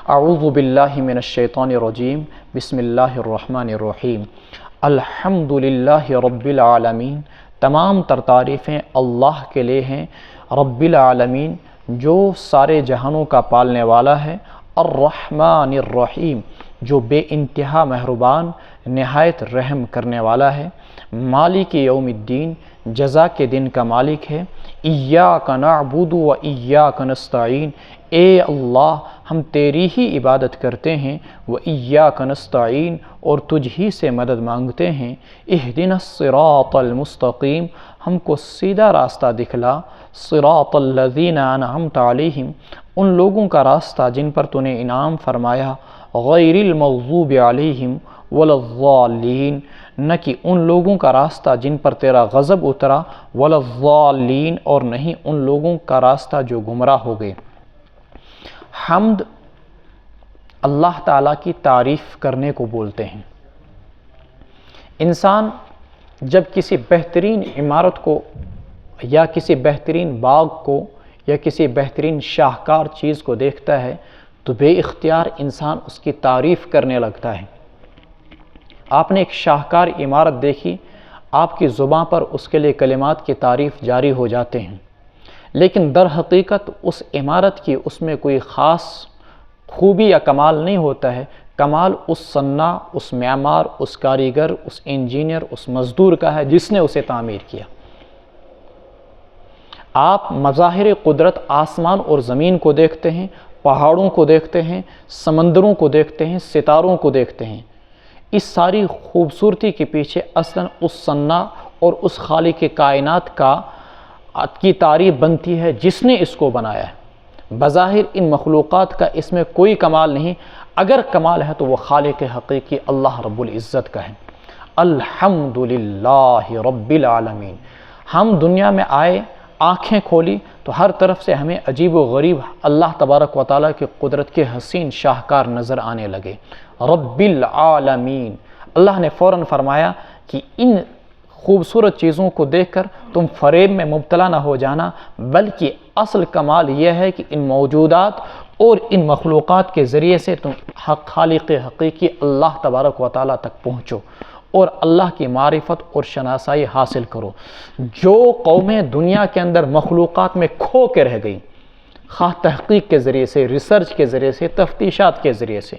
اعوذ باللہ من الشیطان الرجیم، بسم اللہ الرحمن الرحیم۔ الحمد للہ رب العالمین، تمام تر تعریفیں اللہ کے لیے ہیں، رب العالمین جو سارے جہانوں کا پالنے والا ہے، الرحمن الرحیم جو بے انتہا مہربان نہایت رحم کرنے والا ہے، مالک یوم الدین جزا کے دن کا مالک ہے، ایاک نعبد و ایاک نستعین، اے اللہ ہم تیری ہی عبادت کرتے ہیں، و ایاک نستعین اور تجھ ہی سے مدد مانگتے ہیں، اہدنا الصراط المستقیم ہم کو سیدھا راستہ دکھلا، صراط الذین انعمت علیہم ان لوگوں کا راستہ جن پر تو نے انعام فرمایا، غیر المغضوب علیہم ولا الضالین نہ کہ ان لوگوں کا راستہ جن پر تیرا غضب اترا، ولا الضالین اور نہیں ان لوگوں کا راستہ جو گمراہ ہو گئے۔ حمد اللہ تعالیٰ کی تعریف کرنے کو بولتے ہیں۔ انسان جب کسی بہترین عمارت کو یا کسی بہترین باغ کو یا کسی بہترین شاہکار چیز کو دیکھتا ہے تو بے اختیار انسان اس کی تعریف کرنے لگتا ہے۔ آپ نے ایک شاہکار عمارت دیکھی، آپ کی زبان پر اس کے لیے کلمات کی تعریف جاری ہو جاتے ہیں، لیکن در حقیقت اس عمارت کی اس میں کوئی خاص خوبی یا کمال نہیں ہوتا ہے۔ کمال اس صنع، اس معمار، اس کاریگر، اس انجینئر، اس مزدور کا ہے جس نے اسے تعمیر کیا۔ آپ مظاہر قدرت آسمان اور زمین کو دیکھتے ہیں، پہاڑوں کو دیکھتے ہیں، سمندروں کو دیکھتے ہیں، ستاروں کو دیکھتے ہیں۔ اس ساری خوبصورتی کے پیچھے اصلاً اس صنع اور اس خالق کائنات کی تعریف بنتی ہے جس نے اس کو بنایا ہے۔ بظاہر ان مخلوقات کا اس میں کوئی کمال نہیں، اگر کمال ہے تو وہ خالق حقیقی اللہ رب العزت کا ہے۔ الحمدللہ رب العالمین، ہم دنیا میں آئے، آنکھیں کھولی تو ہر طرف سے ہمیں عجیب و غریب اللہ تبارک و تعالیٰ کی قدرت کے حسین شاہکار نظر آنے لگے۔ رب العالمین، اللہ نے فوراً فرمایا کہ ان خوبصورت چیزوں کو دیکھ کر تم فریب میں مبتلا نہ ہو جانا، بلکہ اصل کمال یہ ہے کہ ان موجودات اور ان مخلوقات کے ذریعے سے تم خالق حقیقی اللہ تبارک و تعالیٰ تک پہنچو اور اللہ کی معرفت اور شناسائی حاصل کرو۔ جو قومیں دنیا کے اندر مخلوقات میں کھو کے رہ گئیں، خواہ تحقیق کے ذریعے سے، ریسرچ کے ذریعے سے، تفتیشات کے ذریعے سے،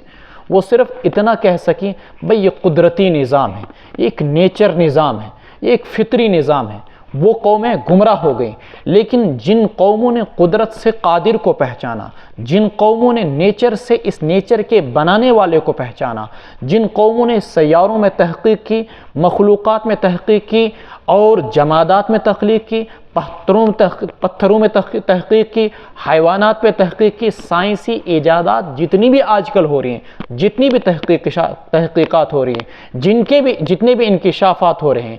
وہ صرف اتنا کہہ سکیں بھئی یہ قدرتی نظام ہے، یہ ایک نیچر نظام ہے، یہ ایک فطری نظام ہے، وہ قومیں گمراہ ہو گئیں۔ لیکن جن قوموں نے قدرت سے قادر کو پہچانا، جن قوموں نے نیچر سے اس نیچر کے بنانے والے کو پہچانا، جن قوموں نے سیاروں میں تحقیق کی، مخلوقات میں تحقیق کی اور جمادات میں تخلیق کی، پتھروں میں تحقیق کی، حیوانات پہ تحقیق کی، سائنسی ایجادات جتنی بھی آج کل ہو رہی ہیں، جتنی بھی تحقیقات ہو رہی ہیں، جتنے بھی انکشافات ہو رہے ہیں،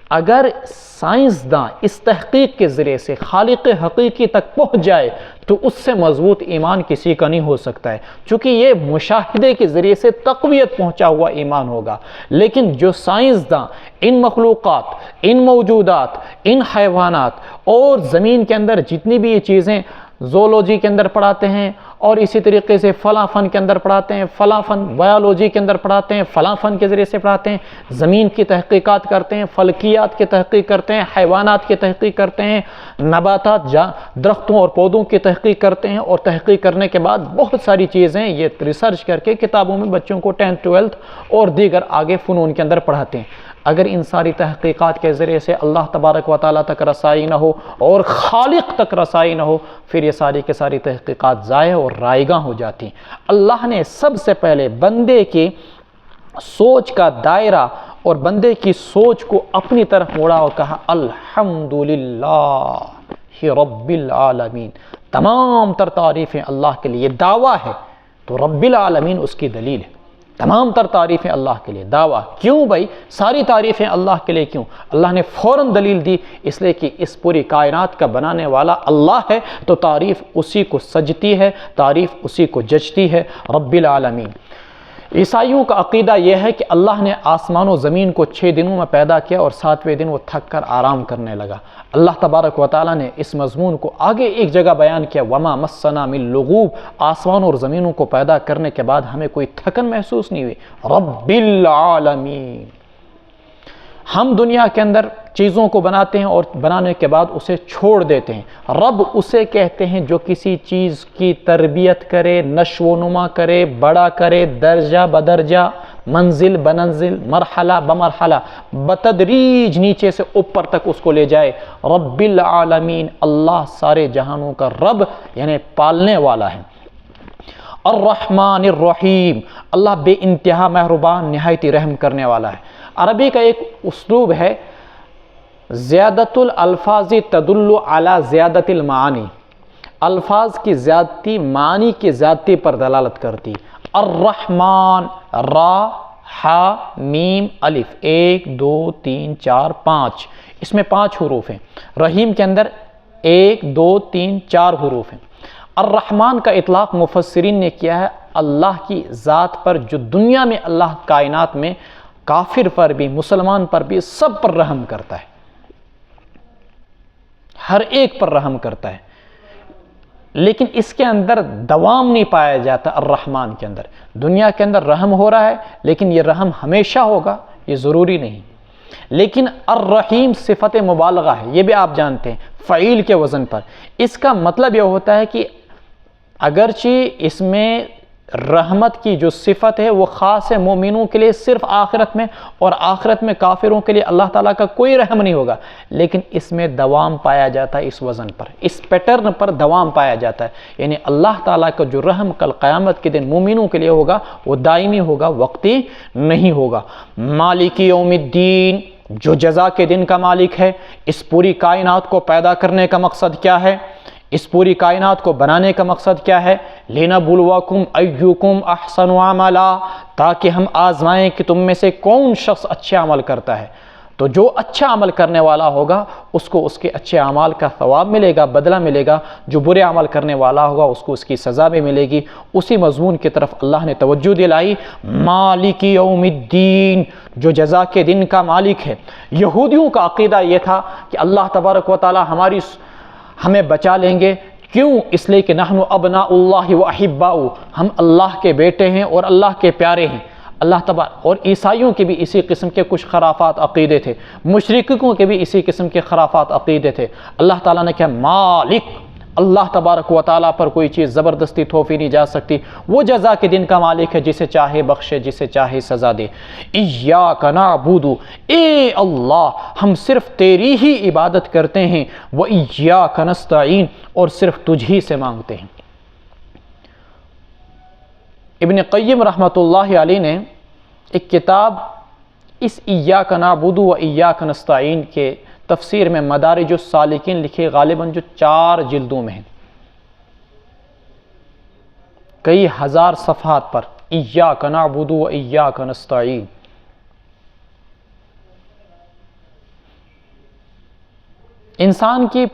اگر سائنسداں اس تحقیق کے ذریعے سے خالق حقیقی تک پہنچ جائے تو اس سے مضبوط ایمان کسی کا نہیں ہو سکتا ہے، چونکہ یہ مشاہدے کے ذریعے سے تقویت پہنچا ہوا ایمان ہوگا۔ لیکن جو سائنسداں ان مخلوقات، ان موجودات، ان حیوانات اور زمین کے اندر جتنی بھی یہ چیزیں زولوجی کے اندر پڑھاتے ہیں اور اسی طریقے سے فلاں فن کے اندر پڑھاتے ہیں، فلاں فن بایولوجی کے اندر پڑھاتے ہیں، فلاں فن کے ذریعے سے پڑھاتے ہیں، زمین کی تحقیقات کرتے ہیں، فلکیات کی تحقیق کرتے ہیں، حیوانات کی تحقیق کرتے ہیں، نباتات، درختوں اور پودوں کی تحقیق کرتے ہیں، اور تحقیق کرنے کے بعد بہت ساری چیزیں یہ ریسرچ کر کے کتابوں میں بچوں کو 10th 12th اور دیگر آگے فنون کے اندر پڑھاتے ہیں۔ اگر ان ساری تحقیقات کے ذریعے سے اللہ تبارک و تعالیٰ تک رسائی نہ ہو اور خالق تک رسائی نہ ہو، پھر یہ ساری کے ساری تحقیقات ضائع اور رائگاں ہو جاتی ہیں۔ اللہ نے سب سے پہلے بندے کی سوچ کا دائرہ اور بندے کی سوچ کو اپنی طرف موڑا اور کہا الحمدللہ رب العالمین، تمام تر تعریفیں اللہ کے لیے، دعویٰ ہے تو رب العالمین اس کی دلیل ہے۔ تمام تر تعریفیں اللہ کے لیے، دعویٰ کیوں بھائی؟ ساری تعریفیں اللہ کے لیے کیوں؟ اللہ نے فوراً دلیل دی، اس لیے کہ اس پوری کائنات کا بنانے والا اللہ ہے، تو تعریف اسی کو سجتی ہے، تعریف اسی کو جچتی ہے، رب العالمین۔ عیسائیوں کا عقیدہ یہ ہے کہ اللہ نے آسمان و زمین کو 6 دنوں میں پیدا کیا اور 7ویں دن وہ تھک کر آرام کرنے لگا۔ اللہ تبارک و تعالیٰ نے اس مضمون کو آگے ایک جگہ بیان کیا، وما مسنا من لغوب، آسمان اور زمینوں کو پیدا کرنے کے بعد ہمیں کوئی تھکن محسوس نہیں ہوئی۔ رب العالمین، ہم دنیا کے اندر چیزوں کو بناتے ہیں اور بنانے کے بعد اسے چھوڑ دیتے ہیں۔ رب اسے کہتے ہیں جو کسی چیز کی تربیت کرے، نشو و نما کرے، بڑا کرے، درجہ بدرجہ، منزل بننزل، مرحلہ بمرحلہ، بتدریج نیچے سے اوپر تک اس کو لے جائے۔ رب العالمین، اللہ سارے جہانوں کا رب یعنی پالنے والا ہے۔ الرحمن الرحیم، اللہ بے انتہا مہربان نہایت رحم کرنے والا ہے۔ عربی کا ایک اسلوب ہے، زیادت الالفاظ تدل علی زیادت المعانی، الفاظ کی زیادتی معنی کی زیادتی پر دلالت کرتی۔ الرحمن، را، حا، میم، الف، 1 2 3 4 5، اس میں 5 حروف ہیں۔ رحیم کے اندر 1 2 3 4 حروف ہیں۔ الرحمن کا اطلاق مفسرین نے کیا ہے اللہ کی ذات پر، جو دنیا میں اللہ کائنات میں کافر پر بھی، مسلمان پر بھی، سب پر رحم کرتا ہے، ہر ایک پر رحم کرتا ہے، لیکن اس کے اندر دوام نہیں پایا جاتا۔ الرحمن کے اندر دنیا کے اندر رحم ہو رہا ہے، لیکن یہ رحم ہمیشہ ہوگا یہ ضروری نہیں۔ لیکن الرحیم صفت مبالغہ ہے، یہ بھی آپ جانتے ہیں، فعیل کے وزن پر۔ اس کا مطلب یہ ہوتا ہے کہ اگرچہ اس میں رحمت کی جو صفت ہے وہ خاص ہے مومنوں کے لیے صرف آخرت میں، اور آخرت میں کافروں کے لیے اللہ تعالیٰ کا کوئی رحم نہیں ہوگا، لیکن اس میں دوام پایا جاتا ہے، اس وزن پر، اس پیٹرن پر دوام پایا جاتا ہے۔ یعنی اللہ تعالیٰ کا جو رحم کل قیامت کے دن مومنوں کے لیے ہوگا وہ دائمی ہوگا، وقتی نہیں ہوگا۔ مالک یوم الدین، جو جزا کے دن کا مالک ہے۔ اس پوری کائنات کو پیدا کرنے کا مقصد کیا ہے؟ اس پوری کائنات کو بنانے کا مقصد کیا ہے؟ لِنَبْلُوَكُمْ أَيُّكُمْ أَحْسَنُ عَمَلًا، تاکہ ہم آزمائیں کہ تم میں سے کون شخص اچھے عمل کرتا ہے۔ تو جو اچھا عمل کرنے والا ہوگا اس کو اس کے اچھے اعمال کا ثواب ملے گا، بدلہ ملے گا۔ جو برے عمل کرنے والا ہوگا اس کو اس کی سزا بھی ملے گی۔ اسی مضمون کی طرف اللہ نے توجہ دلائی، مالک یوم الدین، جو جزا کے دن کا مالک ہے۔ یہودیوں کا عقیدہ یہ تھا کہ اللہ تبارک و تعالی ہمیں بچا لیں گے، کیوں؟ اس لیے کہ نحن ابناء اللہ و احباؤ، ہم اللہ کے بیٹے ہیں اور اللہ کے پیارے ہیں۔ اللہ تبارک، اور عیسائیوں کے بھی اسی قسم کے کچھ خرافات عقیدے تھے، مشرکوں کے بھی اسی قسم کے خرافات عقیدے تھے۔ اللہ تعالیٰ نے کہا مالک، اللہ تبارک و تعالیٰ پر کوئی چیز زبردستی تھوپی نہیں جا سکتی، وہ جزا کے دن کا مالک ہے، جسے چاہے بخشے، جسے چاہے سزا دے۔ ایاک نعبد، اے اللہ ہم صرف تیری ہی عبادت کرتے ہیں، وایاک نستعین، اور صرف تجھ ہی سے مانگتے ہیں۔ ابن قیم رحمۃ اللہ علیہ نے ایک کتاب اس ایاک نعبد و ایاک نستعین کے تفسیر میں مدارج السالکین لکھے، غالباً جو 4 جلدوں میں ہیں، کئی ہزار صفحات پر، ایاک نعبد و ایاک نستعین۔ انسان کی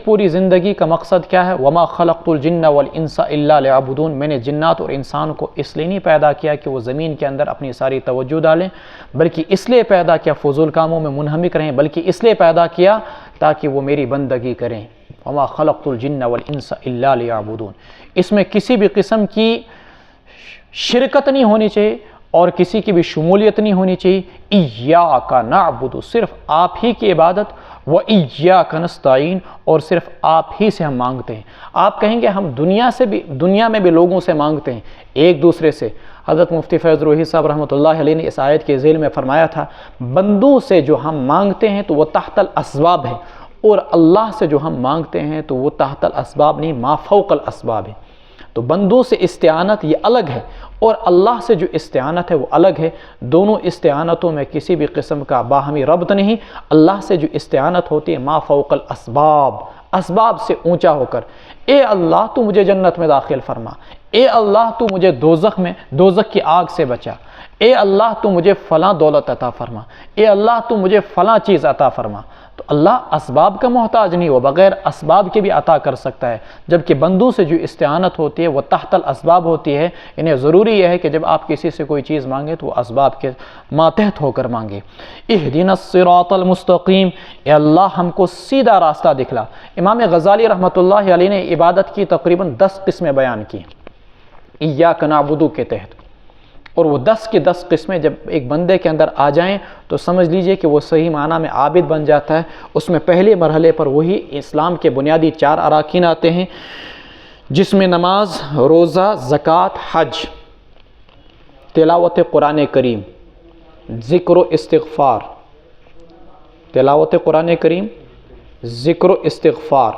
پوری زندگی کا مقصد کیا ہے؟ وما خلقت الجن والانس الا ليعبدون، میں نے جنات اور انسان کو اس لیے نہیں پیدا کیا کہ وہ زمین کے اندر اپنی ساری توجہ ڈالیں، بلکہ اس لیے پیدا کیا فضول کاموں میں منہمک رہیں، بلکہ اس لیے پیدا کیا تاکہ وہ میری بندگی کریں۔ وما خلقت الجن والانس الا ليعبدون، اس میں کسی بھی قسم کی شرکت نہیں ہونی چاہیے اور کسی کی بھی شمولیت نہیں ہونی چاہیے۔ ایاک نعبد، صرف آپ ہی کی عبادت، وایاک نستعین، اور صرف آپ ہی سے ہم مانگتے ہیں۔ آپ کہیں گے ہم دنیا میں بھی لوگوں سے مانگتے ہیں، ایک دوسرے سے۔ حضرت مفتی فیض روحی صاحب رحمۃ اللہ علیہ نے اس آیت کے ذیل میں فرمایا تھا، بندوں سے جو ہم مانگتے ہیں تو وہ تحت الاسباب ہے، اور اللہ سے جو ہم مانگتے ہیں تو وہ تحت الاسباب نہیں، ما فوق الاسباب ہے۔ تو بندوں سے استعانت یہ الگ ہے، اور اللہ سے جو استعانت ہے وہ الگ ہے۔ دونوں استعانتوں میں کسی بھی قسم کا باہمی ربط نہیں۔ اللہ سے جو استعانت ہوتی ہے ما فوق الاسباب، اسباب سے اونچا ہو کر، اے اللہ تو مجھے جنت میں داخل فرما، اے اللہ تو مجھے دوزخ کی آگ سے بچا، اے اللہ تو مجھے فلاں دولت عطا فرما، اے اللہ تو مجھے فلاں چیز عطا فرما۔ تو اللہ اسباب کا محتاج نہیں، وہ بغیر اسباب کے بھی عطا کر سکتا ہے، جبکہ بندوں سے جو استعانت ہوتی ہے وہ تحت الاسباب ہوتی ہے۔ انہیں ضروری یہ ہے کہ جب آپ کسی سے کوئی چیز مانگیں تو وہ اسباب کے ماتحت ہو کر مانگے۔ اہدنا الصراط المستقیم، اے اللہ ہم کو سیدھا راستہ دکھلا۔ امام غزالی رحمۃ اللہ علیہ نے عبادت کی تقریباً 10 قسمیں بیان کی ایاک نعبد کے تحت، اور وہ 10 کی 10 قسمیں جب ایک بندے کے اندر آ جائیں تو سمجھ لیجئے کہ وہ صحیح معنی میں عابد بن جاتا ہے۔ اس میں پہلے مرحلے پر وہی اسلام کے بنیادی 4 اراکین آتے ہیں، جس میں نماز، روزہ، زکوٰۃ، حج، تلاوت قرآن کریم، ذکر و استغفار، تلاوت قرآن کریم، ذکر و استغفار،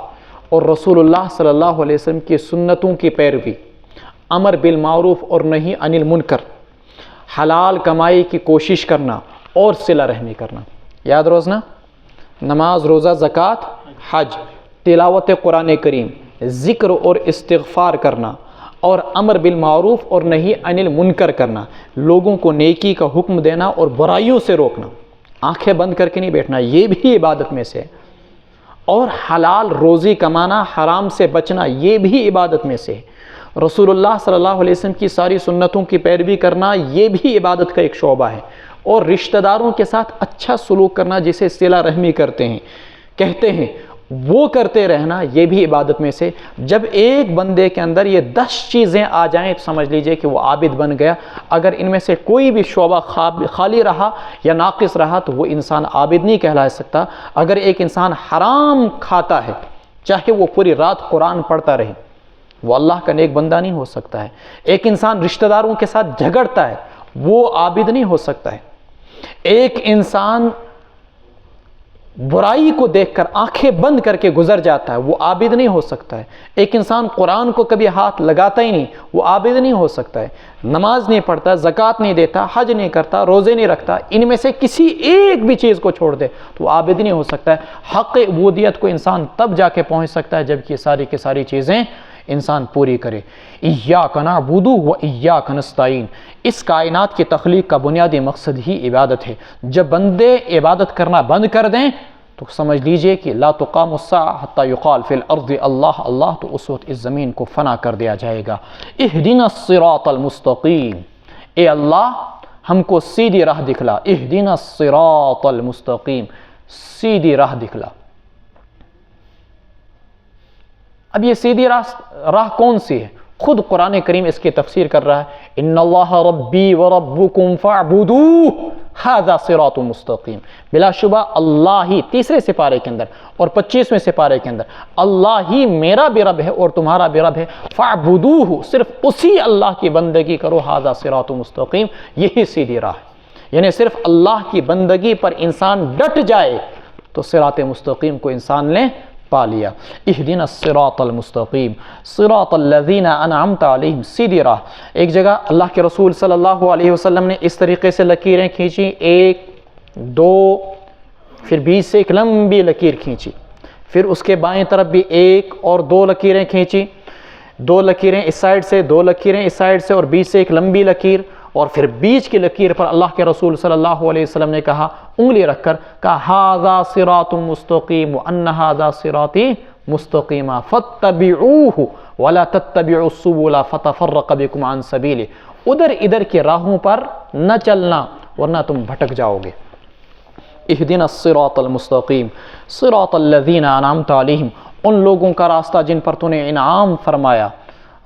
اور رسول اللہ صلی اللہ علیہ وسلم کی سنتوں کی پیروی، امر بالمعروف اور نہی عن المنکر، حلال کمائی کی کوشش کرنا اور صلہ رحمی کرنا۔ یاد روزنا، نماز، روزہ، زکوٰۃ، حج، تلاوت قرآن کریم، ذکر اور استغفار کرنا، اور امر بالمعروف اور نہی عن المنکر کرنا، لوگوں کو نیکی کا حکم دینا اور برائیوں سے روکنا، آنکھیں بند کر کے نہیں بیٹھنا، یہ بھی عبادت میں سے ہے، اور حلال روزی کمانا، حرام سے بچنا، یہ بھی عبادت میں سے ہے۔ رسول اللہ صلی اللہ علیہ وسلم کی ساری سنتوں کی پیروی کرنا، یہ بھی عبادت کا ایک شعبہ ہے، اور رشتہ داروں کے ساتھ اچھا سلوک کرنا، جسے صلہ رحمی کہتے ہیں، وہ کرتے رہنا، یہ بھی عبادت میں سے۔ جب ایک بندے کے اندر یہ 10 چیزیں آ جائیں تو سمجھ لیجئے کہ وہ عابد بن گیا۔ اگر ان میں سے کوئی بھی شعبہ خالی رہا یا ناقص رہا تو وہ انسان عابد نہیں کہلا سکتا۔ اگر ایک انسان حرام کھاتا ہے، چاہے وہ پوری رات قرآن پڑھتا رہے، وہ اللہ کا نیک بندہ نہیں ہو سکتا ہے۔ ایک انسان رشتہ داروں کے ساتھ جھگڑتا ہے، وہ عابد نہیں ہو سکتا ہے۔ ایک انسان برائی کو دیکھ کر آنکھیں بند کر کے گزر جاتا ہے، وہ عابد نہیں ہو سکتا ہے۔ ایک انسان قرآن کو کبھی ہاتھ لگاتا ہی نہیں، وہ عابد نہیں ہو سکتا ہے۔ نماز نہیں پڑھتا، زکوٰۃ نہیں دیتا، حج نہیں کرتا، روزے نہیں رکھتا، ان میں سے کسی ایک بھی چیز کو چھوڑ دے تو وہ عابد نہیں ہو سکتا ہے۔ حق عبودیت کو انسان تب جا کے پہنچ سکتا ہے جب کہ ساری کی ساری چیزیں انسان پوری کرے۔ ایاک نعبد و ایاک نستعین، اس کائنات کی تخلیق کا بنیادی مقصد ہی عبادت ہے۔ جب بندے عبادت کرنا بند کر دیں تو سمجھ لیجئے کہ لا تقام الساعة حتى يقال في الارض اللہ اللہ، تو اس وقت اس زمین کو فنا کر دیا جائے گا۔ اہدنا الصراط المستقیم، اے اللہ ہم کو سیدھی راہ دکھلا۔ اہدنا الصراط المستقیم، سیدھی راہ دکھلا۔ اب یہ سیدھی راہ کون سی ہے؟ خود قرآن کریم اس کی تفسیر کر رہا ہے، ان اللہ ربی وربکم فاعبدوہ ھذا صراط مستقیم۔ بلا شبہ اللہ ہی، تیسرے سپارے کے اندر اور 25ویں سپارے کے اندر، اللہ ہی میرا بھی رب ہے اور تمہارا بھی رب ہے، فاعبدوہ، صرف اسی اللہ کی بندگی کرو، ھذا صراط مستقیم، یہی سیدھی راہ ہے۔ یعنی صرف اللہ کی بندگی پر انسان ڈٹ جائے تو صراط مستقیم کو انسان نے پا لیا۔ اہدنا الصراط المستقیم صراط الذین انعمت علیہم، سیدھی راہ۔ ایک جگہ اللہ کے رسول صلی اللہ علیہ وسلم نے اس طریقے سے لکیریں کھینچی، 1 2 پھر بیچ سے ایک لمبی لکیر کھینچی، پھر اس کے بائیں طرف بھی 1 اور 2 لکیریں کھینچی، 2 لکیریں اس سائڈ سے، 2 لکیریں اس سائڈ سے، اور بیچ سے ایک لمبی لکیر، اور پھر بیچ کی لکیر پر اللہ کے رسول صلی اللہ علیہ وسلم نے کہا، انگلی رکھ کر کہا، ھذا صراط مستقیم وان ھذا صراطی مستقیما فاتبعوہ ولا تتبعوا السبل فتفرق بکم عن سبیلہ، ادھر ادھر کے راہوں پر نہ چلنا ورنہ تم بھٹک جاؤ گے۔ اہدنا الصراط المستقیم صراط الذین انعمت علیہم، ان لوگوں کا راستہ جن پر تو نے انعام فرمایا،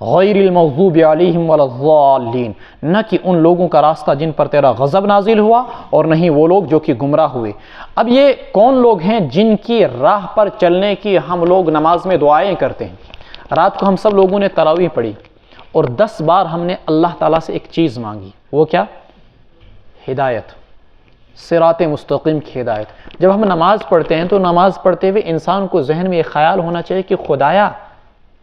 غیر المغضوب علیہم ولا الضالین، نہ کہ ان لوگوں کا راستہ جن پر تیرا غضب نازل ہوا اور نہیں وہ لوگ جو کہ گمراہ ہوئے۔ اب یہ کون لوگ ہیں جن کی راہ پر چلنے کی ہم لوگ نماز میں دعائیں کرتے ہیں؟ رات کو ہم سب لوگوں نے تراویح پڑھی اور 10 بار ہم نے اللہ تعالیٰ سے ایک چیز مانگی، وہ کیا؟ ہدایت، صراط مستقیم کی ہدایت۔ جب ہم نماز پڑھتے ہیں تو نماز پڑھتے ہوئے انسان کو ذہن میں یہ خیال ہونا چاہیے کہ خدایا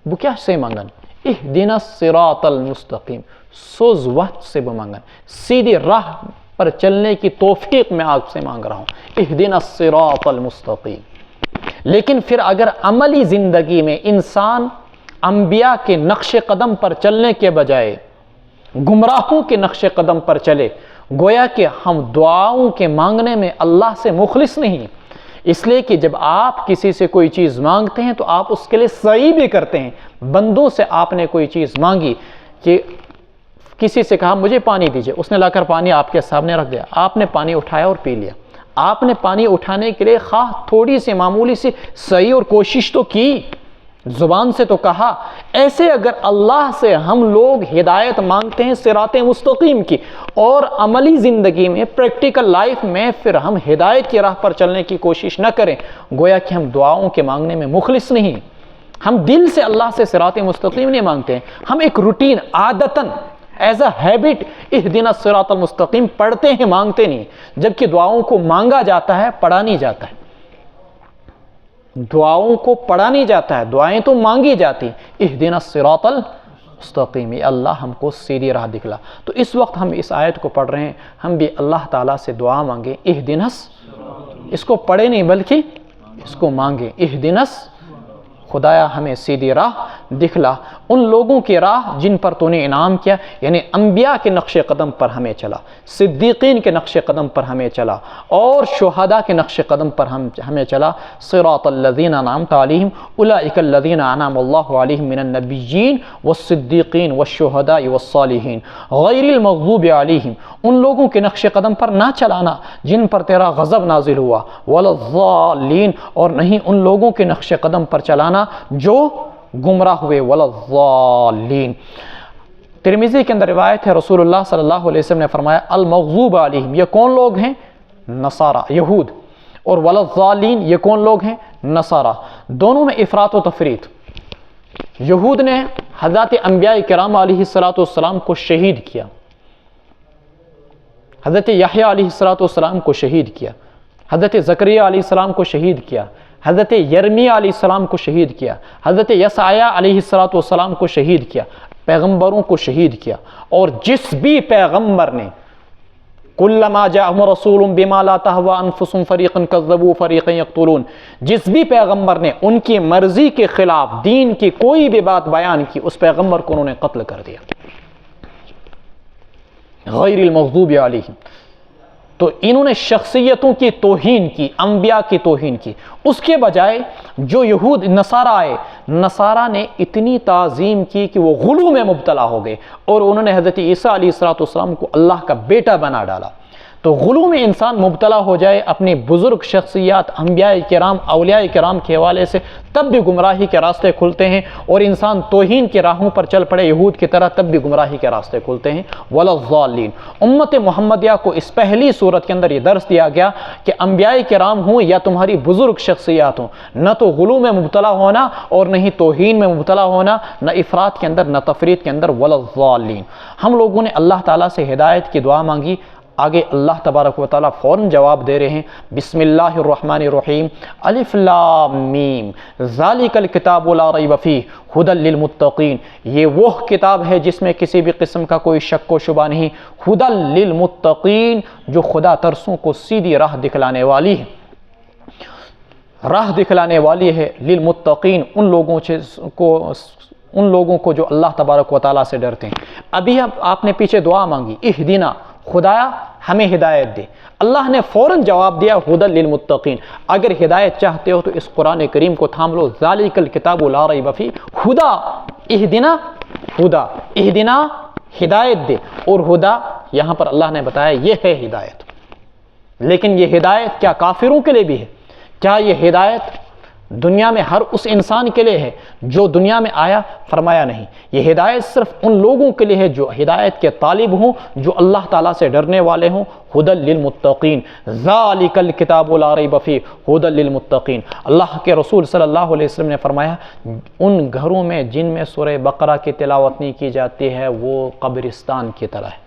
وہ کیا سے مانگن، اہدنا الصراط المستقیم، سوز وقت سے بمانگن، سیدھی راہ پر چلنے کی توفیق میں آپ سے مانگ رہا ہوں، اہدنا الصراط المستقیم۔ لیکن پھر اگر عملی زندگی میں انسان انبیاء کے نقش قدم پر چلنے کے بجائے گمراہوں کے نقش قدم پر چلے، گویا کہ ہم دعاؤں کے مانگنے میں اللہ سے مخلص نہیں۔ اس لیے کہ جب آپ کسی سے کوئی چیز مانگتے ہیں تو آپ اس کے لیے سعی بھی کرتے ہیں۔ بندوں سے آپ نے کوئی چیز مانگی کہ کسی سے کہا مجھے پانی دیجئے، اس نے لا کر پانی آپ کے سامنے رکھ دیا، آپ نے پانی اٹھایا اور پی لیا۔ آپ نے پانی اٹھانے کے لیے خواہ تھوڑی سی معمولی سی سعی اور کوشش تو کی، زبان سے تو کہا۔ ایسے اگر اللہ سے ہم لوگ ہدایت مانگتے ہیں صراط مستقیم کی، اور عملی زندگی میں پریکٹیکل لائف میں پھر ہم ہدایت کی راہ پر چلنے کی کوشش نہ کریں، گویا کہ ہم دعاؤں کے مانگنے میں مخلص نہیں، ہم دل سے اللہ سے صراط مستقیم نہیں مانگتے ہیں، ہم ایک روٹین عادتاً ایز اے ہیبٹ اہدنا الصراط المستقیم پڑھتے ہیں، مانگتے نہیں، جبکہ دعاؤں کو مانگا جاتا ہے، پڑھا نہیں جاتا ہے۔ دعاؤں کو پڑھا نہیں جاتا ہے، دعائیں تو مانگی جاتی، اہدنا الصراط المستقیم، اے اللہ ہم کو سیدھی راہ دکھلا۔ تو اس وقت ہم اس آیت کو پڑھ رہے ہیں، ہم بھی اللہ تعالیٰ سے دعا مانگیں، اہدنا، اس کو پڑھے نہیں بلکہ اس کو مانگیں، اہدنا، خدایا ہمیں سیدھی راہ دکھلا، ان لوگوں کی راہ جن پر تو نے انعام کیا، یعنی انبیاء کے نقش قدم پر ہمیں چلا، صدیقین کے نقش قدم پر ہمیں چلا، اور شہداء کے نقش قدم پر ہمیں چلا۔ صراط الذین انعمت علیہم اولئک الذین انعم اللہ علیہم من النبیین والصدیقین والشہداء والصالحین غیر المغضوب علیہم، ان لوگوں کے نقش قدم پر نہ چلانا جن پر تیرا غضب نازل ہوا، ولا الضالین، اور نہیں ان لوگوں کے نقش قدم پر چلانا جو گمراہ ہوئے، ولا الضالین۔ ترمذی کے اندر روایت ہے، رسول اللہ صلی اللہ علیہ وسلم نے فرمایا المغضوب علیہم، یہ کون لوگ ہیں؟ نصارہ، یہود، اور ولا الضالین، یہ کون لوگ ہیں؟ نصارہ۔ دونوں میں افراط و تفریط۔ یہود نے حضرات انبیاء کرام علیہ السلام کو شہید کیا، حضرت یحییٰ علیہ السلام کو شہید کیا، حضرت زکریا علیہ السلام کو شہید کیا، حضرت یرمیہ علیہ السلام کو شہید کیا، حضرت یسعیاہ علیہ السلام کو شہید کیا، پیغمبروں کو شہید کیا۔ اور جس بھی پیغمبر نے کلما جاءہم رسول بما لا تہوی انفسہم فریقا کذبوا فریقا یقتلون، جس بھی پیغمبر نے ان کی مرضی کے خلاف دین کی کوئی بھی بات بیان کی، اس پیغمبر کو انہوں نے قتل کر دیا، غیر المغضوب علیہم۔ تو انہوں نے شخصیتوں کی توہین کی، انبیاء کی توہین کی۔ اس کے بجائے جو یہود نصارہ آئے، نصارہ نے اتنی تعظیم کی کہ وہ غلو میں مبتلا ہو گئے، اور انہوں نے حضرت عیسیٰ علیہ السلام کو اللہ کا بیٹا بنا ڈالا۔ تو غلو میں انسان مبتلا ہو جائے اپنی بزرگ شخصیات انبیاء کرام، اولیاء کرام کے حوالے سے، تب بھی گمراہی کے راستے کھلتے ہیں، اور انسان توہین کے راہوں پر چل پڑے یہود کی طرح، تب بھی گمراہی کے راستے کھلتے ہیں۔ ولا الضالین۔ امت محمدیہ کو اس پہلی صورت کے اندر یہ درس دیا گیا کہ انبیاء کرام ہوں یا تمہاری بزرگ شخصیات ہوں، نہ تو غلو میں مبتلا ہونا اور نہ ہی توہین میں مبتلا ہونا، نہ افراط کے اندر نہ تفریط کے اندر۔ ولا الضالین۔ ہم لوگوں نے اللہ تعالیٰ سے ہدایت کی دعا مانگی، آگے اللہ تبارک و تعالیٰ فوراً جواب دے رہے ہیں، بسم اللہ الرحمن الرحیم، الف لام میم، ذالک الکتاب لا ریب فیہ ھدی للمتقین، یہ وہ کتاب ہے جس میں کسی بھی قسم کا کوئی شک و شبہ نہیں، ھدی للمتقین، جو خدا ترسوں کو سیدھی راہ دکھلانے والی ہے، راہ دکھلانے والی ہے، للمتقین، ان لوگوں کو جو اللہ تبارک و تعالیٰ سے ڈرتے ہیں۔ ابھی آپ نے پیچھے دعا مانگی، اہدنا، خدایا ہمیں ہدایت دے، اللہ نے فوراً جواب دیا ھدی للمتقین۔ اگر ہدایت چاہتے ہو تو اس قرآن کریم کو تھام لو، ذالک الکتاب لا ریب فیہ ھدی، اہدنا ھدی، اہدنا ہدایت دے، اور ھدی یہاں پر اللہ نے بتایا یہ ہے ہدایت۔ لیکن یہ ہدایت کیا کافروں کے لیے بھی ہے؟ کیا یہ ہدایت دنیا میں ہر اس انسان کے لیے ہے جو دنیا میں آیا؟ فرمایا نہیں، یہ ہدایت صرف ان لوگوں کے لیے ہے جو ہدایت کے طالب ہوں، جو اللہ تعالیٰ سے ڈرنے والے ہوں۔ ھدی للمتقین، ذالک الکتاب لا ریب فیہ ھدی للمتقین۔ اللہ کے رسول صلی اللہ علیہ وسلم نے فرمایا، ان گھروں میں جن میں سورہ بقرہ کی تلاوت نہیں کی جاتی ہے وہ قبرستان کی طرح ہے۔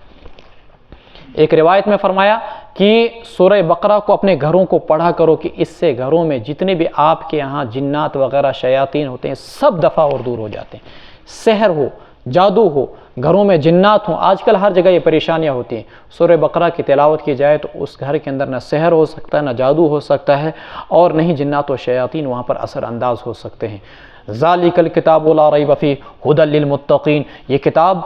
ایک روایت میں فرمایا کہ سورہ بقرہ کو اپنے گھروں کو پڑھا کرو، کہ اس سے گھروں میں جتنے بھی آپ کے یہاں جنات وغیرہ شیاطین ہوتے ہیں سب دفع اور دور ہو جاتے ہیں۔ سحر ہو، جادو ہو، گھروں میں جنات ہوں، آج کل ہر جگہ یہ پریشانیاں ہوتی ہیں۔ سورہ بقرہ کی تلاوت کی جائے تو اس گھر کے اندر نہ سحر ہو سکتا ہے، نہ جادو ہو سکتا ہے، اور نہ ہی جنات و شیاطین وہاں پر اثر انداز ہو سکتے ہیں۔ ذالک الکتاب لا ریب فیہ ھدی للمتقین، یہ کتاب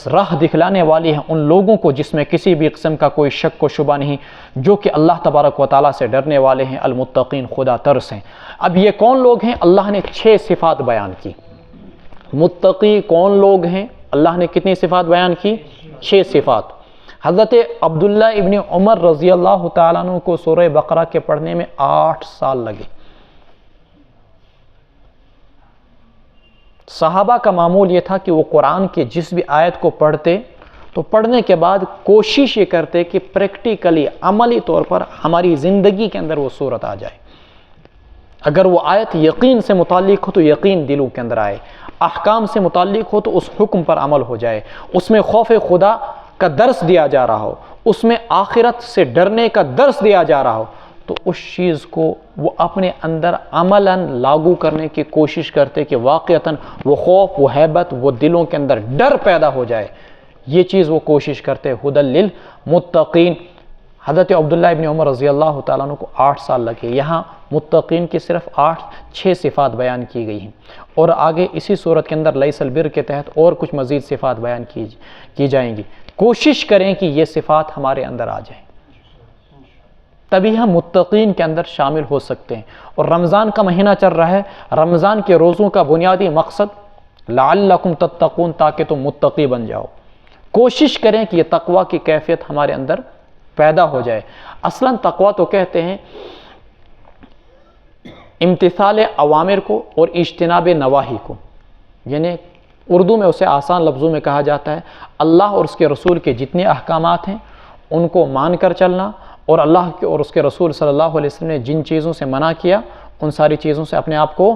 راہ دکھلانے والی ہے ان لوگوں کو جس میں کسی بھی قسم کا کوئی شک و شبہ نہیں، جو کہ اللہ تبارک و تعالیٰ سے ڈرنے والے ہیں، المتقین خدا ترس ہیں۔ اب یہ کون لوگ ہیں؟ اللہ نے 6 صفات بیان کی۔ متقی کون لوگ ہیں؟ اللہ نے کتنی صفات بیان کی؟ 6 صفات۔ حضرت عبداللہ ابن عمر رضی اللہ تعالیٰ عنہ کو سورہ بقرہ کے پڑھنے میں 8 سال لگے۔ صحابہ کا معمول یہ تھا کہ وہ قرآن کے جس بھی آیت کو پڑھتے تو پڑھنے کے بعد کوشش یہ کرتے کہ پریکٹیکلی عملی طور پر ہماری زندگی کے اندر وہ صورت آ جائے۔ اگر وہ آیت یقین سے متعلق ہو تو یقین دلوں کے اندر آئے، احکام سے متعلق ہو تو اس حکم پر عمل ہو جائے، اس میں خوف خدا کا درس دیا جا رہا ہو، اس میں آخرت سے ڈرنے کا درس دیا جا رہا ہو، تو اس چیز کو وہ اپنے اندر عملاً لاگو کرنے کی کوشش کرتے کہ واقعتاً وہ خوف، وہ ہیبت، وہ دلوں کے اندر ڈر پیدا ہو جائے۔ یہ چیز وہ کوشش کرتے۔ ہدی للمتقین۔ حضرت عبداللہ ابن عمر رضی اللہ تعالیٰ عنہ کو 8 سال لگے۔ یہاں متقین کی صرف 6 صفات بیان کی گئی ہیں، اور آگے اسی صورت کے اندر لیس البر کے تحت اور کچھ مزید صفات بیان کی جائیں گی۔ کوشش کریں کہ یہ صفات ہمارے اندر آ جائیں، تبھی ہم متقین کے اندر شامل ہو سکتے ہیں۔ اور رمضان کا مہینہ چل رہا ہے، رمضان کے روزوں کا بنیادی مقصد لعلکم تتقون، تاکہ تم متقی بن جاؤ۔ کوشش کریں کہ یہ تقوی کی کیفیت ہمارے اندر پیدا ہو جائے۔ اصلاً تقوی تو کہتے ہیں امتثال اوامر کو اور اجتناب نواہی کو، یعنی اردو میں اسے آسان لفظوں میں کہا جاتا ہے اللہ اور اس کے رسول کے جتنے احکامات ہیں ان کو مان کر چلنا، اور اللہ کے اور اس کے رسول صلی اللہ علیہ وسلم نے جن چیزوں سے منع کیا ان ساری چیزوں سے اپنے آپ کو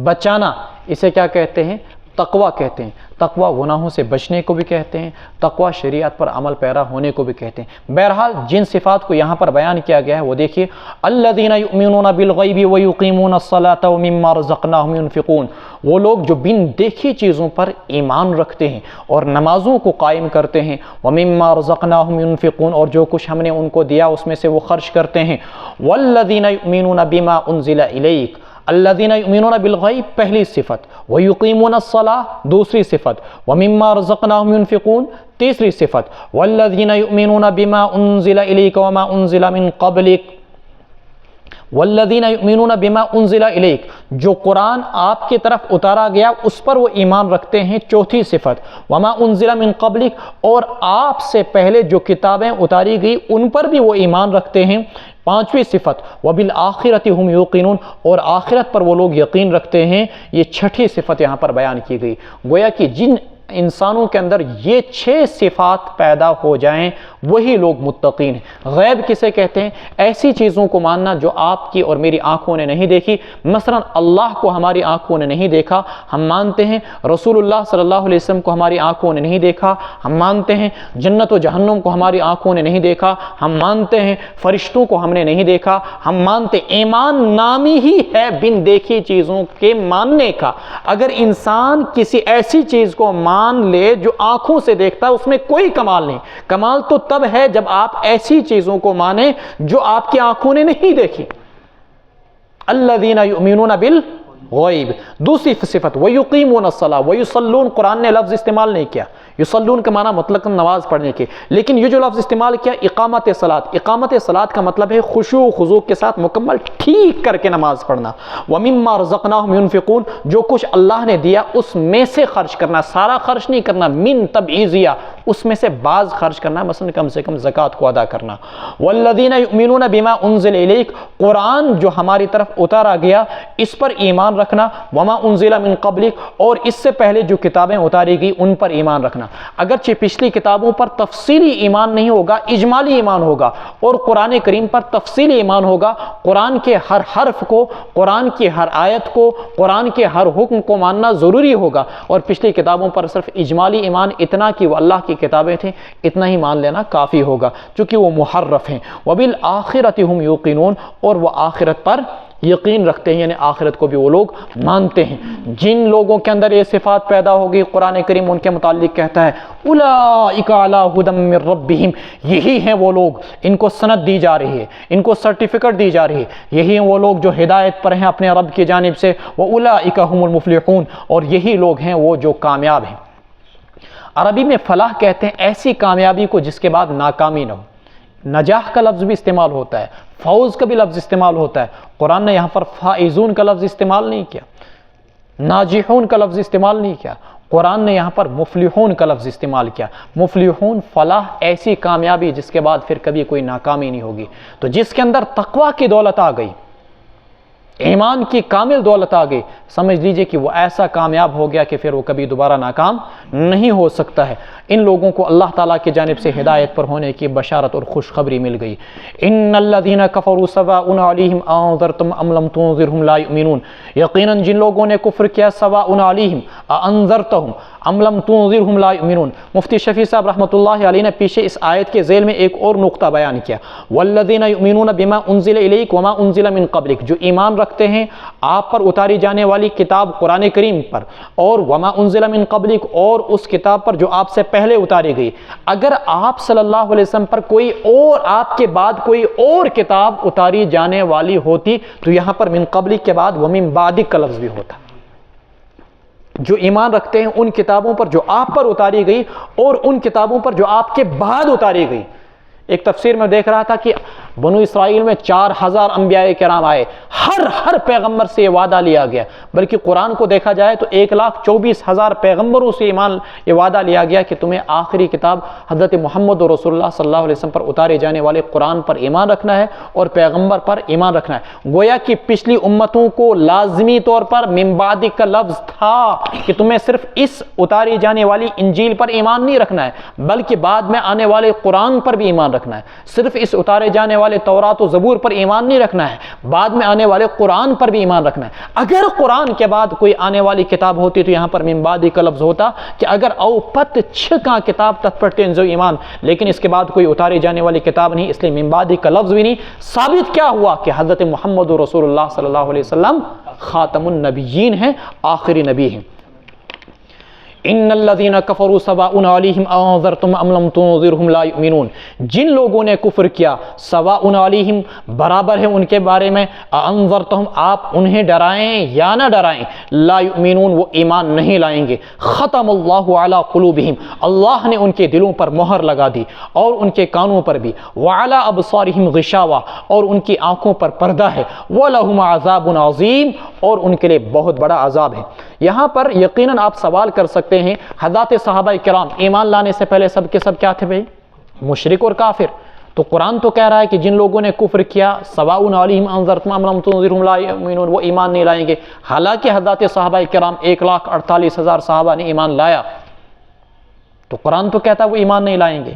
بچانا۔ اسے کیا کہتے ہیں؟ تقوی کہتے ہیں۔ تقوی گناہوں سے بچنے کو بھی کہتے ہیں، تقوی شریعت پر عمل پیرا ہونے کو بھی کہتے ہیں۔ بہرحال جن صفات کو یہاں پر بیان کیا گیا ہے وہ دیکھیے، الذین یؤمنون بالغیب ویقیمون الصلاۃ ومما رزقناہم ینفقون، وہ لوگ جو بن دیکھی چیزوں پر ایمان رکھتے ہیں اور نمازوں کو قائم کرتے ہیں، ومما رزقناہم ینفقون، اور جو کچھ ہم نے ان کو دیا اس میں سے وہ خرچ کرتے ہیں، والذین یؤمنون بما انزل الیک، الذین یؤمنون بالغیب پہلی صفت، ویقیمون الصلاۃ دوسری صفت، ومما رزقناہم ینفقون تیسری صفت، والذین یؤمنون بما انزل الیک وما انزل من قبلک، والذین یؤمنون بما انزل الیک، جو قرآن آپ کی طرف اتارا گیا اس پر وہ ایمان رکھتے ہیں، چوتھی صفت، وما انزل من قبلک، اور آپ سے پہلے جو کتابیں اتاری گئی ان پر بھی وہ ایمان رکھتے ہیں، پانچویں صفت، وبالآخرۃ ہم یوقنون، اور آخرت پر وہ لوگ یقین رکھتے ہیں۔ یہ چھٹی صفت یہاں پر بیان کی گئی۔ گویا کہ جن انسانوں کے اندر یہ 6 صفات پیدا ہو جائیں وہی لوگ متقین ہیں۔ غیب کسے کہتے ہیں؟ ایسی چیزوں کو ماننا جو آپ کی اور میری آنکھوں نے نہیں دیکھی۔ مثلا اللہ کو ہماری آنکھوں نے نہیں دیکھا، ہم مانتے ہیں۔ رسول اللہ صلی اللہ علیہ وسلم کو ہماری آنکھوں نے نہیں دیکھا، ہم مانتے ہیں۔ جنت و جہنم کو ہماری آنکھوں نے نہیں دیکھا، ہم مانتے ہیں۔ فرشتوں کو ہم نے نہیں دیکھا، ہم مانتے۔ ایمان نامی ہی ہے بن دیکھی چیزوں کے ماننے کا۔ اگر انسان کسی ایسی چیز کو مان لے جو آنکھوں سے دیکھتا ہے اس میں کوئی کمال نہیں۔ کمال تو تب ہے جب آپ ایسی چیزوں کو مانیں جو آپ کی آنکھوں نے نہیں دیکھی۔ الذین یؤمنون بالغیب دوسری صفت، ویقیمون الصلاۃ ویصلون، قرآن نے لفظ استعمال نہیں کیا یصلون کا معنی مطلق نماز پڑھنے کے، لیکن یہ جو لفظ استعمال کیا اقامت صلاۃ، اقامت صلاۃ کا مطلب ہے خشوع و خضوع کے ساتھ مکمل ٹھیک کر کے نماز پڑھنا۔ ومما رزقناہم ینفقون، جو کچھ اللہ نے دیا اس میں سے خرچ کرنا، سارا خرچ نہیں کرنا، من تبعیضیہ، اس میں سے بعض خرچ کرنا، مثلا کم سے کم زکوٰۃ کو ادا کرنا۔ والذین یؤمنون بما انزل الیک، قرآن جو ہماری طرف اتارا گیا اس پر ایمان رکھنا، وما انزل من قبلک، اور اس سے پہلے جو کتابیں اتاری گئی ان پر ایمان رکھنا۔ اگرچہ پچھلی کتابوں پر تفصیلی ایمان نہیں ہوگا، اجمالی ایمان ہوگا، اور قرآن کریم پر تفصیلی ایمان ہوگا۔ قرآن کے ہر حرف کو، قرآن کی ہر آیت کو، قرآن کے ہر حکم کو ماننا ضروری ہوگا، اور پچھلی کتابوں پر صرف اجمالی ایمان، اتنا کہ وہ اللہ کی کتابیں تھیں اتنا ہی مان لینا کافی ہوگا چونکہ وہ محرف ہیں۔ وبالآخرۃ ہم یوقنون، اور وہ آخرت پر یقین رکھتے ہیں، یعنی آخرت کو بھی وہ لوگ مانتے ہیں۔ جن لوگوں کے اندر یہ صفات پیدا ہوگی قرآن کریم ان کے متعلق کہتا ہے اولئک علی ھدی من ربہم، یہی ہیں وہ لوگ، ان کو سند دی جا رہی ہے، ان کو سرٹیفکیٹ دی جا رہی ہے، یہی ہیں وہ لوگ جو ہدایت پر ہیں اپنے رب کی جانب سے، واولئک ھم المفلحون، اور یہی لوگ ہیں وہ جو کامیاب ہیں۔ عربی میں فلاح کہتے ہیں ایسی کامیابی کو جس کے بعد ناکامی نہ ہو۔ نجاح کا لفظ بھی استعمال ہوتا ہے، فوز کا بھی لفظ استعمال ہوتا ہے۔ قرآن نے یہاں پر فائزون کا لفظ استعمال نہیں کیا، ناجحون کا لفظ استعمال نہیں کیا، قرآن نے یہاں پر مفلحون کا لفظ استعمال کیا۔ مفلحون فلاح ایسی کامیابی جس کے بعد پھر کبھی کوئی ناکامی نہیں ہوگی۔ تو جس کے اندر تقوی کی دولت آ گئی، ایمان کی کامل دولت آ گئی، سمجھ لیجئے کہ وہ ایسا کامیاب ہو گیا کہ پھر وہ کبھی دوبارہ ناکام نہیں ہو سکتا ہے۔ ان لوگوں کو اللہ تعالیٰ کی جانب سے ہدایت پر ہونے کی بشارت اور خوشخبری مل گئی۔ ان الذین کفروا سواء علیہم انذرتم ام لم تنذرہم لا یؤمنون، یقیناً جن لوگوں نے کفر کیا سواء علیہم انذرتہم ام لم تنذرہم لا یؤمنون۔ مفتی شفیع صاحب رحمۃ اللہ علیہ نے پیچھے اس آیت کے ذیل میں ایک اور نقطہ بیان کیا، والذین یؤمنون بما انزل الیک وما انزل من قبلک، جو ایمان رکھتے ہیں آپ پر اتاری جانے والی کتاب قرآن کریم پر، اور وما انزل من قبلک، اور اس کتاب پر جو آپ سے پہلے اتاری گئی۔ اگر آپ صلی اللہ علیہ وسلم پر کوئی اور آپ کے بعد کوئی اور کتاب اتاری جانے والی ہوتی تو یہاں پر من قبلک کے بعد ومن بعدک کا لفظ بھی ہوتا۔ جو ایمان رکھتے ہیں ان کتابوں پر جو آپ پر اتاری گئی اور ان کتابوں پر جو آپ کے بعد اتاری گئی۔ ایک تفسیر میں دیکھ رہا تھا کہ بنو اسرائیل میں 4000 انبیاء کرام آئے، ہر پیغمبر سے یہ وعدہ لیا گیا، بلکہ قرآن کو دیکھا جائے تو 1,24,000 پیغمبروں سے یہ وعدہ لیا گیا کہ تمہیں آخری کتاب حضرت محمد رسول اللہ صلی اللہ علیہ وسلم پر اتارے جانے والے قرآن پر ایمان رکھنا ہے اور پیغمبر پر ایمان رکھنا ہے۔ گویا کہ پچھلی امتوں کو لازمی طور پر من بعد کا لفظ تھا کہ تمہیں صرف اس اتاری جانے والی انجیل پر ایمان نہیں رکھنا ہے بلکہ بعد میں آنے والے قرآن پر بھی ایمان رکھنا ہے۔ صرف اس اتارے جانے والے تورات و زبور پر ایمان نہیں رکھنا ہے، بعد میں آنے والے قرآن پر بھی ایمان رکھنا ہے۔ اگر قرآن کے بعد کوئی آنے والی کتاب ہوتی تو یہاں پر من بعد کا لفظ ہوتا کہ اگر او پت چھکا کتاب تتپٹین جو ایمان، لیکن اس کے بعد کوئی اتاری جانے والی کتاب نہیں، اس لیے من بعد کا لفظ بھی نہیں۔ ثابت کیا ہوا کہ حضرت محمد رسول اللہ صلی اللہ علیہ وسلم خاتم النبیین ہیں، آخری نبی ہیں۔ ان الذین کفروا سواء علیہم انذرتم ام لم تنذرہم لا یؤمنون، جن لوگوں نے کفر کیا سواء علیہم برابر ہے ان کے بارے میں، انذرتہم آپ انہیں ڈرائیں یا نہ ڈرائیں، لا یؤمنون وہ ایمان نہیں لائیں گے۔ ختم اللہ علی قلوبہم اللہ نے ان کے دلوں پر مہر لگا دی اور ان کے کانوں پر بھی، وعلی ابصارہم غشاوہ اور ان کی آنکھوں پر پردہ ہے، ولہم عذاب عظیم اور ان کے لیے بہت بڑا عذاب ہے۔ یہاں پر یقیناً آپ سوال کر سکتے ہیں حضرات صحابہ کرام ایمان لانے سے پہلے سب کے سب کیا تھے بھائی؟ مشرک اور کافر۔ تو قرآن تو کہہ رہا ہے کہ جن لوگوں نے کفر کیا سواء علیہم انذرتم ام لم تنذرہم لا یؤمنون وہ ایمان نہیں لائیں گے، حالانکہ حضرات صحابہ کرام 1,48,000 صحابہ نے ایمان لایا، تو قرآن تو کہتا ہے وہ ایمان نہیں لائیں گے۔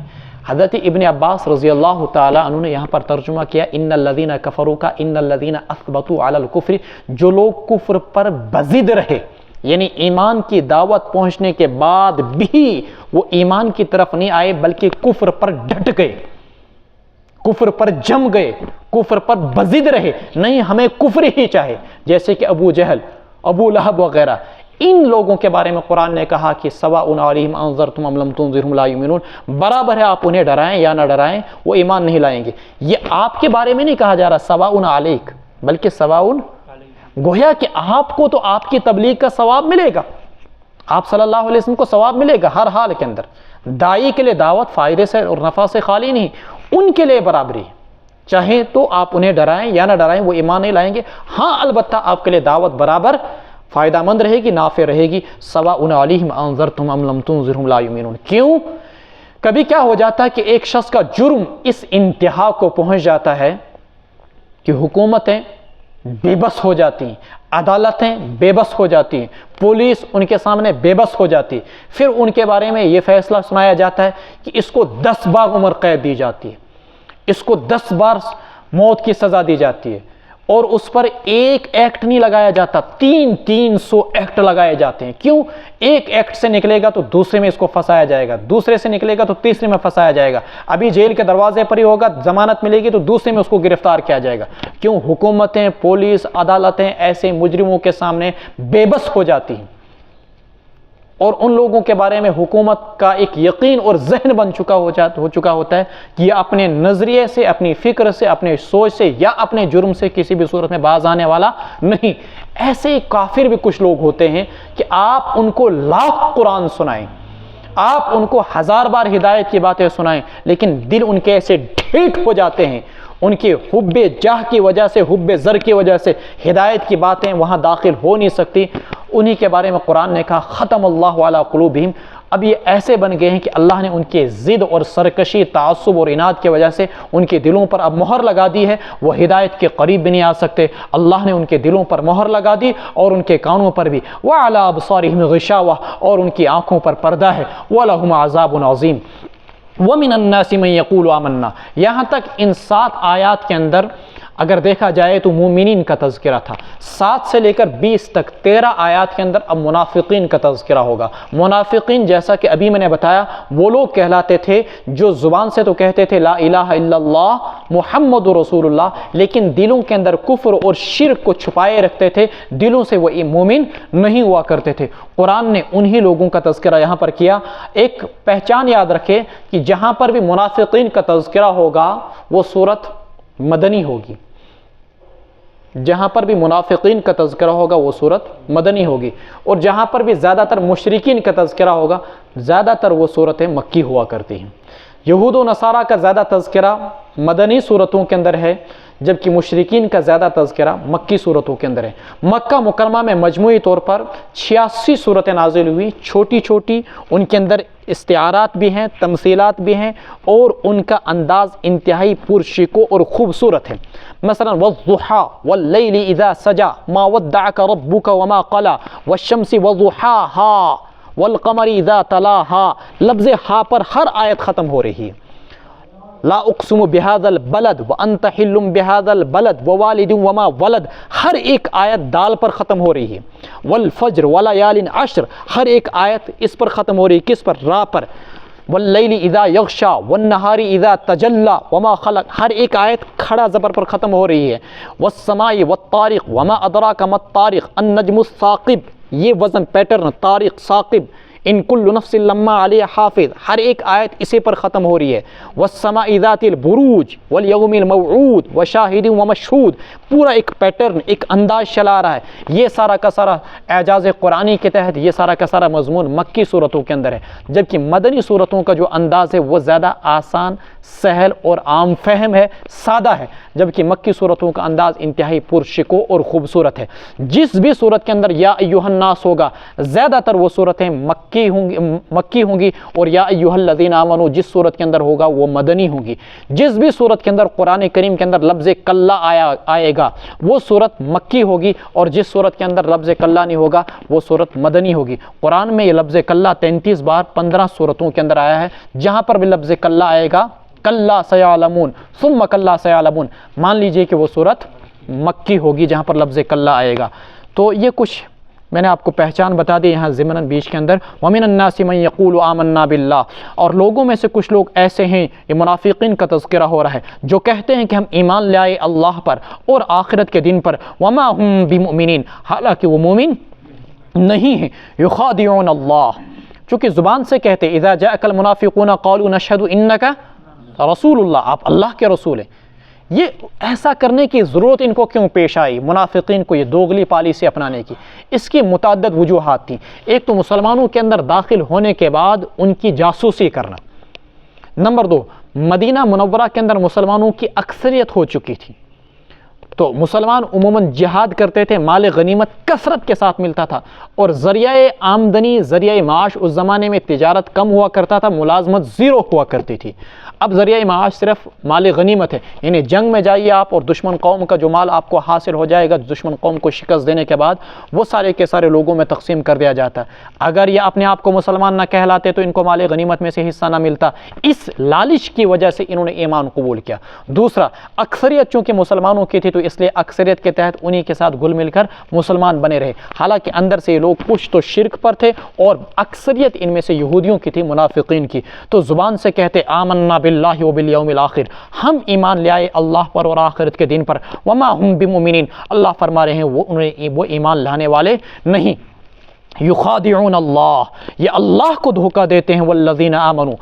حضرت ابن عباس رضی اللہ تعالیٰ عنہ نے یہاں پر ترجمہ کیا ان الذین کفروا کا ان الذین اثبتوا علی الکفر، جو لوگ کفر پر بضد رہے، یعنی ایمان کی دعوت پہنچنے کے بعد بھی وہ ایمان کی طرف نہیں آئے بلکہ کفر پر ڈٹ گئے، کفر پر جم گئے، کفر پر بضد رہے، نہیں ہمیں کفر ہی چاہے، جیسے کہ ابو جہل، ابو لہب وغیرہ۔ ان لوگوں کے بارے میں قرآن نے کہا کہ سواء علیہم انذرتم ام لم تنذرہم لا یؤمنون، برابر ہے آپ انہیں ڈرائیں یا نہ ڈرائیں وہ ایمان نہیں لائیں گے۔ یہ آپ کے بارے میں نہیں کہا جا رہا سواء علیک بلکہ سواء، گویا کہ آپ کو تو آپ کی تبلیغ کا ثواب ملے گا، آپ صلی اللہ علیہ وسلم کو ثواب ملے گا ہر حال کے اندر۔ داعی کے لیے دعوت فائدے سے اور نفع سے خالی نہیں، ان کے لیے برابری ہے، چاہے تو آپ انہیں ڈرائیں یا نہ ڈرائیں وہ ایمان نہیں لائیں گے۔ ہاں البتہ آپ کے لیے دعوت برابر فائدہ مند رہے گی، نافع رہے گی۔ سواء علیہم انذرتم ام لم تنذرہم لا یؤمنون۔ کیوں؟ کبھی کیا ہو جاتا ہے کہ ایک شخص کا جرم اس انتہا کو پہنچ جاتا ہے کہ حکومتیں بے بس ہو جاتی ہیں، عدالتیں بے بس ہو جاتی ہیں، پولیس ان کے سامنے بے بس ہو جاتی، پھر ان کے بارے میں یہ فیصلہ سنایا جاتا ہے کہ اس کو 10 بار عمر قید دی جاتی ہے، اس کو 10 بار موت کی سزا دی جاتی ہے، اور اس پر ایک ایکٹ نہیں لگایا جاتا، 300 ایکٹ لگائے جاتے ہیں۔ کیوں؟ ایک ایکٹ سے نکلے گا تو دوسرے میں اس کو پھنسایا جائے گا، دوسرے سے نکلے گا تو تیسرے میں پھنسایا جائے گا، ابھی جیل کے دروازے پر ہی ہوگا، ضمانت ملے گی تو دوسرے میں اس کو گرفتار کیا جائے گا۔ کیوں؟ حکومتیں، پولیس، عدالتیں ایسے مجرموں کے سامنے بے بس ہو جاتی ہیں، اور ان لوگوں کے بارے میں حکومت کا ایک یقین اور ذہن بن چکا ہوتا ہے کہ یہ اپنے نظریے سے، اپنی فکر سے، اپنے سوچ سے یا اپنے جرم سے کسی بھی صورت میں باز آنے والا نہیں۔ ایسے کافر بھی کچھ لوگ ہوتے ہیں کہ آپ ان کو لاکھ قرآن سنائیں، آپ ان کو 1000 بار ہدایت کی باتیں سنائیں لیکن دل ان کے ایسے ڈھیٹ ہو جاتے ہیں، ان کے حب جاہ کی وجہ سے، حب زر کی وجہ سے ہدایت کی باتیں وہاں داخل ہو نہیں سکتی۔ انہی کے بارے میں قرآن نے کہا ختم اللہ علی قلوبہم، اب یہ ایسے بن گئے ہیں کہ اللہ نے ان کے ضد اور سرکشی، تعصب اور عناد کی وجہ سے ان کے دلوں پر اب مہر لگا دی ہے، وہ ہدایت کے قریب بھی نہیں آ سکتے۔ اللہ نے ان کے دلوں پر مہر لگا دی اور ان کے کانوں پر بھی، وَعَلَىٰ أَبْصَارِهِمْ غِشَاوَةٌ، اور ان کی آنکھوں پر پردہ ہے، وَلَهُمْ عَذَابٌ عَظِيمٌ وَمِنَ النَّاسِ مَن يَقُولُ آمَنَّا۔ یہاں تک ان 7 آیات کے اندر اگر دیکھا جائے تو مومنین کا تذکرہ تھا، 7 سے لے کر 20 تک 13 آیات کے اندر اب منافقین کا تذکرہ ہوگا۔ منافقین جیسا کہ ابھی میں نے بتایا وہ لوگ کہلاتے تھے جو زبان سے تو کہتے تھے لا الہ الا اللہ محمد رسول اللہ، لیکن دلوں کے اندر کفر اور شرک کو چھپائے رکھتے تھے، دلوں سے وہ مومن نہیں ہوا کرتے تھے۔ قرآن نے انہی لوگوں کا تذکرہ یہاں پر کیا۔ ایک پہچان یاد رکھے کہ جہاں پر بھی منافقین کا تذکرہ ہوگا وہ صورت مدنی ہوگی، جہاں پر بھی منافقین کا تذکرہ ہوگا وہ صورت مدنی ہوگی، اور جہاں پر بھی زیادہ تر مشرکین کا تذکرہ ہوگا زیادہ تر وہ صورتیں مکی ہوا کرتی ہیں۔ یہود و نصارہ کا زیادہ تذکرہ مدنی صورتوں کے اندر ہے، جبکہ مشرکین کا زیادہ تذکرہ مکی صورتوں کے اندر ہے۔ مکہ مکرمہ میں مجموعی طور پر 86 صورتیں نازل ہوئی، چھوٹی چھوٹی، ان کے اندر استعارات بھی ہیں، تمثیلات بھی ہیں، اور ان کا انداز انتہائی پرشکو اور خوبصورت ہے۔ مثلا والضحیٰ واللیل اذا سجا ما ودعک ربک وما قلی والشمس وضحاہا والقمر اذا تلاہا، لفظ ہا پر ہر آیت ختم ہو رہی ہے۔ لا اقسم بهذا البلد وانت حل بهذا البلد ووالد وما ولد، ہر ایک آیت دال پر ختم ہو رہی ہے۔ والفجر وليال عشر، ہر ایک آیت اس پر ختم ہو رہی ہے، کس پر؟ را پر۔ واللیل اذا یغشا والنہار اذا تجلی وما خلق، ہر ایک آیت کھڑا زبر پر ختم ہو رہی ہے۔ والسماء والطارق وما ادراک ما الطارق النجم الثاقب، یہ وزن پیٹرن، طارق، ثاقب، ان کل نفس لما علیہ حافظ، ہر ایک آیت اسی پر ختم ہو رہی ہے۔ والسماء ذات البروج والیوم الموعود وشاہد ومشہود، پورا ایک پیٹرن، ایک انداز چلا رہا ہے۔ یہ سارا کا سارا اعجاز قرآنی کے تحت یہ سارا کا سارا مضمون مکی صورتوں کے اندر ہے، جبکہ مدنی صورتوں کا جو انداز ہے وہ زیادہ آسان، سہل اور عام فہم ہے، سادہ ہے، جبکہ مکی صورتوں کا انداز انتہائی پرشکو اور خوبصورت ہے۔ جس بھی صورت کے اندر یا ایھا الناس ہوگا زیادہ تر وہ صورتیں مکی ہوں گی، اور یا ایھا الذین آمنوا جس صورت کے اندر ہوگا وہ مدنی ہوں گی۔ جس بھی صورت کے اندر قرآن کریم کے اندر لفظ کلا آئے گا وہ صورت مکی ہوگی، اور جس صورت کے اندر لفظ کلا نہیں ہوگا وہ صورت مدنی ہوگی۔ قرآن میں یہ لفظ کلا 33 بار 15 صورتوں کے اندر آیا ہے۔ جہاں پر بھی لفظ کلا آئے گا، کلا سیعلمون ثم کلا سیعلمون، مان لیجئے کہ وہ صورت مکی ہوگی جہاں پر لفظ کلا آئے گا۔ تو یہ کچھ میں نے آپ کو پہچان بتا دی یہاں ضمناً بیچ کے اندر۔ وَمِنَ النَّاسِ مَن يَقُولُ آمَنَّا بِاللَّهِ، اور لوگوں میں سے کچھ لوگ ایسے ہیں، یہ منافقین کا تذکرہ ہو رہا ہے، جو کہتے ہیں کہ ہم ایمان لے آئے اللہ پر اور آخرت کے دن پر، وَمَا هُم بِمُؤْمِنِينَ، حالانکہ وہ مومن نہیں ہیں۔ يُخَادِعُونَ اللَّهَ، چونکہ زبان سے کہتے اذا جاءك المنافقون قالوا نشهد انك رسول اللہ، آپ اللہ کے رسول ہیں۔ یہ ایسا کرنے کی ضرورت ان کو کیوں پیش آئی منافقین کو، یہ دوغلی پالیسی اپنانے کی؟ اس کی متعدد وجوہات تھیں۔ ایک تو مسلمانوں کے اندر داخل ہونے کے بعد ان کی جاسوسی کرنا، نمبر 2 مدینہ منورہ کے اندر مسلمانوں کی اکثریت ہو چکی تھی، تو مسلمان عموماً جہاد کرتے تھے، مال غنیمت کثرت کے ساتھ ملتا تھا، اور ذریعہ آمدنی، ذریعہ معاش، اس زمانے میں تجارت کم ہوا کرتا تھا، ملازمت 0 ہوا کرتی تھی۔ اب ذریعہ معاش صرف مال غنیمت ہے، یعنی جنگ میں جائیے آپ اور دشمن قوم کا جو مال آپ کو حاصل ہو جائے گا دشمن قوم کو شکست دینے کے بعد، وہ سارے کے سارے لوگوں میں تقسیم کر دیا جاتا ہے۔ اگر یہ اپنے آپ کو مسلمان نہ کہلاتے تو ان کو مال غنیمت میں سے حصہ نہ ملتا۔ اس لالچ کی وجہ سے انہوں نے ایمان قبول کیا۔ دوسرا، اکثریت چونکہ مسلمانوں کی تھی تو اس لیے اکثریت کے تحت انہی کے ساتھ گھل مل کر مسلمان بنے رہے، حالانکہ اندر سے یہ لوگ کچھ تو شرک پر تھے، اور اکثریت ان میں سے یہودیوں کی تھی، منافقین کی۔ تو زبان سے کہتے آمنا باللہ وبالیوم الآخر، ہم ایمان لے آئے اللہ پر اور آخرت کے دن پر، وما ہم بمؤمنین، اللہ فرما رہے ہیں وہ ایمان لانے والے نہیں۔ یخادعون اللہ، یہ اللہ کو دھوکہ دیتے ہیں، والذین آمنوا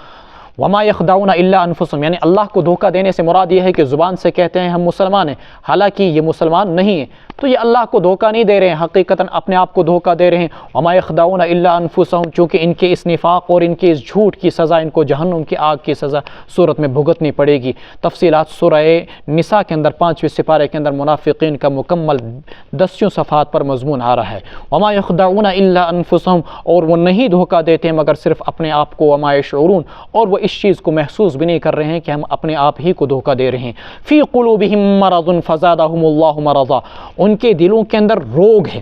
وما یخدعون الا انفسهم، یعنی اللہ کو دھوکہ دینے سے مراد یہ ہے کہ زبان سے کہتے ہیں ہم مسلمان ہیں، حالانکہ یہ مسلمان نہیں ہیں۔ تو یہ اللہ کو دھوکہ نہیں دے رہے ہیں، حقیقتاً اپنے آپ کو دھوکہ دے رہے ہیں۔ وما یخدعون الا انفسهم، چونکہ ان کے اس نفاق اور ان کے اس جھوٹ کی سزا ان کو جہنم کی آگ کی سزا صورت میں بھگتنی پڑے گی۔ تفصیلات سورہ نساء کے اندر 5ویں سپارے کے اندر منافقین کا مکمل 10 صفحات پر مضمون آ رہا ہے۔ وما یخدعون الا انفسهم، اور وہ نہیں دھوکہ دیتے مگر صرف اپنے آپ کو، وما یشعرون، اور وہ اس چیز کو محسوس بھی نہیں کر رہے ہیں کہ ہم اپنے آپ ہی کو دھوکہ دے رہے ہیں۔ فی قلوبہم مرض فزادہم اللہ مرضا، ان کے دلوں کے اندر روگ ہے،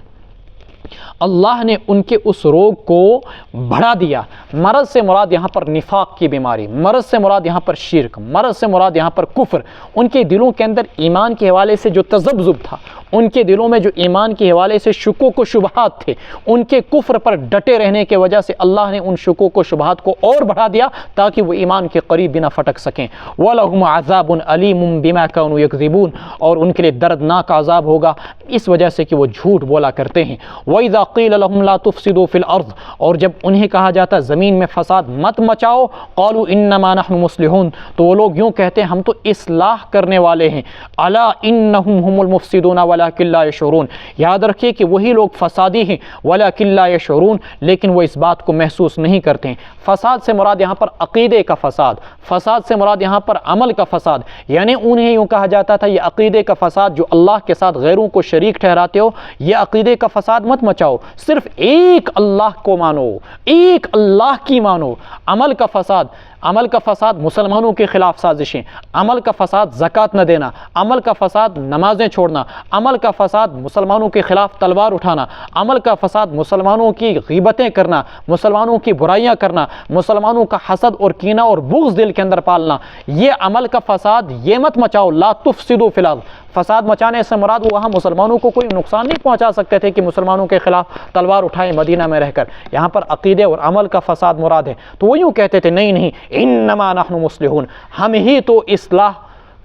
اللہ نے ان کے اس روگ کو بڑھا دیا۔ مرض سے مراد یہاں پر نفاق کی بیماری، مرض سے مراد یہاں پر شرک، مرض سے مراد یہاں پر کفر۔ ان کے دلوں کے اندر ایمان کے حوالے سے جو تذبذب تھا، ان کے دلوں میں جو ایمان کے حوالے سے شکوک و شبہات تھے، ان کے کفر پر ڈٹے رہنے کی وجہ سے اللہ نے ان شکوک و شبہات کو اور بڑھا دیا تاکہ وہ ایمان کے قریب بھی نہ پھٹک سکیں۔ وَلَهُمْ عَذَابٌ عَلِيمٌ بِمَا كَانُوا يَكْذِبُونَ، اور ان کے لیے دردناک عذاب ہوگا اس وجہ سے کہ وہ جھوٹ بولا کرتے ہیں۔ وَإِذَا قِيلَ لَهُمْ لَا تُفْسِدُوا فِي الْأَرْضِ، اور جب انہیں کہا جاتا زمین میں فساد مت مچاؤ، قَالُوا إِنَّمَا نَحْنُ مُصْلِحُونَ، تو وہ لوگ یوں کہتے ہیں ہم تو اصلاح کرنے والے ہیں۔ أَلَا إِنَّهُمْ هُمُ الْمُفْسِدُونَ وَلَكِنْ لَا يَشْعُرُونَ، یاد رکھیے کہ وہی لوگ فسادی ہیں، وَلَكِنْ لَا يَشْعُرُونَ، لیکن وہ اس بات کو محسوس نہیں کرتے ہیں۔ فساد سے مراد یہاں پر عقیدے کا فساد، فساد سے مراد یہاں پر عمل کا فساد، یعنی انہیں یوں کہا جاتا تھا یہ عقیدے کا فساد جو اللہ کے ساتھ غیروں کو شریک ٹھہراتے ہو، یہ عقیدے کا فساد مت مچاؤ، صرف ایک اللہ کو مانو، ایک اللہ کی مانو۔ عمل کا فساد، عمل کا فساد مسلمانوں کے خلاف سازشیں، عمل کا فساد زکوٰۃ نہ دینا، عمل کا فساد نمازیں چھوڑنا، عمل کا فساد مسلمانوں کے خلاف تلوار اٹھانا، عمل کا فساد مسلمانوں کی غیبتیں کرنا، مسلمانوں کی برائیاں کرنا، مسلمانوں کا حسد اور کینہ اور بغض دل کے اندر پالنا، یہ عمل کا فساد یہ مت مچاؤ۔ لا تفسدوا فی الارض، فساد مچانے سے مراد وہ وہاں مسلمانوں کو کوئی نقصان نہیں پہنچا سکتے تھے کہ مسلمانوں کے خلاف تلوار اٹھائیں مدینہ میں رہ کر، یہاں پر عقیدے اور عمل کا فساد مراد ہے۔ تو وہ یوں کہتے تھے نہیں نہیں، انما نحن مصلحون، ہم ہی تو اصلاح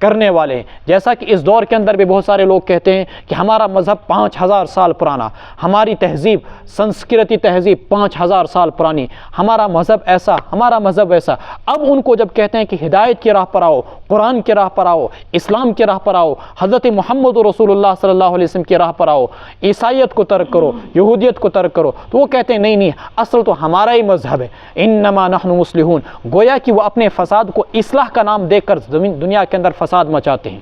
کرنے والے ہیں۔ جیسا کہ اس دور کے اندر بھی بہت سارے لوگ کہتے ہیں کہ ہمارا مذہب 5000 سال پرانا، ہماری تہذیب سنسکرتی تہذیب 5000 سال پرانی، ہمارا مذہب ایسا، ہمارا مذہب ایسا۔ اب ان کو جب کہتے ہیں کہ ہدایت کی راہ پر آؤ، قرآن کی راہ پر آؤ، اسلام کی راہ پر آؤ، حضرت محمد رسول اللہ صلی اللہ علیہ وسلم کی راہ پر آؤ، عیسائیت کو ترک کرو، یہودیت کو ترک کرو، تو وہ کہتے ہیں نہیں نہیں، اصل تو ہمارا ہی مذہب ہے، انما نحن مصلحون۔ گویا کہ وہ اپنے فساد کو اصلاح کا نام دے کر دنیا کے اندر فساد مچاتے ہیں۔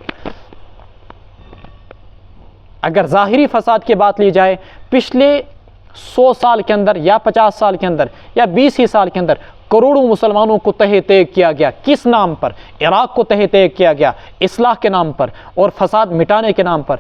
اگر ظاہری فساد کی بات لی جائے، پچھلے 100 سال کے اندر یا 50 سال کے اندر یا 20 ہی سال کے اندر کروڑوں مسلمانوں کو تہہ تیگ کیا گیا۔ کس نام پر؟ عراق کو تہہ تیگ کیا گیا اصلاح کے نام پر اور فساد مٹانے کے نام پر۔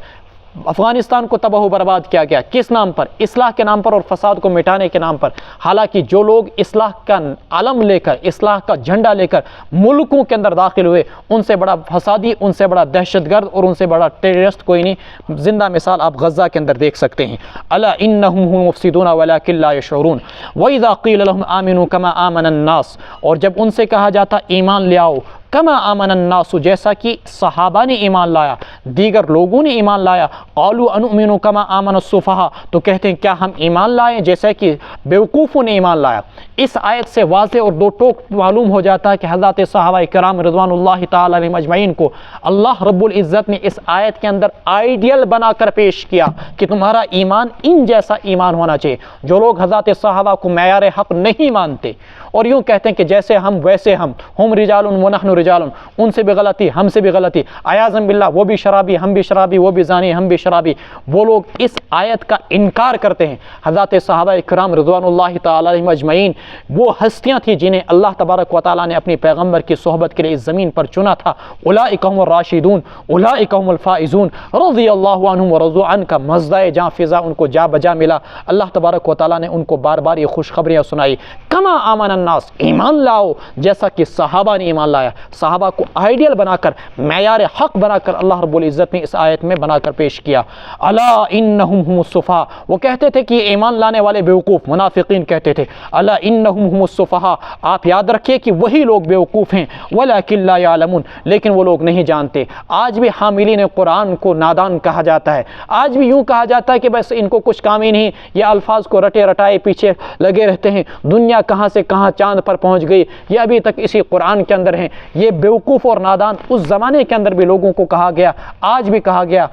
افغانستان کو تباہ و برباد کیا گیا کس نام پر؟ اصلاح کے نام پر اور فساد کو مٹانے کے نام پر۔ حالانکہ جو لوگ اصلاح کا علم لے کر، اصلاح کا جھنڈا لے کر ملکوں کے اندر داخل ہوئے، ان سے بڑا فسادی، ان سے بڑا دہشت گرد اور ان سے بڑا ٹیررسٹ کوئی نہیں۔ زندہ مثال آپ غزہ کے اندر دیکھ سکتے ہیں۔ الا انہم هم مفسدون ولکن لا یشعرون واذا قیل لهم آمنوا كما آمن الناس، اور جب ان سے کہا جاتا ایمان لے آؤ، کما آمن الناس، جیسا کہ صحابہ نے ایمان لایا، دیگر لوگوں نے ایمان لایا، قالوا انؤمن کما آمن السفہاء، تو کہتے ہیں کیا ہم ایمان لائیں جیسا کہ بیوقوفوں نے ایمان لایا۔ اس آیت سے واضح اور دو ٹوک معلوم ہو جاتا ہے کہ حضرات صحابہ کرام رضوان اللہ تعالی علیہم اجمعین کو اللہ رب العزت نے اس آیت کے اندر آئیڈیل بنا کر پیش کیا کہ تمہارا ایمان ان جیسا ایمان ہونا چاہیے۔ جو لوگ حضرات صحابہ کو معیار حق نہیں مانتے اور یوں کہتے ہیں کہ جیسے ہم ویسے ہم رجال ونحن رجال، ان سے بھی غلطی ہم سے بھی غلطی، عیاذا باللہ وہ بھی شرابی ہم بھی شرابی، وہ بھی زانی ہم بھی شرابی، وہ لوگ اس آیت کا انکار کرتے ہیں۔ حضرات صحابہ کرام رضوان اللہ تعالی علیہم اجمعین وہ ہستیاں تھیں جنہیں اللہ تبارک و تعالیٰ نے اپنے پیغمبر کی صحبت کے لیے اس زمین پر چنا تھا۔ اولئک هم الراشدون اولئک هم الفائزون رضی اللہ عنہم ورضوا عنہ کا مزدہ جاں فضا ان کو جا بجا ملا۔ اللہ تبارک و تعالیٰ نے ان کو بار بار یہ خوشخبریاں سنائی، کما آمن الناس، ایمان لاؤ جیسا کہ صحابہ نے ایمان لایا۔ صحابہ کو آئیڈیل بنا کر، معیار حق بنا کر اللہ رب العزت نے اس آیت میں بنا کر پیش کیا۔ الا انہم هم الصفا، وہ کہتے تھے کہ یہ ایمان لانے والے بیوقوف، منافقین کہتے تھے الا انہم هم الصفا، آپ یاد رکھیے کہ وہی لوگ بیوقوف ہیں، ولکن لا یعلمون، لیکن وہ لوگ نہیں جانتے۔ آج بھی حاملین قرآن کو نادان کہا جاتا ہے، آج بھی یوں کہا جاتا ہے کہ بس ان کو کچھ کام ہی نہیں، یہ الفاظ کو رٹے رٹائے پیچھے لگے رہتے ہیں، دنیا کہاں سے کہاں چاند پر پہنچ گئی، یہ ابھی تک اسی قرآن کے اندر ہیں۔ یہ بیوقوف اور نادان اس زمانے کے اندر بھی لوگوں کو کہا گیا، آج بھی کہا گیا۔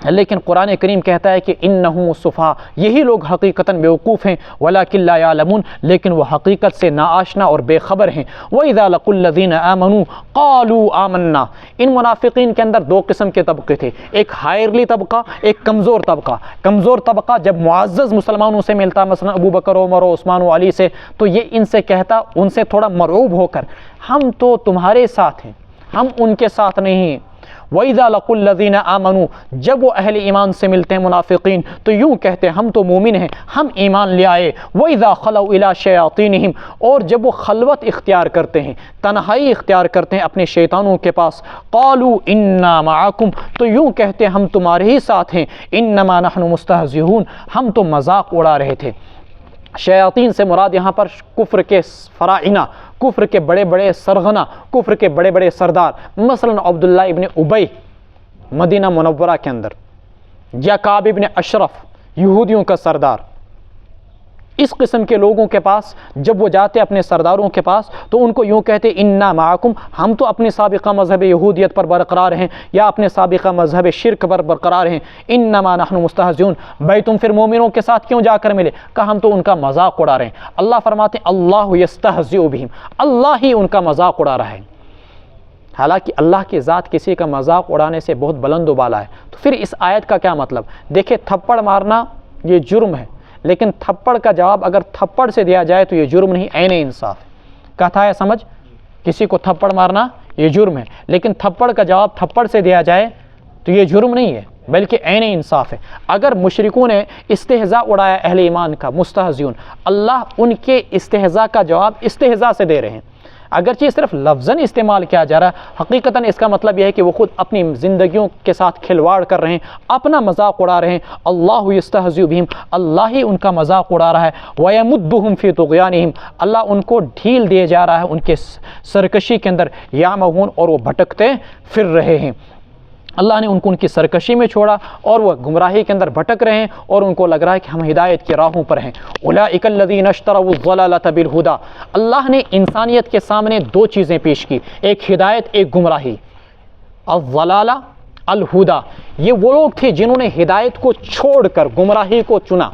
لیکن قرآن کریم کہتا ہے کہ انہم الصفا، یہی لوگ حقیقتاً بیوقوف ہیں، ولکن لا یعلمون، لیکن وہ حقیقت سے ناآشنا اور بے خبر ہیں۔ وَإِذَا لَقُوا الَّذِينَ آمَنُوا قَالُوا آمَنَّا، ان منافقین کے اندر دو قسم کے طبقے تھے، ایک ہائرلی طبقہ، ایک کمزور طبقہ۔ کمزور طبقہ جب معزز مسلمانوں سے ملتا، مثلا ابو بکر، عمر و عثمان و علی سے، تو یہ ان سے کہتا، ان سے تھوڑا مرعوب ہو کر، ہم تو تمہارے ساتھ ہیں، ہم ان کے ساتھ نہیں ہیں۔ وَإِذَا لَقُوا الَّذِينَ آمَنُوا، جب وہ اہل ایمان سے ملتے ہیں منافقین تو یوں کہتے ہیں ہم تو مومن ہیں، ہم ایمان لے آئے۔ وَإِذَا خَلَوْا إِلَىٰ شَيَاطِينِهِمْ، اور جب وہ خلوت اختیار کرتے ہیں، تنہائی اختیار کرتے ہیں اپنے شیطانوں کے پاس، قَالُوا إِنَّا مَعَكُمْ، تو یوں کہتے ہیں ہم تمہارے ہی ساتھ ہیں، إِنَّمَا نَحْنُ مُسْتَهْزِئُونَ، ہم تو مذاق اڑا رہے تھے۔ شیاطین سے مراد یہاں پر کفر کے فراعنہ، کفر کے بڑے بڑے سرغنہ، کفر کے بڑے بڑے سردار، مثلا عبداللہ ابن ابی مدینہ منورہ کے اندر، یا کعب ابن اشرف یہودیوں کا سردار۔ اس قسم کے لوگوں کے پاس جب وہ جاتے اپنے سرداروں کے پاس تو ان کو یوں کہتے انا معکم، ہم تو اپنے سابقہ مذہب یہودیت پر برقرار ہیں یا اپنے سابقہ مذہب شرک پر برقرار ہیں۔ انما نحن مستہزئون، بھائی تم پھر مومنوں کے ساتھ کیوں جا کر ملے؟ کہا ہم تو ان کا مذاق اڑا رہے ہیں۔ اللہ فرماتے ہیں اللہ یستہزئ بہم، اللہ ہی ان کا مذاق اڑا رہا ہے۔ حالانکہ اللہ کی ذات کسی کا مذاق اڑانے سے بہت بلند و بالا ہے۔ تو پھر اس آیت کا کیا مطلب؟ دیکھیں تھپڑ مارنا یہ جرم ہے، لیکن تھپڑ کا جواب اگر تھپڑ سے دیا جائے تو یہ جرم نہیں، عین انصاف ہے۔ کہتا ہے سمجھ، کسی کو تھپڑ مارنا یہ جرم ہے، لیکن تھپڑ کا جواب تھپڑ سے دیا جائے تو یہ جرم نہیں ہے بلکہ عین انصاف ہے۔ اگر مشرکوں نے استہزاء اڑایا اہل ایمان کا، مستہزئون، اللہ ان کے استہزاء کا جواب استہزاء سے دے رہے ہیں۔ اگرچہ صرف لفظاً استعمال کیا جا رہا ہے، حقیقتاً اس کا مطلب یہ ہے کہ وہ خود اپنی زندگیوں کے ساتھ کھلواڑ کر رہے ہیں، اپنا مذاق اڑا رہے ہیں۔ اللہ یستہزئ بہم، اللہ ہی ان کا مذاق اڑا رہا ہے۔ وَيَمُدُّهُمْ فِي طُغْيَانِهِمْ، اللہ ان کو ڈھیل دیے جا رہا ہے ان کے سرکشی کے اندر، یعمہون، اور وہ بھٹکتے پھر رہے ہیں۔ اللہ نے ان کو ان کی سرکشی میں چھوڑا اور وہ گمراہی کے اندر بھٹک رہے ہیں اور ان کو لگ رہا ہے کہ ہم ہدایت کی راہوں پر ہیں۔ اولئک الذین اشتروا الضلالۃ بالہدی، اللہ نے انسانیت کے سامنے دو چیزیں پیش کی، ایک ہدایت، ایک گمراہی۔ الضلالہ، الہدی، یہ وہ لوگ تھے جنہوں نے ہدایت کو چھوڑ کر گمراہی کو چنا۔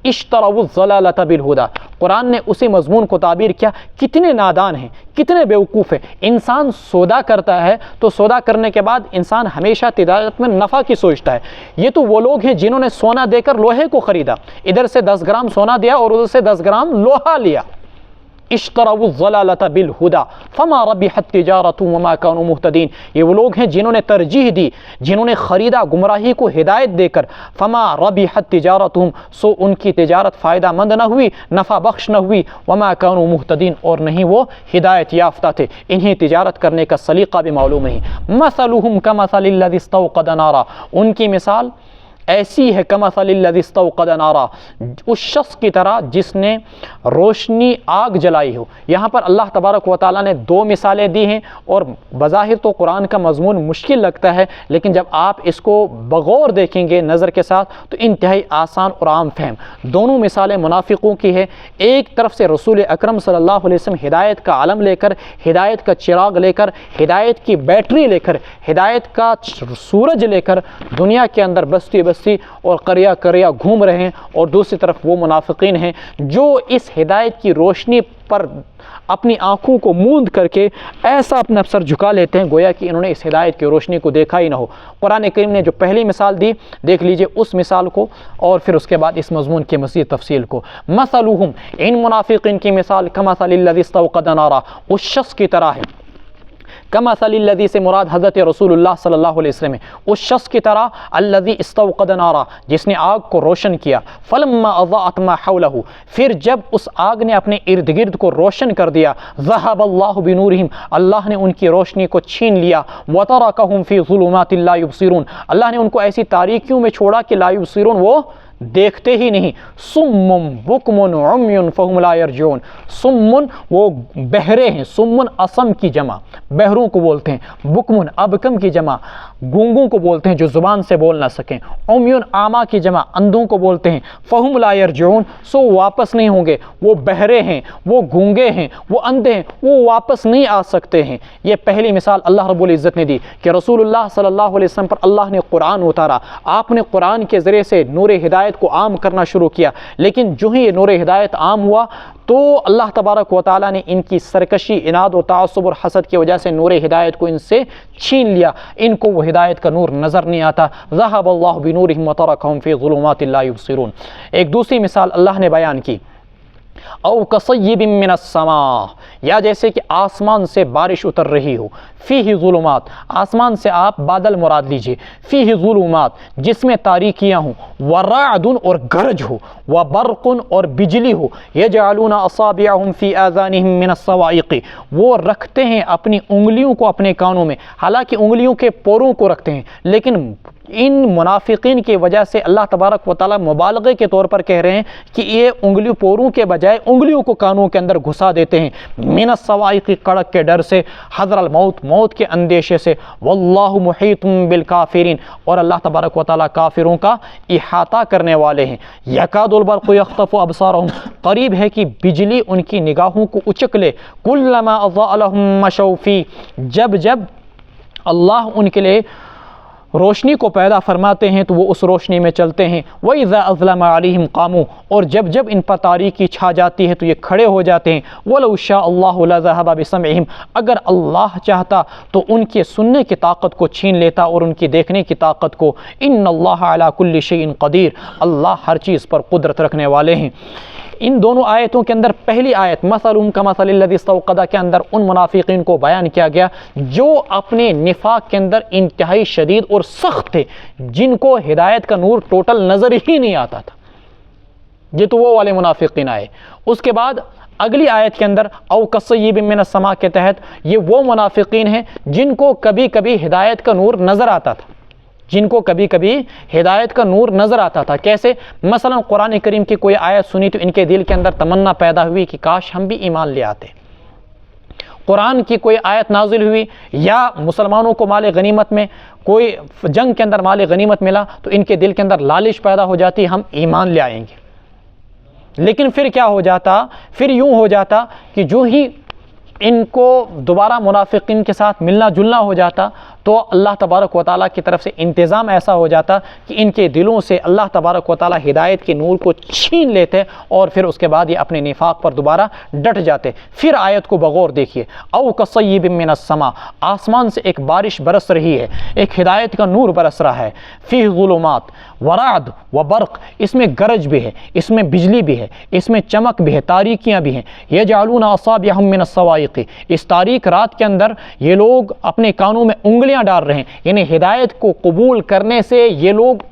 اشتروا الضلالۃ بالہدی، قرآن نے اسی مضمون کو تعبیر کیا، کتنے نادان ہیں، کتنے بیوقوف ہیں۔ انسان سودا کرتا ہے تو سودا کرنے کے بعد انسان ہمیشہ تجارت میں نفع کی سوچتا ہے۔ یہ تو وہ لوگ ہیں جنہوں نے سونا دے کر لوہے کو خریدا، ادھر سے 10 گرام سونا دیا اور ادھر سے 10 گرام لوہا لیا۔ اشتروا الضلالۃ بالہدی فما ربحت تجارتهم وما كانوا مهتدین، یہ وہ لوگ ہیں جنہوں نے ترجیح دی، جنہوں نے خریدا گمراہی کو ہدایت دے کر۔ فما ربحت تجارتهم، سو ان کی تجارت فائدہ مند نہ ہوئی، نفع بخش نہ ہوئی۔ وما كانوا مهتدین، اور نہیں وہ ہدایت یافتہ تھے، انہیں تجارت کرنے کا سلیقہ بھی معلوم نہیں۔ مثلهم كمثل الذي استوقد نارا، ان کی مثال ایسی ہے کمثل الذی استوقد نارا، اس شخص کی طرح جس نے روشنی آگ جلائی ہو۔ یہاں پر اللہ تبارک و تعالیٰ نے دو مثالیں دی ہیں، اور بظاہر تو قرآن کا مضمون مشکل لگتا ہے، لیکن جب آپ اس کو بغور دیکھیں گے نظر کے ساتھ تو انتہائی آسان اور عام فہم۔ دونوں مثالیں منافقوں کی ہے۔ ایک طرف سے رسول اکرم صلی اللہ علیہ وسلم ہدایت کا علم لے کر، ہدایت کا چراغ لے کر، ہدایت کی بیٹری لے کر، ہدایت کا سورج لے کر دنیا کے اندر بستی اور قریہ قریہ گھوم رہے ہیں، اور دوسری طرف وہ منافقین ہیں جو اس ہدایت کی روشنی پر اپنی آنکھوں کو موند کر کے ایسا اپنا سر جھکا لیتے ہیں گویا کہ انہوں نے اس ہدایت کی روشنی کو دیکھا ہی نہ ہو۔ قرآن کریم نے جو پہلی مثال دی، دیکھ لیجئے اس مثال کو، اور پھر اس کے بعد اس مضمون کی مزید تفصیل کو۔ مثلہم، ان منافقین کی مثال کمثل الذی استوقد نارا، اس شخص کی طرح ہے۔ کمثل الذی سے مراد حضرت رسول اللہ صلی اللہ علیہ وسلم ہے، اس شخص کی طرح الذی استوقد نارا، جس نے آگ کو روشن کیا۔ فلما اضاءت ما حولہ، پھر جب اس آگ نے اپنے ارد گرد کو روشن کر دیا، ذہب اللہ بنورہم، اللہ نے ان کی روشنی کو چھین لیا۔ وترکہم فی ظلمات لا یبصرون، اللہ نے ان کو ایسی تاریکیوں میں چھوڑا کہ لا یبصرون، وہ دیکھتے ہی نہیں. سم بکم عمی فہم لا یرجعون. سم وہ بہرے ہیں, سمن اسم کی جمع بہروں کو بولتے ہیں, بکمن ابکم کی جمع گونگوں کو بولتے ہیں جو زبان سے بول نہ سکیں, عمیون آما کی جمع اندھوں کو بولتے ہیں, فہم لا یرجعون سو واپس نہیں ہوں گے, وہ بہرے ہیں, وہ گونگے ہیں, وہ اندھے ہیں, وہ واپس نہیں آ سکتے ہیں. یہ پہلی مثال اللہ رب العزت نے دی کہ رسول اللہ صلی اللہ علیہ وسلم پر اللہ نے قرآن اتارا, آپ نے قرآن کے ذریعے سے نور ہدایت کو عام کرنا شروع کیا, لیکن جو ہی یہ نور ہدایت عام ہوا تو اللہ تبارک و تعالیٰ نے ان کی سرکشی, اناد و تعصب اور حسد کی وجہ سے نور ہدایت کو ان سے چھین لیا, ان کو وہ ہدایت کا نور نظر نہیں آتا. ذہب اللہ بنورہم وترکہم فی ظلمات لا یبصرون. ایک دوسری مثال اللہ نے بیان کی, او کصیب من السماء, یا جیسے کہ آسمان سے بارش اتر رہی ہو, فیہ ظلمات, آسمان سے آپ بادل مراد لیجئے, فیہ ظلمات جس میں تاریکیاں ہوں, ورعد اور گرج ہو, وبرق اور بجلی ہو, یجعلون اصابعہم فی آذانہم من الصواعق, وہ رکھتے ہیں اپنی انگلیوں کو اپنے کانوں میں, حالانکہ انگلیوں کے پوروں کو رکھتے ہیں, لیکن ان منافقین کی وجہ سے اللہ تبارک و تعالیٰ مبالغے کے طور پر کہہ رہے ہیں کہ یہ انگلی پوروں کے بجائے انگلیوں کو کانوں کے اندر گھسا دیتے ہیں, من الصواعق کڑک کے ڈر سے, حذر الموت موت کے اندیشے سے, واللہ محیط بالکافرین اور اللہ تبارک و تعالیٰ کافروں کا احاطہ کرنے والے ہیں. یکاد البرق یخطف ابصارہم, قریب ہے کہ بجلی ان کی نگاہوں کو اچک لے, کلما اضاء لہم مشوا فیہ, جب جب اللہ ان کے لیے روشنی کو پیدا فرماتے ہیں تو وہ اس روشنی میں چلتے ہیں. وَإِذَا أَظْلَمَ عَلَيْهِمْ قَامُوا, اور جب جب ان پر تاریکی چھا جاتی ہے تو یہ کھڑے ہو جاتے ہیں. وَلَوْ شَاءَ اللَّهُ لَذَهَبَ بِسَمْعِهِمْ, اگر اللہ چاہتا تو ان کے سننے کی طاقت کو چھین لیتا اور ان کی دیکھنے کی طاقت کو. إِنَّ اللَّهَ عَلَى كُلِّ شَيْءٍ قَدِيرٌ, اللہ ہر چیز پر قدرت رکھنے والے ہیں. ان دونوں آیتوں کے اندر پہلی آیت مثلهم كمثل الذي استوقد کے اندر ان منافقین کو بیان کیا گیا جو اپنے نفاق کے اندر انتہائی شدید اور سخت تھے, جن کو ہدایت کا نور ٹوٹل نظر ہی نہیں آتا تھا. یہ تو وہ والے منافقین آئے. اس کے بعد اگلی آیت کے اندر او کصیب من السماء کے تحت یہ وہ منافقین ہیں جن کو کبھی کبھی ہدایت کا نور نظر آتا تھا, جن کو کبھی کبھی ہدایت کا نور نظر آتا تھا. کیسے؟ مثلا قرآن کریم کی کوئی آیت سنی تو ان کے دل کے اندر تمنا پیدا ہوئی کہ کاش ہم بھی ایمان لے آتے. قرآن کی کوئی آیت نازل ہوئی یا مسلمانوں کو مال غنیمت میں کوئی جنگ کے اندر مال غنیمت ملا تو ان کے دل کے اندر لالچ پیدا ہو جاتی, ہم ایمان لے آئیں گے. لیکن پھر کیا ہو جاتا, پھر یوں ہو جاتا کہ جو ہی ان کو دوبارہ منافقین کے ساتھ ملنا جلنا ہو جاتا تو اللہ تبارک و تعالیٰ کی طرف سے انتظام ایسا ہو جاتا کہ ان کے دلوں سے اللہ تبارک و تعالیٰ ہدایت کے نور کو چھین لیتے اور پھر اس کے بعد یہ اپنے نفاق پر دوبارہ ڈٹ جاتے. پھر آیت کو بغور دیکھیے, او کصیب من السماء, آسمان سے ایک بارش برس رہی ہے, ایک ہدایت کا نور برس رہا ہے. فیہ ظلمات ورعد وبرق, اس میں گرج بھی ہے, اس میں بجلی بھی ہے, اس میں چمک بھی ہے, تاریکیاں بھی ہیں. یجعلون اصابعہم من الصواعق, اس تاریک رات کے اندر یہ لوگ اپنے کانوں میں انگلیاں ڈال رہے ہیں, یعنی ہدایت کو قبول کرنے سے یہ لوگ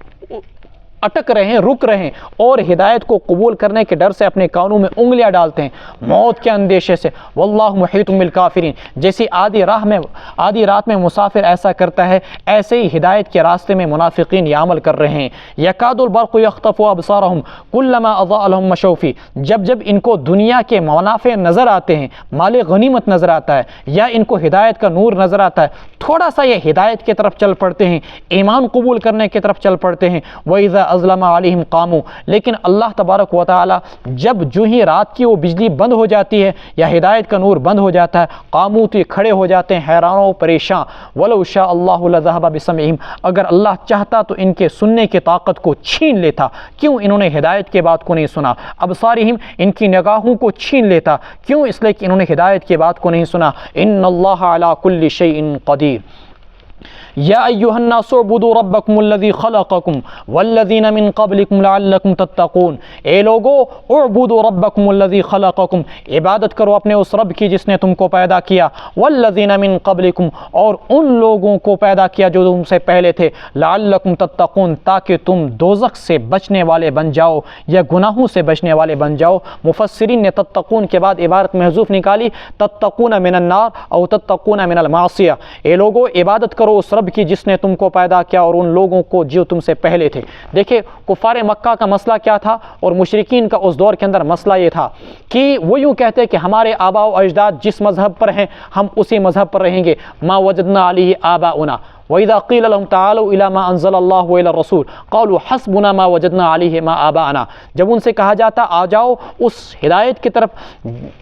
اٹک رہے ہیں, رک رہے ہیں, اور ہدایت کو قبول کرنے کے ڈر سے اپنے کانوں میں انگلیاں ڈالتے ہیں موت کے اندیشے سے. واللہ محیط بالکافرین, جیسی آدھی رات میں مسافر ایسا کرتا ہے ایسے ہی ہدایت کے راستے میں منافقین یہ عمل کر رہے ہیں. یکاد البرق یخطف ابصارہم کلما اضاء لہم مشوا فیہ, جب جب ان کو دنیا کے منافع نظر آتے ہیں, مال غنیمت نظر آتا ہے یا ان کو ہدایت کا نور نظر آتا ہے, تھوڑا سا یہ ہدایت کی طرف چل پڑتے ہیں, ایمان قبول کرنے کی طرف چل پڑتے ہیں. وَإِذَا أَظْلَمَ عَلَيْهِمْ قَامُوا, لیکن اللہ تبارک و تعالی جب جو ہی رات کی وہ بجلی بند ہو جاتی ہے یا ہدایت کا نور بند ہو جاتا ہے, قاموا, تو یہ کھڑے ہو جاتے ہیں حیران و پریشان. وَلَوْ شَاءَ اللَّهُ لَذَهَبَ بِسَمْعِهِمْ, اگر اللہ چاہتا تو ان کے سننے کی طاقت کو چھین لیتا. کیوں؟ انہوں نے ہدایت کے بات کو نہیں سنا. ابصارہم, ان کی نگاہوں کو چھین لیتا. کیوں؟ اس لیے کہ انہوں نے ہدایت کی بات کو نہیں سنا. ان اللہ علی کل شیء قدیر. یا ایھا الناس اعبدوا ربکم الذی خلقکم والذین من قبلکم لعلکم تتقون, اے لوگو اعبدوا ربکم الذی خلقکم, عبادت کرو اپنے اس رب کی جس نے تم کو پیدا کیا, والذین من قبلکم, اور ان لوگوں کو پیدا کیا جو تم سے پہلے تھے, لعلکم تتقون, تاکہ تم دوزخ سے بچنے والے بن جاؤ یا گناہوں سے بچنے والے بن جاؤ. مفسرین نے تتقون کے بعد عبارت محذوف نکالی, تتقون من النار او تتقون من المعصیہ, اے لوگو عبادت کرو اس رب رب کی جس نے تم کو پیدا کیا اور ان لوگوں کو جو تم سے پہلے تھے۔ دیکھیں کفار مکہ کا مسئلہ کیا تھا اور مشرکین کا اس دور کے اندر مسئلہ یہ تھا کہ وہ یوں کہتے کہ ہمارے آباء و اجداد جس مذہب پر ہیں ہم اسی مذہب پر رہیں گے، ما وجدنا علیہ آباؤنا وَإِذَا قِيلَ لَهُمْ تَعَالَوْا إِلَى مَا أَنزَلَ اللَّهُ وَإِلَى الرَّسُولِ قَالُوا حَسْبُنَا مَا وَجَدْنَا عَلَيْهِ مَا آبَاءَنَا، جب ان سے کہا جاتا آ جاؤ اس ہدایت کی طرف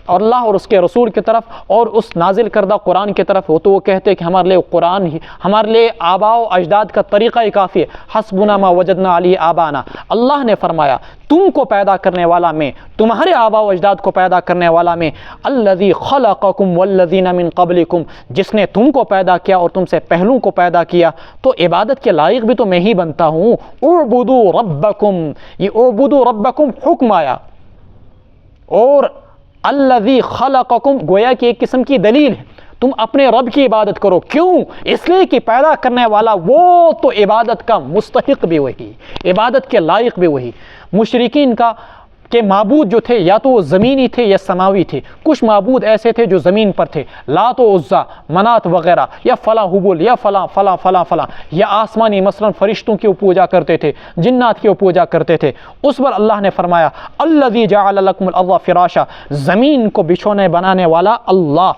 اور اللہ اور اس کے رسول کی طرف اور اس نازل کردہ قرآن کی طرف، تو وہ کہتے کہ ہمارے لیے قرآن ہی، ہمارے لیے آباء و اجداد کا طریقہ ہی کافی ہے، حسبنا ما وجدنا علیہ آباءنا۔ اللہ نے فرمایا تم کو پیدا کرنے والا میں، تمہارے آباء و اجداد کو پیدا کرنے والا میں، الذی خلقکم والذین من قبلکم، جس نے تم کو پیدا کیا اور تم سے پہلوں کو پیدا کیا، تو عبادت کے لائق بھی تو میں ہی بنتا ہوں۔ اعبدوا ربکم، یہ اعبدوا ربکم حکم آیا، اور الذی خلقکم گویا کہ ایک قسم کی دلیل ہے، تم اپنے رب کی عبادت کرو۔ کیوں؟ اس لیے کہ پیدا کرنے والا وہ تو عبادت کا مستحق بھی وہی، عبادت کے لائق بھی وہی۔ مشرکین کے معبود جو تھے یا تو وہ زمینی تھے یا سماوی تھے، کچھ معبود ایسے تھے جو زمین پر تھے، لات و عزا، منات وغیرہ، یا فلاں حبل یا فلاں فلاں فلاں فلاں، یا آسمانی مثلا فرشتوں کی وہ پوجا کرتے تھے، جنات کی وہ پوجا کرتے تھے۔ اس پر اللہ نے فرمایا الذی جعل لکم الارض فراشا، زمین کو بچھونے بنانے والا اللہ،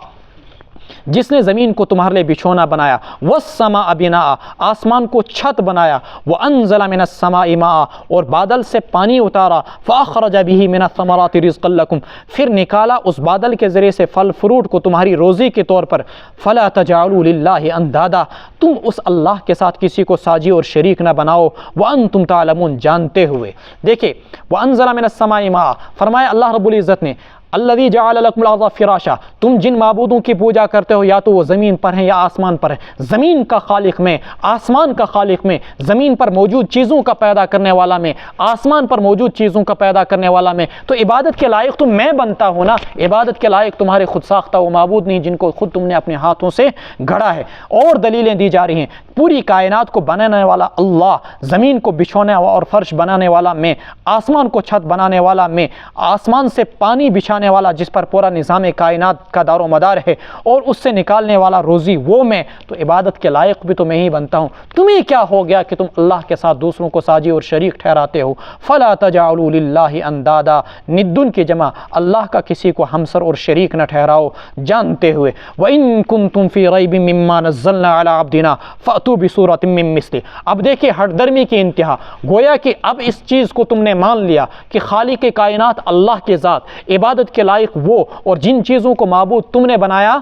جس نے زمین کو تمہارے لیے بچھونا بنایا، والسماء بناء، آسمان کو چھت بنایا، وانزل من السماء ماء، اور بادل سے پانی اتارا، فاخرج به من الثمرات رزقا لكم، پھر نکالا اس بادل کے ذریعے سے پھل فروٹ کو تمہاری روزی کے طور پر، فلا تجعلوا للہ اندادا، تم اس اللہ کے ساتھ کسی کو ساجی اور شریک نہ بناؤ، وانتم تعلمون، جانتے ہوئے۔ دیکھیں وانزل من السماء ماء، فرمایا اللہ رب العزت نے الذی جعل لکم الارض فراشا، تم جن معبودوں کی پوجا کرتے ہو یا تو وہ زمین پر ہیں یا آسمان پر ہیں، زمین کا خالق میں، آسمان کا خالق میں، زمین پر موجود چیزوں کا پیدا کرنے والا میں، آسمان پر موجود چیزوں کا پیدا کرنے والا میں، تو عبادت کے لائق تو میں بنتا ہوں نا، عبادت کے لائق تمہارے خود ساختہ وہ معبود نہیں جن کو خود تم نے اپنے ہاتھوں سے گھڑا ہے۔ اور دلیلیں دی جا رہی ہیں، پوری کائنات کو بنانے والا اللہ، زمین کو بچھونے اور فرش بنانے والا میں، آسمان کو چھت بنانے والا میں، آسمان سے پانی بچھانے والا جس پر پورا نظام کائنات کا دار و مدار ہے، اور اس سے نکالنے والا روزی وہ میں، تو عبادت کے لائق بھی تو میں ہی بنتا ہوں۔ تمہیں کیا ہو گیا کہ تم اللہ کے ساتھ دوسروں کو ساجی اور شریک ٹھہراتے ہو؟ فلا تجعلوا للہ اندادا، ندن کی جمع، اللہ کا کسی کو ہمسر اور شریک نہ ٹھہراؤ، جانتے ہوئے۔ وَإِن كُنتُمْ فِي رَيْبٍ مِّمَّا نَزَّلْنَا عَلَىٰ عَبْدِنَا فَأْتُوا بِسُورَةٍ مِّن مِّثْلِهِ، اب دیکھیں ہٹ درمی کی انتہا، گویا کہ اب اس چیز کو تم نے مان لیا کہ خالق کائنات اللہ کے ذات، عبادت کے لائق وہ، اور جن چیزوں کو معبود تم نے بنایا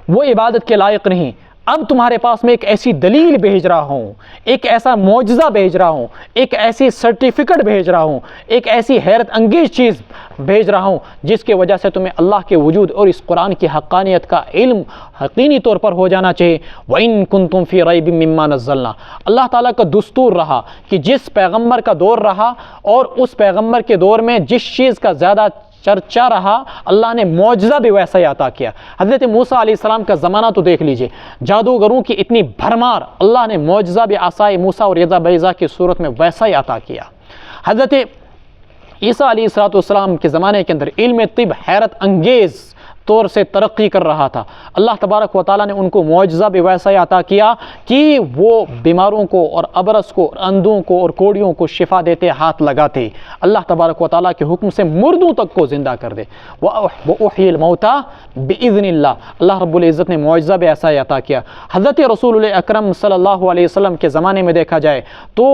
وہ عبادت کے لائق نہیں۔ اب تمہارے پاس میں ایک ایسی دلیل بھیج رہا ہوں، ایک ایسا معجزہ بھیج رہا ہوں، ایک ایسی سرٹیفکیٹ بھیج رہا ہوں، ایک ایسی حیرت انگیز چیز بھیج رہا ہوں جس کی وجہ سے تمہیں اللہ کے وجود اور اس قرآن کی حقانیت کا علم یقینی طور پر ہو جانا چاہیے۔ وَإِن كُنتُمْ فِي رَيْبٍ مِّمَّا نَزَّلْنَا، اللہ تعالیٰ کا دستور رہا کہ جس پیغمبر کا دور رہا اور اس پیغمبر کے دور میں جس چیز کا زیادہ چرچا رہا، اللہ نے معجزہ بھی ویسا ہی عطا کیا۔ حضرت موسیٰ علیہ السلام کا زمانہ تو دیکھ لیجئے، جادوگروں کی اتنی بھرمار، اللہ نے معجزہ بھی عصائے موسیٰ اور یدا بیضا کی صورت میں ویسا ہی عطا کیا۔ حضرت عیسیٰ علیہ السلام کے زمانے کے اندر علم طب حیرت انگیز طور سے ترقی کر رہا تھا، اللہ تبارک و تعالیٰ نے ان کو معجزہ بھی ویسا ہی عطا کیا کہ وہ بیماروں کو اور ابرص کو اور اندھوں کو اور کوڑیوں کو شفا دیتے، ہاتھ لگاتے، اللہ تبارک و تعالیٰ کے حکم سے مردوں تک کو زندہ کر دے۔ وَأُحْيِي الْمَوْتَى بِإِذْنِ اللَّهِ، اللہ رب العزت نے معجزہ بھی ایسا ہی عطا کیا۔ حضرت رسول اکرم صلی اللہ علیہ وسلم کے زمانے میں دیکھا جائے تو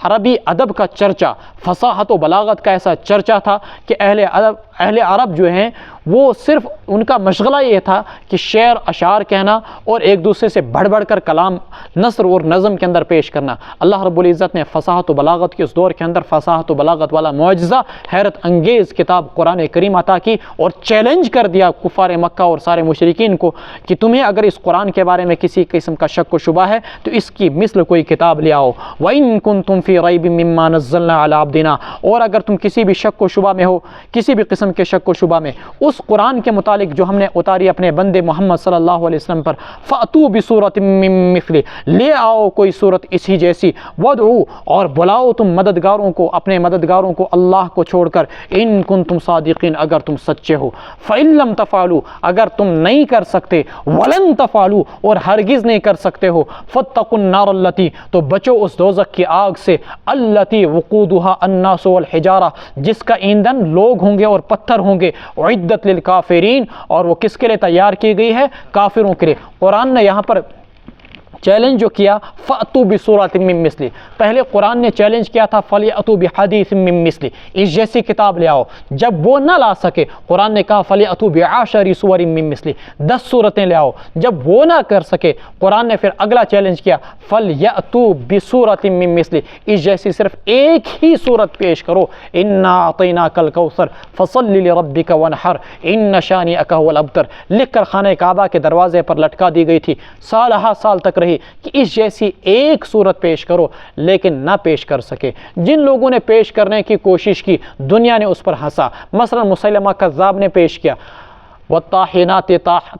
عربی ادب کا چرچا، فصاحت و بلاغت کا ایسا چرچا تھا کہ اہل عرب جو ہیں وہ صرف ان کا مشغلہ یہ تھا کہ شعر اشعار کہنا اور ایک دوسرے سے بڑھ بڑھ کر کلام نثر اور نظم کے اندر پیش کرنا۔ اللہ رب العزت نے فصاحت و بلاغت کے اس دور کے اندر فصاحت و بلاغت والا معجزہ حیرت انگیز کتاب قرآن کریم عطا کی اور چیلنج کر دیا کفار مکہ اور سارے مشرکین کو کہ تمہیں اگر اس قرآن کے بارے میں کسی قسم کا شک و شبہ ہے تو اس کی مثل کوئی کتاب لے آؤ۔ وَإِن كُنتُمْ فِي فی ریب مما نزلنا علی عبدنا، اور اگر تم کسی بھی شک و شبہ میں ہو، کسی بھی قسم کے شک و شبہ میں اس قرآن کے متعلق جو ہم نے اتاری اپنے بندے محمد صلی اللہ علیہ وسلم پر، فأتوا بسورۃ من مثلہ، لے آؤ کوئی صورت اسی جیسی، وادعوا، اور بلاؤ تم مددگاروں کو، اپنے مددگاروں کو اللہ کو چھوڑ کر، ان کنتم صادقین، اگر تم سچے ہو، فإن لم تفعلوا، اگر تم نہیں کر سکتے، ولن تفعلوا، اور ہرگز نہیں کر سکتے ہو، فاتقوا النار التی، تو بچو اس دوزخ کی آگ سے، التی وقودها الناس والحجارہ، جس کا ایندھن لوگ ہوں گے اور پتھر ہوں گے، اعدت للکافرین، اور وہ کس کے لیے تیار کی گئی ہے؟ کافروں کے لیے۔ قرآن نے یہاں پر چیلنج جو کیا، فأتوا بسورۃ من مثلہ، پہلے قرآن نے چیلنج کیا تھا فلیأتوا بحدیث من مثلہ، اس جیسی کتاب لے آؤ، جب وہ نہ لا سکے قرآن نے کہا فلیأتوا بعشر سور من مثلہ، 10 صورتیں لے آؤ، جب وہ نہ کر سکے قرآن نے پھر اگلا چیلنج کیا فلیأتوا بسورۃ من مثلہ، اس جیسی صرف ایک ہی صورت پیش کرو، انا اعطیناک الکوثر فصل لربک وانحر ان شانئک هو الابتر، لکھ کر خانہ کعبہ کے دروازے پر لٹکا دی گئی تھی، سالہ سال تک رہی کہ اس جیسی ایک صورت پیش کرو، لیکن نہ پیش کر سکے۔ جن لوگوں نے پیش کرنے کی کوشش کی دنیا نے اس پر ہنسا، مثلا مسیلمہ کذاب نے پیش کیا والطاحنات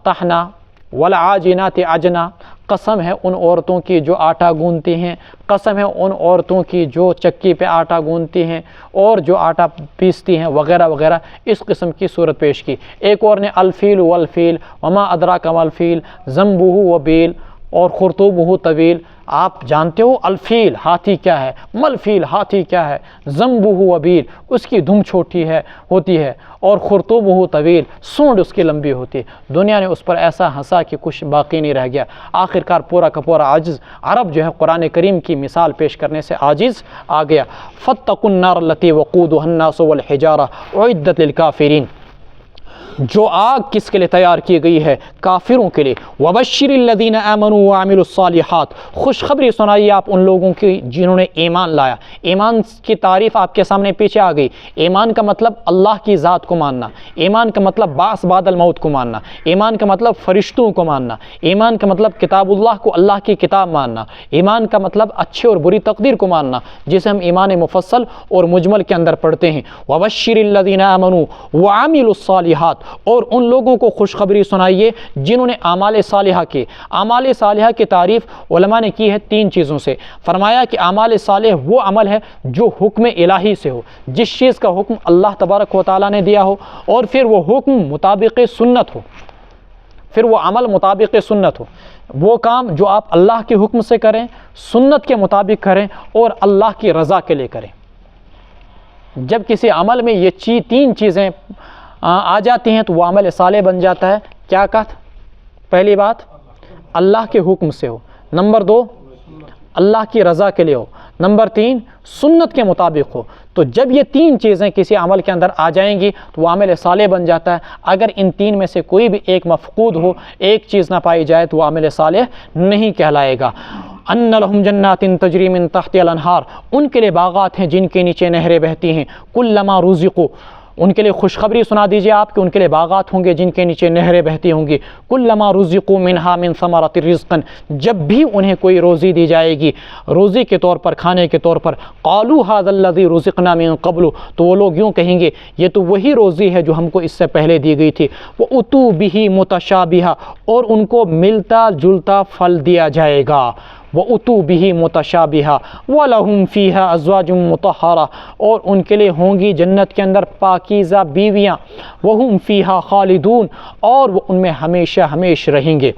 طحنا والعاجنات عجنا، قسم ہے ان عورتوں کی جو آٹا گوندتی ہیں، قسم ہے ان عورتوں کی جو چکی پہ آٹا گوندتی ہیں اور جو آٹا پیستی ہیں، وغیرہ وغیرہ، اس قسم کی صورت پیش کی۔ ایک اور نے الفیل والفیل وما ادراک ما الفیل ذنبہ وبیل اور خرطومہ طویل، آپ جانتے ہو الفیل ہاتھی کیا ہے، ملفیل ہاتھی کیا ہے، ذنبہ وبیل اس کی دم چھوٹی ہے ہوتی ہے، اور خرطومہ طویل سونڈ اس کی لمبی ہوتی ہے۔ دنیا نے اس پر ایسا ہنسا کہ کچھ باقی نہیں رہ گیا، آخرکار پورا کا پورا عاجز عرب جو ہے قرآن کریم کی مثال پیش کرنے سے عاجز آ گیا۔ فاتقوا النار التی وقودها الناس والحجارہ اعدت للکافرین، جو آگ کس کے لیے تیار کی گئی ہے؟ کافروں کے لیے۔ وبشر الذین آمنوا وعملوا الصالحات، خوشخبری سنائیے آپ ان لوگوں کی جنہوں نے ایمان لایا۔ ایمان کی تعریف آپ کے سامنے پیچھے آ گئی۔ ایمان کا مطلب اللہ کی ذات کو ماننا، ایمان کا مطلب بعث بعد الموت کو ماننا، ایمان کا مطلب فرشتوں کو ماننا، ایمان کا مطلب کتاب اللہ کو اللہ کی کتاب ماننا، ایمان کا مطلب اچھے اور بری تقدیر کو ماننا، جسے ہم ایمان مفصل اور مجمل کے اندر پڑھتے ہیں۔ وبشر الذین آمنوا وعملوا الصالحات، اور ان لوگوں کو خوشخبری سنائیے جنہوں نے اعمال صالحہ کے۔ اعمال صالحہ کی تعریف علماء نے کی ہے 3 چیزوں سے۔ فرمایا کہ اعمال صالح وہ عمل ہے جو حکم الہی سے ہو، جس چیز کا حکم اللہ تبارک و تعالیٰ نے دیا ہو، اور پھر وہ حکم مطابق سنت ہو، پھر وہ عمل مطابق سنت ہو، وہ کام جو آپ اللہ کے حکم سے کریں، سنت کے مطابق کریں اور اللہ کی رضا کے لیے کریں۔ جب کسی عمل میں یہ 3 چیزیں آ جاتی ہیں تو وہ عمل صالح بن جاتا ہے۔ کیا کہا؟ پہلی بات اللہ کے حکم سے ہو، نمبر 2 اللہ کی رضا کے لیے ہو، نمبر 3 سنت کے مطابق ہو۔ تو جب یہ 3 چیزیں کسی عمل کے اندر آ جائیں گی تو وہ عمل صالح بن جاتا ہے۔ اگر ان 3 میں سے کوئی بھی ایک مفقود ہو، ایک چیز نہ پائی جائے تو وہ عمل صالح نہیں کہلائے گا۔ ان لہم جنات تجری من تحتها الانہار، ان کے لیے باغات ہیں جن کے نیچے نہریں بہتی ہیں۔ کلما رزقوا، ان کے لیے خوشخبری سنا دیجیے آپ کہ ان کے لیے باغات ہوں گے جن کے نیچے نہریں بہتی ہوں گی۔ کلما رزقوا منها من ثمرۃ رزقا، جب بھی انہیں کوئی روزی دی جائے گی روزی کے طور پر، کھانے کے طور پر، قالوا هذا الذي رزقنا من قبل، تو وہ لوگ یوں کہیں گے یہ تو وہی روزی ہے جو ہم کو اس سے پہلے دی گئی تھی۔ واتوا به متشابہا، اور ان کو ملتا جلتا پھل دیا جائے گا۔ وَأُتُوا بِهِ مُتَشَابِهًا وَلَهُمْ فِيهَا أَزْوَاجٌ مُطَهَّرَةٌ، اور ان کے لیے ہوں گی جنت کے اندر پاکیزہ بیویاں، وَهُمْ فِيهَا خَالِدُونَ، اور وہ ان میں ہمیشہ ہمیش رہیں گے۔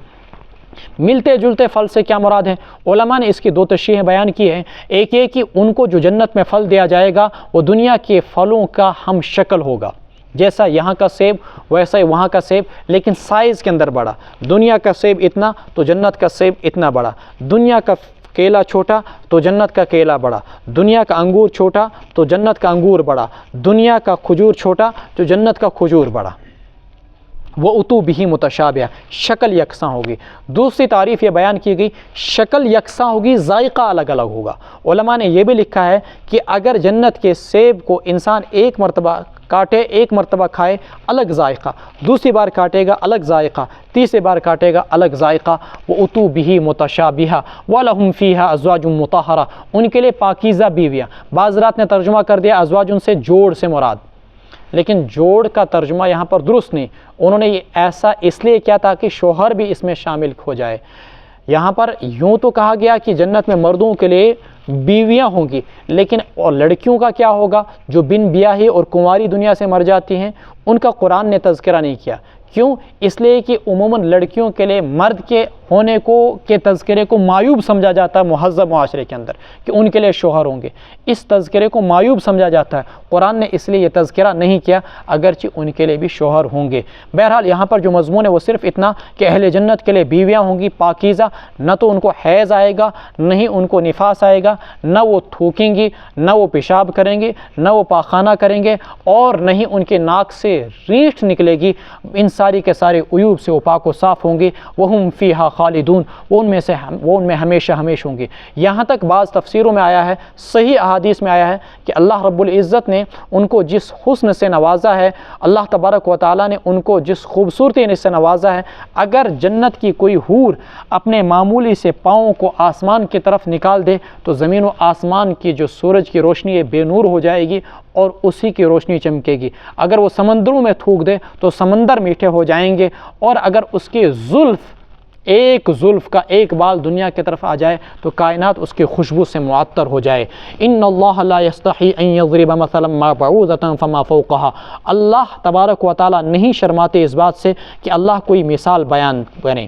ملتے جلتے پھل سے کیا مراد ہے؟ علماء نے اس کی 2 تشریحیں بیان کی ہیں۔ ایک یہ کہ ان کو جو جنت میں پھل دیا جائے گا وہ دنیا کے پھلوں کا ہم شکل ہوگا، جیسا یہاں کا سیب ویسا ہی وہاں کا سیب، لیکن سائز کے اندر بڑا۔ دنیا کا سیب اتنا تو جنت کا سیب اتنا بڑا، دنیا کا کیلا چھوٹا تو جنت کا کیلا بڑا، دنیا کا انگور چھوٹا تو جنت کا انگور بڑا، دنیا کا کھجور چھوٹا تو جنت کا کھجور بڑا۔ وہ اتو بھی متشابہ، شکل یکساں ہوگی۔ دوسری تعریف یہ بیان کی گئی، شکل یکساں ہوگی، ذائقہ الگ الگ ہوگا۔ علماء نے یہ بھی لکھا ہے کہ اگر جنت کے سیب کو انسان ایک مرتبہ کاٹے، ایک مرتبہ کھائے، الگ ذائقہ، دوسری بار کاٹے گا الگ ذائقہ، تیسری بار کاٹے گا الگ ذائقہ۔ وہ اتو بھی متشابہ وَلَهُمْ فِيهَا أَزْوَاجٌ مُطَهَّرَةٌ، ان کے لیے پاکیزہ بیویاں۔ بعض رات نے ترجمہ کر دیا ازواج سے جوڑ سے مراد، لیکن جوڑ کا ترجمہ یہاں پر درست نہیں، انہوں نے ایسا اس لیے کیا تاکہ شوہر بھی اس میں شامل ہو جائے۔ یہاں پر یوں تو کہا گیا کہ جنت میں مردوں کے لیے بیویاں ہوں گی، لیکن اور لڑکیوں کا کیا ہوگا جو بن بیاہی اور کنواری دنیا سے مر جاتی ہیں، ان کا قرآن نے تذکرہ نہیں کیا۔ کیوں؟ اس لیے کہ عموماً لڑکیوں کے لیے مرد کے ہونے کے تذکرے کو معیوب سمجھا جاتا ہے مہذب معاشرے کے اندر، کہ ان کے لیے شوہر ہوں گے، اس تذکرے کو معیوب سمجھا جاتا ہے۔ قرآن نے اس لیے یہ تذکرہ نہیں کیا، اگرچہ ان کے لیے بھی شوہر ہوں گے۔ بہرحال یہاں پر جو مضمون ہے وہ صرف اتنا کہ اہل جنت کے لیے بیویاں ہوں گی پاکیزہ، نہ تو ان کو حیض آئے گا، نہ ہی ان کو نفاس آئے گا، نہ وہ تھوکیں گی، نہ وہ پیشاب کریں گے، نہ وہ پاخانہ کریں گے، اور نہ ہی ان کے ناک سے ریٹھ نکلے گی۔ ان ساری کے سارے عیوب سے وہ پاک و صاف ہوں گے۔ وہم فیہا خالدون، وہ ان میں ہمیشہ ہمیشہ ہوں گے۔ یہاں تک بعض تفسیروں میں آیا ہے، صحیح احادیث میں آیا ہے کہ اللہ رب العزت نے ان کو جس حسن سے نوازا ہے، اللہ تبارک و تعالیٰ نے ان کو جس خوبصورتی سے نوازا ہے، اگر جنت کی کوئی حور اپنے معمولی سے پاؤں کو آسمان کی طرف نکال دے تو زمین و آسمان کی جو سورج کی روشنی ہے بے نور ہو جائے گی اور اسی کی روشنی چمکے گی۔ اگر وہ سمندروں میں تھوک دے تو سمندر میٹھے ہو جائیں گے، اور اگر اس کی ایک زلف کا ایک بال دنیا کی طرف آ جائے تو کائنات اس کی خوشبو سے معطر ہو جائے۔ ان اللہ لا یستحی ان یضرب مثلا ما بعوضۃ فما فوقها، اللہ تبارک و تعالی نہیں شرماتے اس بات سے کہ اللہ کوئی مثال بیان کرے۔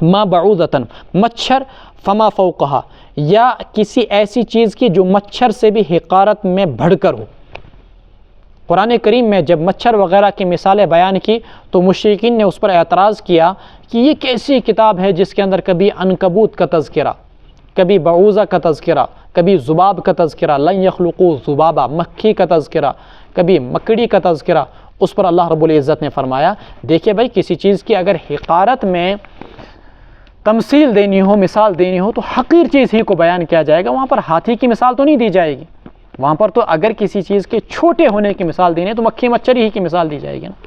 ما بعوضۃ، مچھر، فما فوقها، یا کسی ایسی چیز کی جو مچھر سے بھی حقارت میں بڑھ کر ہو۔ قرآن کریم میں جب مچھر وغیرہ کی مثالیں بیان کی تو مشرکین نے اس پر اعتراض کیا کہ یہ کیسی کتاب ہے جس کے اندر کبھی عنکبوت کا تذکرہ، کبھی بعوضہ کا تذکرہ، کبھی ذباب کا تذکرہ، لن یخلقوا ذبابا، مکھی کا تذکرہ، کبھی مکڑی کا تذکرہ۔ اس پر اللہ رب العزت نے فرمایا دیکھیے بھائی، کسی چیز کی اگر حقارت میں تمثیل دینی ہو، مثال دینی ہو، تو حقیر چیز ہی کو بیان کیا جائے گا، وہاں پر ہاتھی کی مثال تو نہیں دی جائے گی۔ وہاں پر تو اگر کسی چیز کے چھوٹے ہونے کی مثال دینی ہے تو مکھی مچھر ہی کی مثال دی جائے گی نا۔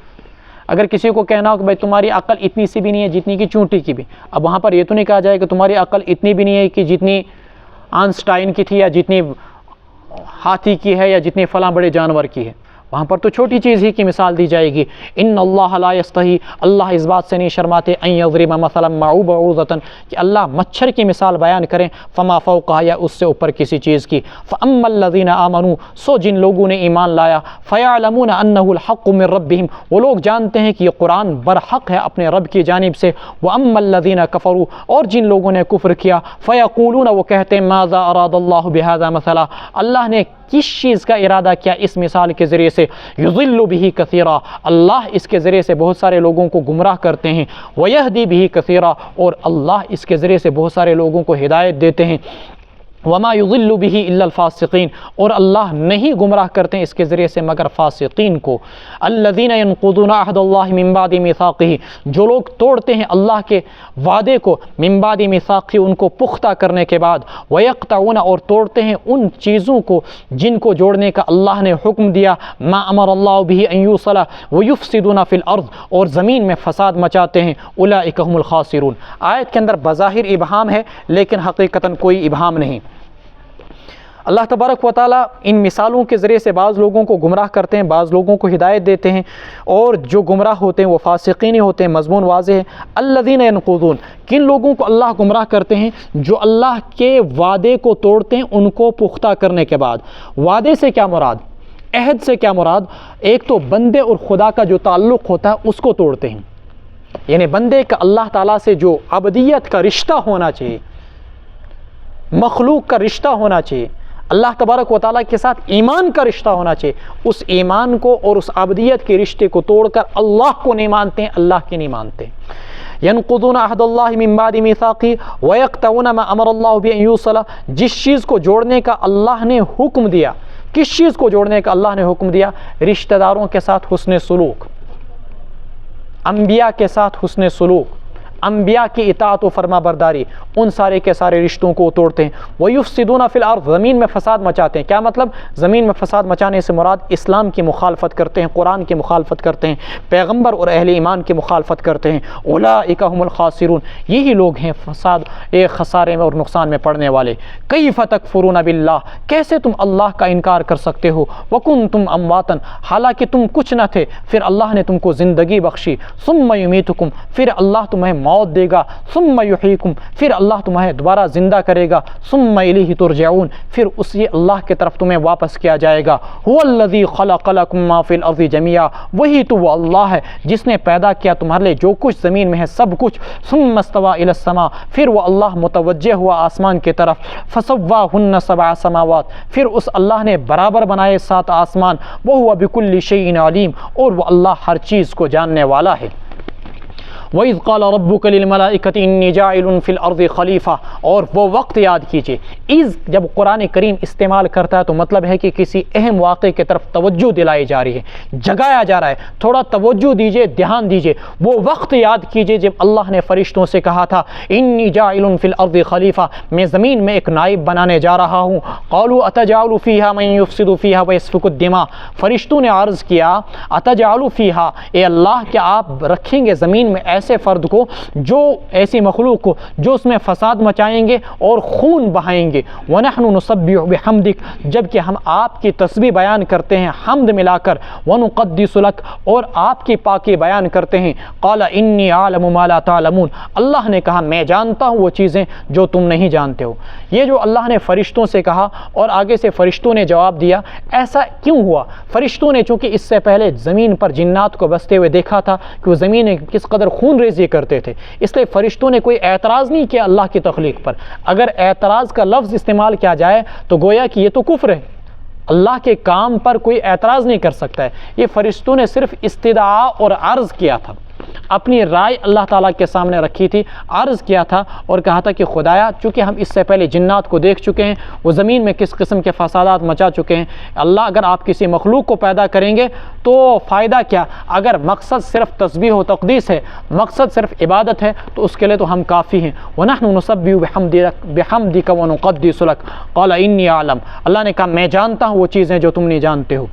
اگر کسی کو کہنا ہو کہ بھائی تمہاری عقل اتنی سی بھی نہیں ہے جتنی کہ چونٹی کی بھی، اب وہاں پر یہ تو نہیں کہا جائے کہ تمہاری عقل اتنی بھی نہیں ہے کہ جتنی آئنسٹائن کی تھی، یا جتنی ہاتھی کی ہے، یا جتنی فلاں بڑے جانور کی ہے، وہاں پر تو چھوٹی چیز ہی کی مثال دی جائے گی۔ ان اللہ لا یستحی، اللہ اس بات سے نہیں شرماتے، ان یضرب مثلا ما بعوضۃ، کہ اللہ مچھر کی مثال بیان کریں، فما فوقها، یا اس سے اوپر کسی چیز کی۔ فاما الذین آمنوا، سو جن لوگوں نے ایمان لایا، فیعلمون انہ الحق من ربہم، وہ لوگ جانتے ہیں کہ یہ قرآن برحق ہے اپنے رب کی جانب سے۔ واما الذین کفروا، اور جن لوگوں نے کفر کیا، فیقولون، وہ کہتے ہیں ماذا اراد اللہ بہذا مثلا، اللہ نے کس چیز کا ارادہ کیا اس مثال کے ذریعے سے، یضل بہ کثیرا، اللہ اس کے ذریعے سے بہت سارے لوگوں کو گمراہ کرتے ہیں، ویہدی بہ کثیرا، اور اللہ اس کے ذریعے سے بہت سارے لوگوں کو ہدایت دیتے ہیں۔ وما یضل بہ الا الفاسقین، اور اللہ نہیں گمراہ کرتے ہیں اس کے ذریعے سے مگر فاسقین کو۔ الذین ینقضون عہد اللہ من بعد میثاقہ، جو لوگ توڑتے ہیں اللہ کے وعدے کو، من بعد میثاقہ، ان کو پختہ کرنے کے بعد، ویقطعون، اور توڑتے ہیں ان چیزوں کو جن کو جوڑنے کا اللہ نے حکم دیا، ما امر اللہ بہ ان یوصل ویفسدون فی الارض، اور زمین میں فساد مچاتے ہیں، اولئک هم الخاسرون۔ آیت کے اندر بظاہر ابہام ہے لیکن حقیقتاً کوئی ابہام نہیں۔ اللہ تبارک و تعالیٰ ان مثالوں کے ذریعے سے بعض لوگوں کو گمراہ کرتے ہیں، بعض لوگوں کو ہدایت دیتے ہیں، اور جو گمراہ ہوتے ہیں وہ فاسقین ہی ہوتے ہیں۔ مضمون واضح ہے، الذین ینقضون، کن لوگوں کو اللہ گمراہ کرتے ہیں؟ جو اللہ کے وعدے کو توڑتے ہیں ان کو پختہ کرنے کے بعد۔ وعدے سے کیا مراد؟ عہد سے کیا مراد؟ ایک تو بندے اور خدا کا جو تعلق ہوتا ہے اس کو توڑتے ہیں، یعنی بندے کا اللہ تعالیٰ سے جو عبدیت کا رشتہ ہونا چاہیے، مخلوق کا رشتہ ہونا چاہیے، اللہ تبارک و تعالیٰ کے ساتھ ایمان کا رشتہ ہونا چاہیے، اس ایمان کو اور اس عبدیت کے رشتے کو توڑ کر اللہ کو نہیں مانتے ہیں، اللہ کی نہیں مانتے۔ ینقضون عہد اللہ من بعد میثاقہ ویقطعون ما امر اللہ بہ ان یوصل، جس چیز کو جوڑنے کا اللہ نے حکم دیا، کس چیز کو جوڑنے کا اللہ نے حکم دیا؟ رشتہ داروں کے ساتھ حسن سلوک، انبیاء کے ساتھ حسن سلوک، انبیاء کی اطاعت و فرما برداری، ان سارے کے سارے رشتوں کو توڑتے ہیں۔ وَيُفْسِدُونَ فِي الْأَرْضِ، زمین میں فساد مچاتے ہیں۔ کیا مطلب؟ زمین میں فساد مچانے سے مراد اسلام کی مخالفت کرتے ہیں، قرآن کی مخالفت کرتے ہیں، پیغمبر اور اہل ایمان کی مخالفت کرتے ہیں۔ اولئک هم الخاسرون، یہی لوگ ہیں فساد خسارے میں اور نقصان میں پڑنے والے۔ کیف تکفرون باللہ، کیسے تم اللہ کا انکار کر سکتے ہو؟ وکنتم امواتا، حالانکہ تم کچھ نہ تھے، پھر اللہ نے تم کو زندگی بخشی۔ ثم یمیتکم، پھر اللہ تمہیں موت دے گا۔ ثم یحییکم، پھر اللہ تمہیں دوبارہ زندہ کرے گا۔ ثم الیہ ترجعون، پھر اسی اللہ کی طرف تمہیں واپس کیا جائے گا۔ هو الذی خلق لکم ما فی الارض جميعا، وہی تو وہ اللہ ہے جس نے پیدا کیا تمہارے لیے جو کچھ زمین میں ہے سب کچھ۔ ثم استوى الی السماء، پھر وہ اللہ متوجہ ہوا آسمان کی طرف۔ فسواہن سبع سماوات، پھر اس اللہ نے برابر بنائے 7 آسمان۔ وہو بکل شیء علیم، اور وہ اللہ ہر چیز کو جاننے والا ہے۔ وَإِذْ قَالَ رَبُّكَ لِلْمَلَائِكَةِ إِنِّي جَاعِلٌ فِي الْأَرْضِ خلیفہ، اور وہ وقت یاد کیجئے۔ اِذ جب قرآن کریم استعمال کرتا ہے تو مطلب ہے کہ کسی اہم واقعے کی طرف توجہ دلائی جا رہی ہے، جگایا جا رہا ہے، تھوڑا توجہ دیجئے، دھیان دیجئے۔ وہ وقت یاد کیجئے جب اللہ نے فرشتوں سے کہا تھا إِنِّي جَاعِلٌ فِي الْأَرْضِ خلیفہ، میں زمین میں ایک نائب بنانے جا رہا ہوں۔ قَالُوا أَتَجْعَلُ فِيهَا مَن يُفْسِدُ فِيهَا وَيَسْفِكُ الدِّمَاءَ، فرشتوں نے عرض کیا أَتَجْعَلُ فِيهَا، اے اللہ کیا آپ رکھیں گے زمین میں ایسے فرد کو، جو ایسی مخلوق کو جو اس میں فساد مچائیں گے اور خون بہائیں گے۔ وَنَحْنُ نُسَبِّحُ بِحَمْدِكَ، جبکہ ہم آپ کی تسبیح بیان کرتے ہیں حمد ملا کر۔ وَنُقَدِّسُ لَكَ، اور آپ کی پاکی بیان کرتے ہیں۔ قَالَ إِنِّي أَعْلَمُ مَا لَا تَعْلَمُونَ، اللہ نے کہا میں جانتا ہوں وہ چیزیں جو تم نہیں جانتے ہو۔ یہ جو اللہ نے فرشتوں سے کہا اور آگے سے فرشتوں نے جواب دیا، ایسا کیوں ہوا؟ فرشتوں نے چونکہ اس سے پہلے زمین پر جنات کو بستے ہوئے دیکھا تھا کہ وہ زمین کس قدر خون ریزی کرتے تھے، اس لیے فرشتوں نے کوئی اعتراض نہیں کیا اللہ کی تخلیق پر۔ اگر اعتراض کا لفظ استعمال کیا جائے تو گویا کہ یہ تو کفر ہے، اللہ کے کام پر کوئی اعتراض نہیں کر سکتا ہے۔ یہ فرشتوں نے صرف استدعا اور عرض کیا تھا، اپنی رائے اللہ تعالیٰ کے سامنے رکھی تھی، عرض کیا تھا اور کہا تھا کہ خدایا چونکہ ہم اس سے پہلے جنات کو دیکھ چکے ہیں، وہ زمین میں کس قسم کے فسادات مچا چکے ہیں، اللہ اگر آپ کسی مخلوق کو پیدا کریں گے تو فائدہ کیا؟ اگر مقصد صرف تسبیح و تقدیس ہے، مقصد صرف عبادت ہے تو اس کے لیے تو ہم کافی ہیں۔ وَنَحْنُ نُسَبِّحُ بِحَمْدِكَ وَنُقَدِّسُ لَكَ قَالَ إِنِّي أَعْلَمُ، اللہ نے کہا میں جانتا ہوں وہ چیزیں جو تم نہیں جانتے ہو۔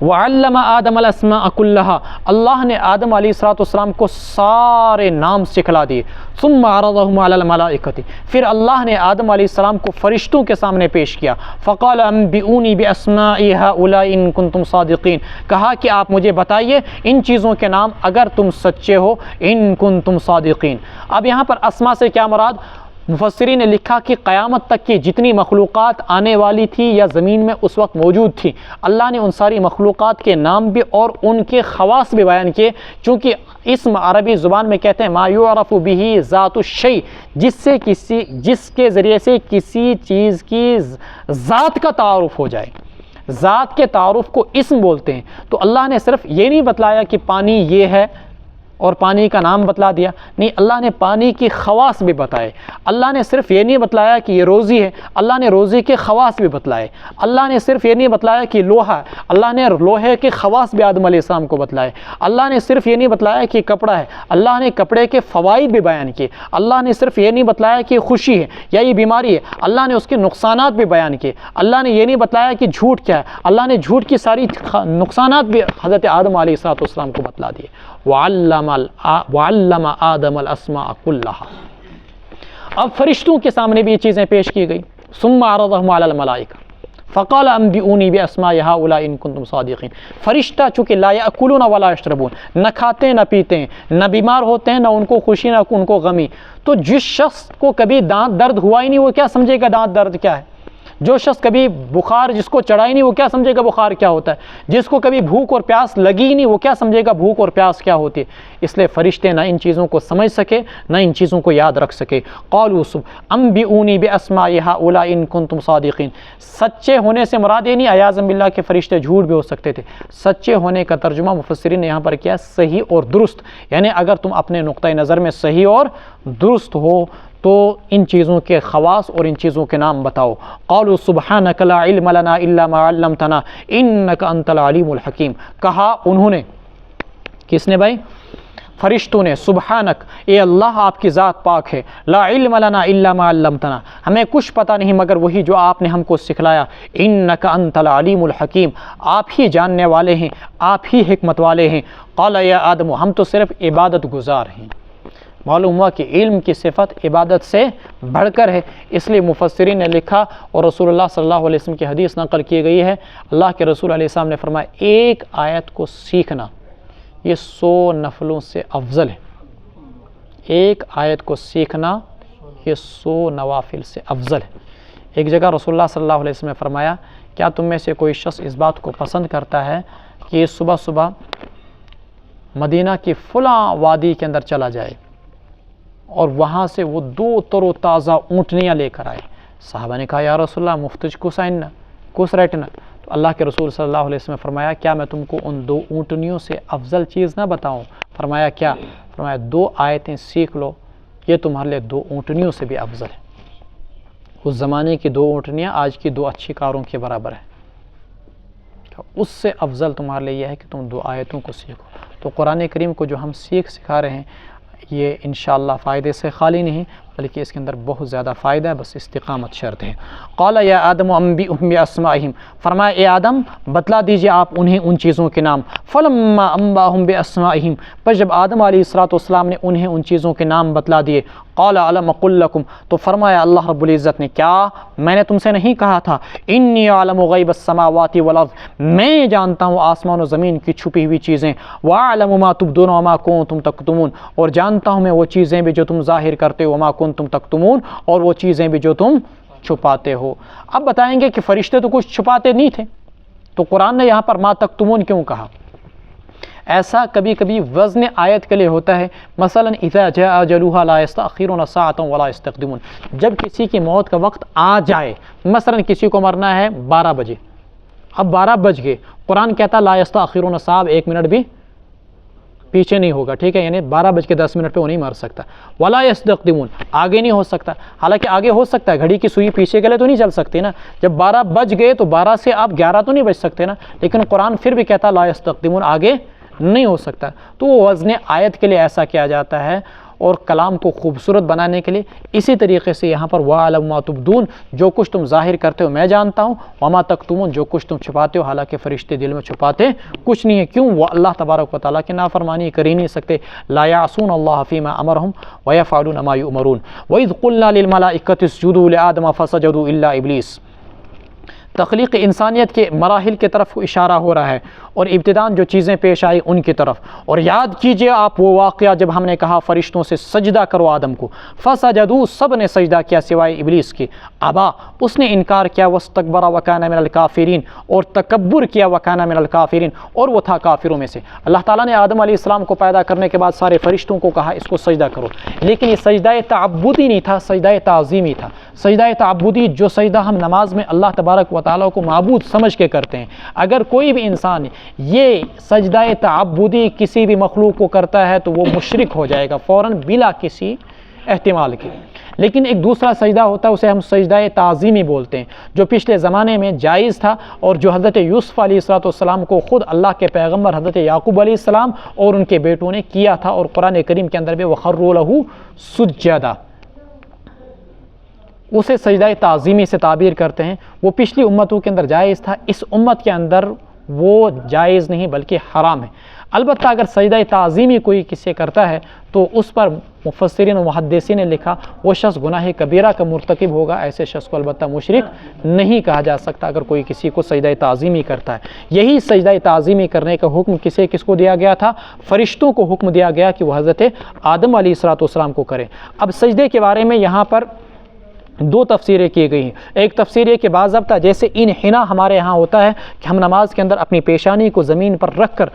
وَعَلَّمَ آدَمَ الْأَسْمَاءَ كُلَّهَا، اللہ نے آدم علیہ السلام کو سارے نام سکھلا دیے۔ ثُمَّ عَرَضَهُمْ عَلَى الْمَلَائِكَةِ، پھر اللہ نے آدم علیہ السلام کو فرشتوں کے سامنے پیش کیا۔ فَقَالَ أَنبِئُونِي بِأَسْمَاءِ هَؤُلَاءِ إِن كُنتُمْ صَادِقِينَ، کہا کہ آپ مجھے بتائیے ان چیزوں کے نام اگر تم سچے ہو، إِن كُنتُمْ صَادِقِينَ۔ اب یہاں پر اسماء سے کیا مراد؟ مفسرین نے لکھا کہ قیامت تک کی جتنی مخلوقات آنے والی تھی یا زمین میں اس وقت موجود تھی، اللہ نے ان ساری مخلوقات کے نام بھی اور ان کے خواص بھی بیان کیے، چونکہ اسم عربی زبان میں کہتے ہیں ما یعرف به ذات الشیء، جس کے ذریعے سے کسی چیز کی ذات کا تعارف ہو جائے، ذات کے تعارف کو اسم بولتے ہیں۔ تو اللہ نے صرف یہ نہیں بتلایا کہ پانی یہ ہے اور پانی کا نام بتلا دیا، نہیں، اللہ نے پانی کی خواص بھی بتائے۔ اللہ نے صرف یہ نہیں بتلایا کہ یہ روزی ہے، اللہ نے روزی کے خواص بھی بتلائے۔ اللہ نے صرف یہ نہیں بتلایا کہ لوہا ہے، اللہ نے لوہے کے خواص بھی آدم علیہ السلام کو بتلائے۔ اللہ نے صرف یہ نہیں بتلایا کہ کپڑا ہے، اللہ نے کپڑے کے فوائد بھی بیان کیے۔ اللہ نے صرف یہ نہیں بتلایا کہ خوشی ہے یا یہ بیماری ہے، اللہ نے اس کے نقصانات بھی بیان کیے۔ اللہ نے یہ نہیں بتلایا کہ جھوٹ کیا ہے، اللہ نے جھوٹ کی ساری نقصانات بھی حضرت آدم علیہ السلام کو بتلا دیے۔ وَعَلَّمَ آدَمَ الْأَسْمَاءَ كُلَّهَا، اب فرشتوں کے سامنے بھی یہ چیزیں پیش کی گئی۔ ثُمَّ عَرَضَهُمْ عَلَى الْمَلَائِكَةِ فَقَالَ أَنبِئُونِي بِأَسْمَاءِ هَؤُلَاءِ إِن كُنتُمْ صَادِقِينَ، فرشتہ چونکہ لا يَأْكُلُونَ وَلَا يَشْرَبُونَ، نہ کھاتے ہیں نہ پیتے ہیں، نہ بیمار ہوتے ہیں نہ ان کو خوشی نہ ان کو غمی، تو جس شخص کو کبھی دانت درد ہوا ہی نہیں وہ کیا سمجھے گا دانت درد کیا ہے؟ جو شخص کبھی بخار جس کو چڑھا ہی نہیں وہ کیا سمجھے گا بخار کیا ہوتا ہے؟ جس کو کبھی بھوک اور پیاس لگی ہی نہیں وہ کیا سمجھے گا بھوک اور پیاس کیا ہوتی ہے؟ اس لیے فرشتے نہ ان چیزوں کو سمجھ سکے نہ ان چیزوں کو یاد رکھ سکے۔ قالوا انبئونی باسماء هؤلاء ان کنتم صادقین، سچے ہونے سے مراد یہ نہیں عیاذ باللہ کہ فرشتے جھوٹ بھی ہو سکتے تھے، سچے ہونے کا ترجمہ مفسرین نے یہاں پر کیا صحیح اور درست، یعنی اگر تم اپنے نقطۂ نظر میں صحیح اور درست ہو تو ان چیزوں کے خواص اور ان چیزوں کے نام بتاؤ۔ قالوا سبحانک لا علم لنا الا ما علمتنا انک انت العلیم الحکیم، کہا انہوں نے، کس نے بھائی؟ فرشتوں نے سبحانک، اے اللہ آپ کی ذات پاک ہے، لا علم لنا الا ما علمتنا، ہمیں کچھ پتہ نہیں مگر وہی جو آپ نے ہم کو سکھلایا، انک انت العلیم الحکیم، آپ ہی جاننے والے ہیں، آپ ہی حکمت والے ہیں۔ قال یا آدم، ہم تو صرف عبادت گزار ہیں۔ معلوم ہوا کہ علم کی صفت عبادت سے بڑھ کر ہے، اس لیے مفسرین نے لکھا اور رسول اللہ صلی اللہ علیہ وسلم کی حدیث نقل کی گئی ہے، اللہ کے رسول علیہ السلام نے فرمایا ایک آیت کو سیکھنا یہ 100 نفلوں سے افضل ہے، ایک آیت کو سیکھنا یہ 100 نوافل سے افضل ہے۔ ایک جگہ رسول اللہ صلی اللہ علیہ وسلم نے فرمایا کیا تم میں سے کوئی شخص اس بات کو پسند کرتا ہے کہ صبح صبح مدینہ کی فلاں وادی کے اندر چلا جائے اور وہاں سے وہ 2 تر و تازہ اونٹنیاں لے کر آئے؟ صحابہ نے کہا یا رسول اللہ مفتج کس ریٹنا؟ تو اللہ کے رسول صلی اللہ علیہ وسلم نے فرمایا کیا میں تم کو ان 2 اونٹنیوں سے افضل چیز نہ بتاؤں؟ فرمایا کیا؟ فرمایا 2 آیتیں سیکھ لو، یہ تمہارے لیے 2 اونٹنیوں سے بھی افضل ہے۔ اس زمانے کی 2 اونٹنیاں آج کی 2 اچھی کاروں کے برابر ہیں، اس سے افضل تمہارے لیے یہ ہے کہ تم 2 آیتوں کو سیکھو۔ تو قرآن کریم کو جو ہم سکھا رہے ہیں یہ انشاءاللہ فائدے سے خالی نہیں بلکہ اس کے اندر بہت زیادہ فائدہ ہے، بس استقامت شرط ہے۔ قال یا آدم انبئہم باسمائہم، فرمایا اے آدم بتلا دیجئے آپ انہیں ان چیزوں کے نام۔ فلما انباہم باسمائہم، پس جب آدم علیہ السلام نے انہیں ان چیزوں کے نام بتلا دیے، قال علم اقل لکم، تو فرمایا اللہ رب العزت نے کیا میں نے تم سے نہیں کہا تھا انی اعلم غیب السماوات والارض، میں جانتا ہوں آسمان و زمین کی چھپی ہوئی چیزیں، واعلم ما تبدون وما کنتم تکتمون، اور جانتا ہوں میں وہ چیزیں بھی جو تم ظاہر کرتے ہو، وما کنتم تکتمون، اور وہ چیزیں بھی جو تم چھپاتے ہو۔ اب بتائیں گے کہ فرشتے تو کچھ چھپاتے نہیں تھے، تو قرآن نے یہاں پر ما تکتمون کیوں کہا؟ ایسا کبھی کبھی وزن آیت کے لیے ہوتا ہے، مثلا اذا جاء اجلها لا يستأخرون ساعة ولا يستقدمون، جب کسی کی موت کا وقت آ جائے، مثلا کسی کو مرنا ہے 12 بجے، اب 12 بج گئے، قرآن کہتا لا يستأخرون ساعة، 1 منٹ بھی پیچھے نہیں ہوگا، ٹھیک ہے، یعنی 12:10 پہ وہ نہیں مر سکتا، ولا يستقدمون، آگے نہیں ہو سکتا، حالانکہ آگے ہو سکتا ہے، گھڑی کی سوئی پیچھے کے لیے تو نہیں چل سکتی نا، جب 12 بج گئے تو 12 سے آپ 11 تو نہیں بج سکتے نا، لیکن قرآن پھر بھی کہتا لا يستقدمون، آگے نہیں ہو سکتا۔ تو وزن آیت کے لیے ایسا کیا جاتا ہے اور کلام کو خوبصورت بنانے کے لیے اسی طریقے سے یہاں پر وَعَلَمْ مَا تُبْدُونَ، جو کچھ تم ظاہر کرتے ہو میں جانتا ہوں، وَمَا تَكْتُمُونَ، جو کچھ تم چھپاتے ہو، حالانکہ فرشتے دل میں چھپاتے کچھ نہیں ہے۔ کیوں؟ وہ اللہ تبارک و تعالیٰ کی نافرمانی کر ہی نہیں سکتے، لا يعصون اللہ فیما امرہم ویفعلون ما یؤمرون۔ وَإِذْ قُلْنَا لِلْمَلَائِكَةِ اسْجُدُوا لِآدَمَ فَسَجَدُوا إِلَّا إِبْلِيسَ، تخلیق انسانیت کے مراحل کی طرف اشارہ ہو رہا ہے اور ابتداً جو چیزیں پیش آئی ان کی طرف، اور یاد کیجئے آپ وہ واقعہ جب ہم نے کہا فرشتوں سے سجدہ کرو آدم کو، فسجدوا، سب نے سجدہ کیا سوائے ابلیس کے، ابا، اس نے انکار کیا، واستکبر وکان من الکافرین، اور تکبر کیا، وکان من الکافرین، اور وہ تھا کافروں میں سے۔ اللہ تعالیٰ نے آدم علیہ السلام کو پیدا کرنے کے بعد سارے فرشتوں کو کہا اس کو سجدہ کرو، لیکن یہ سجدہ تعبدی نہیں تھا، سجدہ تعظیمی تھا۔ سجدہ تعبدی جو سجدہ ہم نماز میں اللہ تبارک و تعالیٰ کو معبود سمجھ کے کرتے ہیں، اگر کوئی بھی انسان یہ سجدہ تعبدی کسی بھی مخلوق کو کرتا ہے تو وہ مشرک ہو جائے گا فوراً بلا کسی احتمال کے۔ لیکن ایک دوسرا سجدہ ہوتا ہے، اسے ہم سجدہ تعظیمی بولتے ہیں، جو پچھلے زمانے میں جائز تھا اور جو حضرت یوسف علیہ السلام کو خود اللہ کے پیغمبر حضرت یعقوب علیہ السلام اور ان کے بیٹوں نے کیا تھا، اور قرآن کریم کے اندر بھی وَخَرُّوا لَهُ سُجَّدًا، اسے سجدہ تعظیمی سے تعبیر کرتے ہیں۔ وہ پچھلی امتوں کے اندر جائز تھا، اس امت کے اندر وہ جائز نہیں بلکہ حرام ہے۔ البتہ اگر سجدہ تعظیمی کوئی کسی کرتا ہے تو اس پر مفسرین و محدثین نے لکھا وہ شخص گناہ کبیرہ کا مرتکب ہوگا، ایسے شخص کو البتہ مشرک نہیں کہا جا سکتا اگر کوئی کسی کو سجدہ تعظیمی کرتا ہے۔ یہی سجدہ تعظیمی کرنے کا حکم کس کو دیا گیا تھا؟ فرشتوں کو حکم دیا گیا کہ وہ حضرت آدم علیہ السلام کو کریں۔ اب سجدے کے بارے میں یہاں پر 2 تفسیریں کی گئی ہیں۔ ایک تفسیر یہ کہ باضابطہ جیسے انحنا ہمارے یہاں ہوتا ہے کہ ہم نماز کے اندر اپنی پیشانی کو زمین پر رکھ کر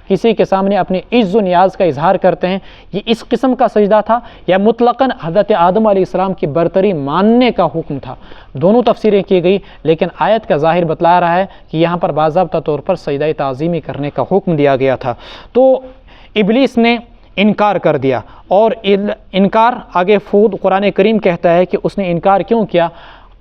کسی کے سامنے اپنی عز و نیاز کا اظہار کرتے ہیں، یہ اس قسم کا سجدہ تھا یا مطلقاً حضرت آدم علیہ السلام کی برتری ماننے کا حکم تھا؟ دونوں تفسیریں کی گئی، لیکن آیت کا ظاہر بتلا رہا ہے کہ یہاں پر باضابطہ طور پر سجدہ تعظیمی کرنے کا حکم دیا گیا تھا۔ تو ابلیس نے انکار کر دیا، اور انکار آگے خود قرآن کریم کہتا ہے کہ اس نے انکار کیوں کیا؟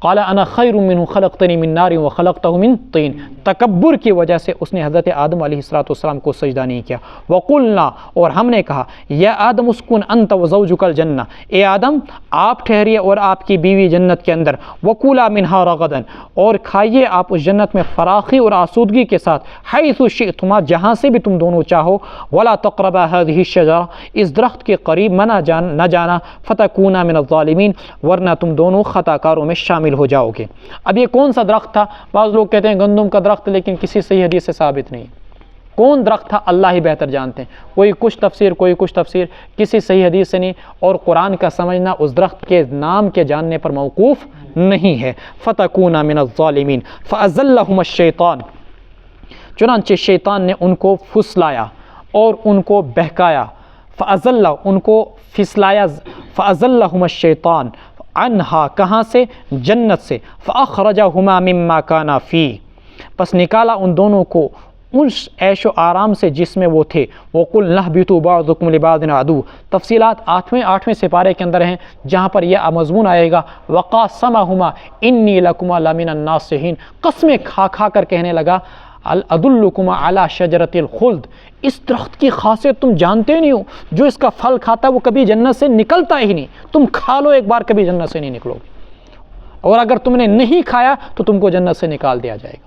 قال انا خیر منہ خلقتنی من نار وخلقتہ من طین، تکبر کی وجہ سے اس نے حضرت آدم علیہ السلام کو سجدہ نہیں کیا۔ وقلنا، اور ہم نے کہا، یا آدم اسکن انت وزوجک الجنہ، اے آدم آپ ٹھہریے اور آپ کی بیوی جنت کے اندر، وکولا منہا رغدا، اور کھائیے آپ اس جنت میں فراخی اور آسودگی کے ساتھ، حیث شئتما، جہاں سے بھی تم دونوں چاہو، ولا تقربا هذه الشجرہ، اس درخت کے قریب نہ جانا، فتکونا من الظالمین، ورنہ تم دونوں خطا کاروں میں شامل ہو جاؤ گے۔ اب یہ کون سا درخت تھا؟ بعض لوگ کہتے ہیں گندم کا درخت، لیکن کسی صحیح حدیث سے ثابت نہیں۔ کون درخت تھا اللہ ہی بہتر جانتے ہیں، کوئی کچھ تفسیر کسی صحیح حدیث سے نہیں، اور قرآن کا سمجھنا اس درخت کے نام کے جاننے پر موقوف نہیں ہے۔ فتکونا من الظالمین فازلہم الشیطان، چنانچہ شیطان نے ان کو پھسلایا اور ان کو بہکایا، فازلہ، ان کو پھسلایا، فازلہم الشیطان عنہا، کہاں سے؟ جنت سے، فاخرجہما مما کانا فی، پس نکالا ان دونوں کو اس عیش و آرام سے جس میں وہ تھے۔ وَقُلْ نَهْبِطُوا بَعْضُكُمْ لِبَعْضٍ عَدُوٌّ، تفصیلات 8ویں سپارے کے اندر ہیں، جہاں پر یہ مضمون آئے گا، وَقَاسَمَهُمَا إِنِّي لَكُمَا لَمِنَ النَّاصِحِينَ، قسمیں کھا کر کہنے لگا، أَدُلُّكُمَا عَلَى شَجَرَةِ الْخُلْدِ، اس درخت کی خاصیت تم جانتے نہیں ہو، جو اس کا پھل کھاتا وہ کبھی جنت سے نکلتا ہی نہیں، تم کھا لو ایک بار، کبھی جنت سے نہیں نکلو گے، اور اگر تم نے نہیں کھایا تو تم کو جنت سے نکال دیا جائے گا۔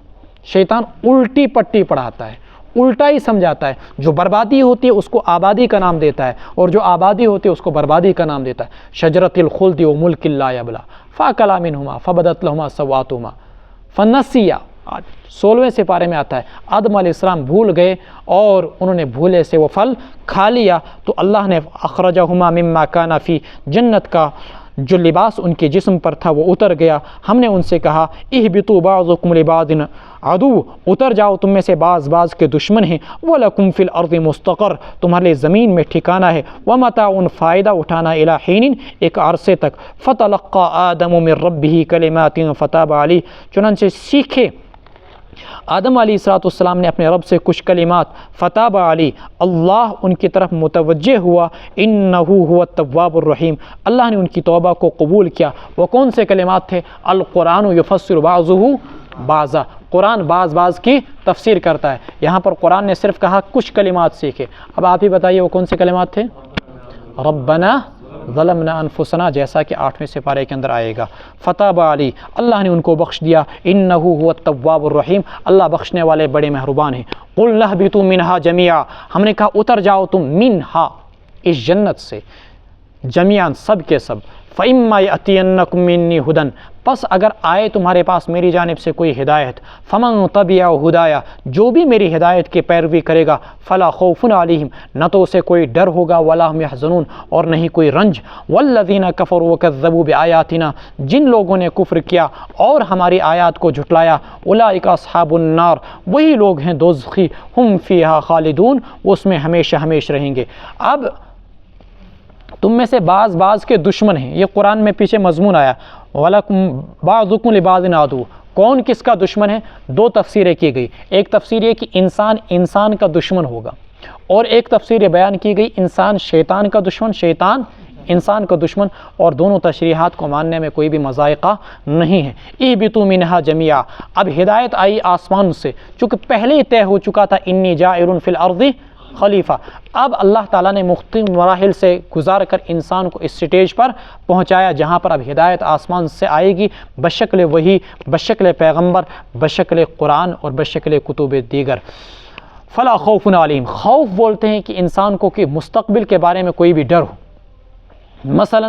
شیطان الٹی پٹی پڑھاتا ہے، الٹا ہی سمجھاتا ہے، جو بربادی ہوتی ہے اس کو آبادی کا نام دیتا ہے، اور جو آبادی ہوتی ہے اس کو بربادی کا نام دیتا ہے۔ شجرۃ الخلد وملک لا یبلی فاکلا منہما فبدت لہما سوآتہما فنسیا، 16ویں سپارے میں آتا ہے، آدم علیہ السلام بھول گئے اور انہوں نے بھولے سے وہ پھل کھا لیا، تو اللہ نے اخرجہما مما کانا فی، جنت کا جو لباس ان کے جسم پر تھا وہ اتر گیا۔ ہم نے ان سے کہا، اہبطوا بعضکم لبعض عدو، اتر جاؤ، تم میں سے بعض کے دشمن ہیں، وَلَكُمْ فِي الْأَرْضِ مُسْتَقَرٌ، تمہارے لیے زمین میں ٹھکانہ ہے، وَمَتَاعٌ، فائدہ اٹھانا، إِلَىٰ حِینٍ، ایک عرصے تک۔ فَتَلَقَّىٰ آدَمُ مِن رَبِّهِ كَلِمَاتٍ فَتَابَ عَلَيْهِ، چنانچہ سیکھے آدم علیہ السلام نے اپنے رب سے کچھ کلمات، فتاب علی، اللہ ان کی طرف متوجہ ہوا، انہ هو التواب الرحیم، اللہ نے ان کی توبہ کو قبول کیا۔ وہ کون سے کلمات تھے؟ القرآن یفسر بعضہ بعضا، قرآن بعض کی تفسیر کرتا ہے۔ یہاں پر قرآن نے صرف کہا کچھ کلمات سیکھے، اب آپ ہی بتائیے وہ کون سے کلمات تھے؟ ربنا ظلمنا انفسنا، جیسا کہ 8ویں سپارے کے اندر آئے گا۔ فتاب علی، اللہ نے ان کو بخش دیا، انہ هو التواب الرحیم، اللہ بخشنے والے بڑے مہربان ہیں۔ قل اہبطوا منہا جمیعا، ہم نے کہا اتر جاؤ تم، منہا، اس جنت سے، جمیعاً، سب کے سب۔ فَإِمَّا يَأْتِيَنَّكُم مِّنِّي هُدًى، پس اگر آئے تمہارے پاس میری جانب سے کوئی ہدایت، فَمَن تَبِعَ هُدَايَ، جو بھی میری ہدایت کی پیروی کرے گا، فَلَا خَوْفٌ عَلَيْهِمْ، نہ تو اسے کوئی ڈر ہوگا، وَلَا هُمْ يَحْزَنُونَ، اور نہیں کوئی رنج۔ وَالَّذِينَ كَفَرُوا وَكَذَّبُوا بِآيَاتِنَا، جن لوگوں نے کفر کیا اور ہماری آیات کو جھٹلایا، أُولَٰئِكَ أَصْحَابُ النَّارِ، وہی لوگ ہیں دوزخی، هُمْ فِيهَا خَالِدُونَ، وہ اس میں ہمیشہ رہیں گے۔ اب تم میں سے بعض کے دشمن ہیں، یہ قرآن میں پیچھے مضمون آیا، وَلَكُمْ بَعْضُكُمْ لِبَعْضٍ عَدُوٌّ، کون کس کا دشمن ہے؟ دو تفسیریں کی گئی، ایک تفسیر یہ کہ انسان کا دشمن ہوگا، اور ایک تفسیر بیان کی گئی انسان شیطان کا دشمن، شیطان انسان کا دشمن، اور دونوں تشریحات کو ماننے میں کوئی بھی مذائقہ نہیں ہے۔ اہبطوا منہا جمیعا، اب ہدایت آئی آسمان سے، چونکہ پہلے ہی طے ہو چکا تھا، انی جاعل فی الارض خلیفہ، اب اللہ تعالیٰ نے مختلف مراحل سے گزار کر انسان کو اس سٹیج پر پہنچایا جہاں پر اب ہدایت آسمان سے آئے گی، بشکل وحی، بشکل پیغمبر، بشکل قرآن اور بشکل کتب دیگر۔ فلا خوف علیہم، خوف بولتے ہیں کہ انسان کو کہ مستقبل کے بارے میں کوئی بھی ڈر ہو، مثلا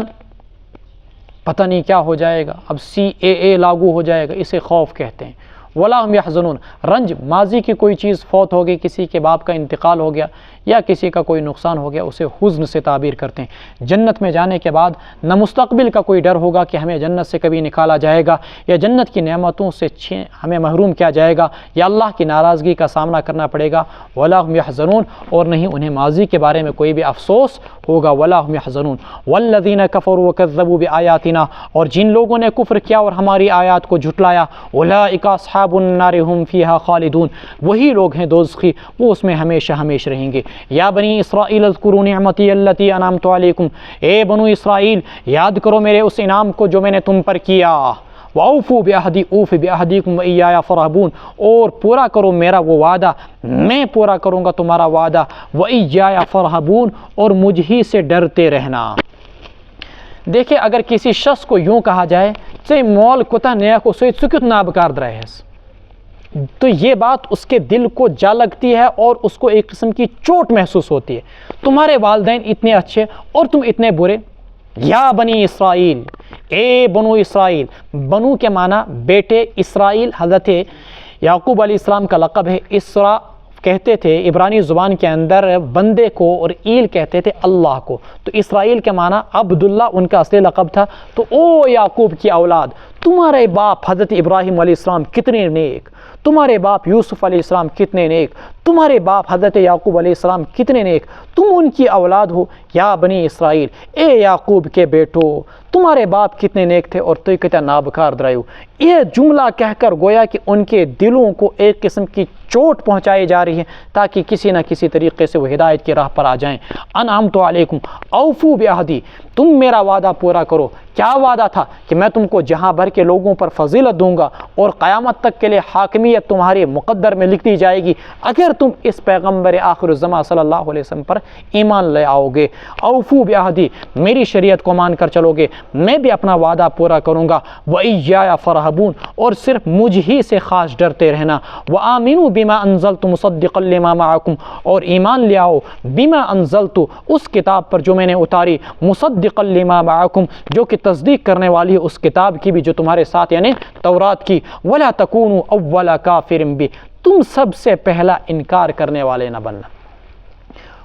پتہ نہیں کیا ہو جائے گا، اب CAA لاگو ہو جائے گا، اسے خوف کہتے ہیں۔ ولا ہم یحزنون، رنج، ماضی کی کوئی چیز فوت ہو گئی، کسی کے باپ کا انتقال ہو گیا یا کسی کا کوئی نقصان ہو گیا، اسے حزن سے تعبیر کرتے ہیں۔ جنت میں جانے کے بعد نہ مستقبل کا کوئی ڈر ہوگا کہ ہمیں جنت سے کبھی نکالا جائے گا یا جنت کی نعمتوں سے ہمیں محروم کیا جائے گا یا اللہ کی ناراضگی کا سامنا کرنا پڑے گا۔ ولا ہم یحزنون، اور نہیں انہیں ماضی کے بارے میں کوئی بھی افسوس ہوگا۔ ولا ہم یحزنون والذین کفروا وکذبوا بآیاتنا، اور جن لوگوں نے کفر کیا اور ہماری آیات کو جھٹلایا، اولئک اصحاب النار هم فیہا خالدون، وہی لوگ ہیں دوزخی، وہ اس میں ہمیشہ رہیں گے۔ یا بنی اسرائیل اذکروا نعمتی التی انعمت علیکم، اے بنو اسرائیل یاد کرو میرے اس انعام کو جو میں نے تم پر کیا، وَأَوْفُوا بِعَهْدِي أُوفِ بِعَهْدِكُمْ وَإِيَّايَ فَارْهَبُونَ، اور پورا کرو میرا وہ وعدہ، میں پورا کروں گا تمہارا وعدہ، وَإِيَّايَ فَارْهَبُونَ، اور مجھ ہی سے ڈرتے رہنا۔ دیکھیں اگر کسی شخص کو یوں کہا جائے ژے مول کوتا نیک اوسے ژٕ کیُتھ نابکار درایہس، تو یہ بات اس کے دل کو جا لگتی ہے اور اس کو ایک قسم کی چوٹ محسوس ہوتی ہے۔ تمہارے والدین اتنے اچھے اور تم اتنے برے۔ یا بنی اسرائیل، اے بنو اسرائیل، بنو کے معنی بیٹے، اسرائیل حضرت یعقوب علیہ السلام کا لقب ہے۔ اسرا کہتے تھے عبرانی زبان کے اندر بندے کو، اور ایل کہتے تھے اللہ کو، تو اسرائیل کے معنی عبداللہ ان کا اصلی لقب تھا۔ تو او یعقوب کی اولاد، تمہارے باپ حضرت ابراہیم علیہ السلام کتنے نیک، تمہارے باپ یوسف علیہ السلام کتنے نیک، تمہارے باپ حضرت یعقوب علیہ السلام کتنے نیک، تم ان کی اولاد ہو۔ یا بنی اسرائیل، اے یعقوب کے بیٹو، تمہارے باپ کتنے نیک تھے اور تو کتنا نابکار درائیو۔ یہ جملہ کہہ کر گویا کہ ان کے دلوں کو ایک قسم کی چوٹ پہنچائی جا رہی ہے تاکہ کسی نہ کسی طریقے سے وہ ہدایت کی راہ پر آ جائیں۔ انعمت علیکم اوفو بعہدی، تم میرا وعدہ پورا کرو۔ کیا وعدہ تھا؟ کہ میں تم کو جہاں بھر کے لوگوں پر فضیلت دوں گا اور قیامت تک کے لیے حاکمیت تمہارے مقدر میں لکھ دی جائے گی اگر تم اس پیغمبر آخر الزمان صلی اللہ علیہ وسلم پر ایمان لے آؤ گے۔ اوفو بعہدی، میری شریعت کو مان کر چلو گے، میں بھی اپنا وعدہ پورا کروں گا۔ وَإِيَّايَ فَارْهَبُونَ، اور صرف مجھ ہی سے خاص ڈرتے رہنا۔ وَآمِنُوا بِمَا أَنزَلْتُ مُصَدِّقًا لِمَا مَعَكُمْ، اور ایمان لے آؤ بما انزلت، اس کتاب پر جو میں نے اتاری، مصدقا لما معکم، جو کہ تصدیق کرنے والی ہے اس کتاب کی بھی جو تمہارے ساتھ یعنی تورات کی۔ ولا تکونوا اول کافر بہ، تم سب سے پہلا انکار کرنے والے نہ بننا۔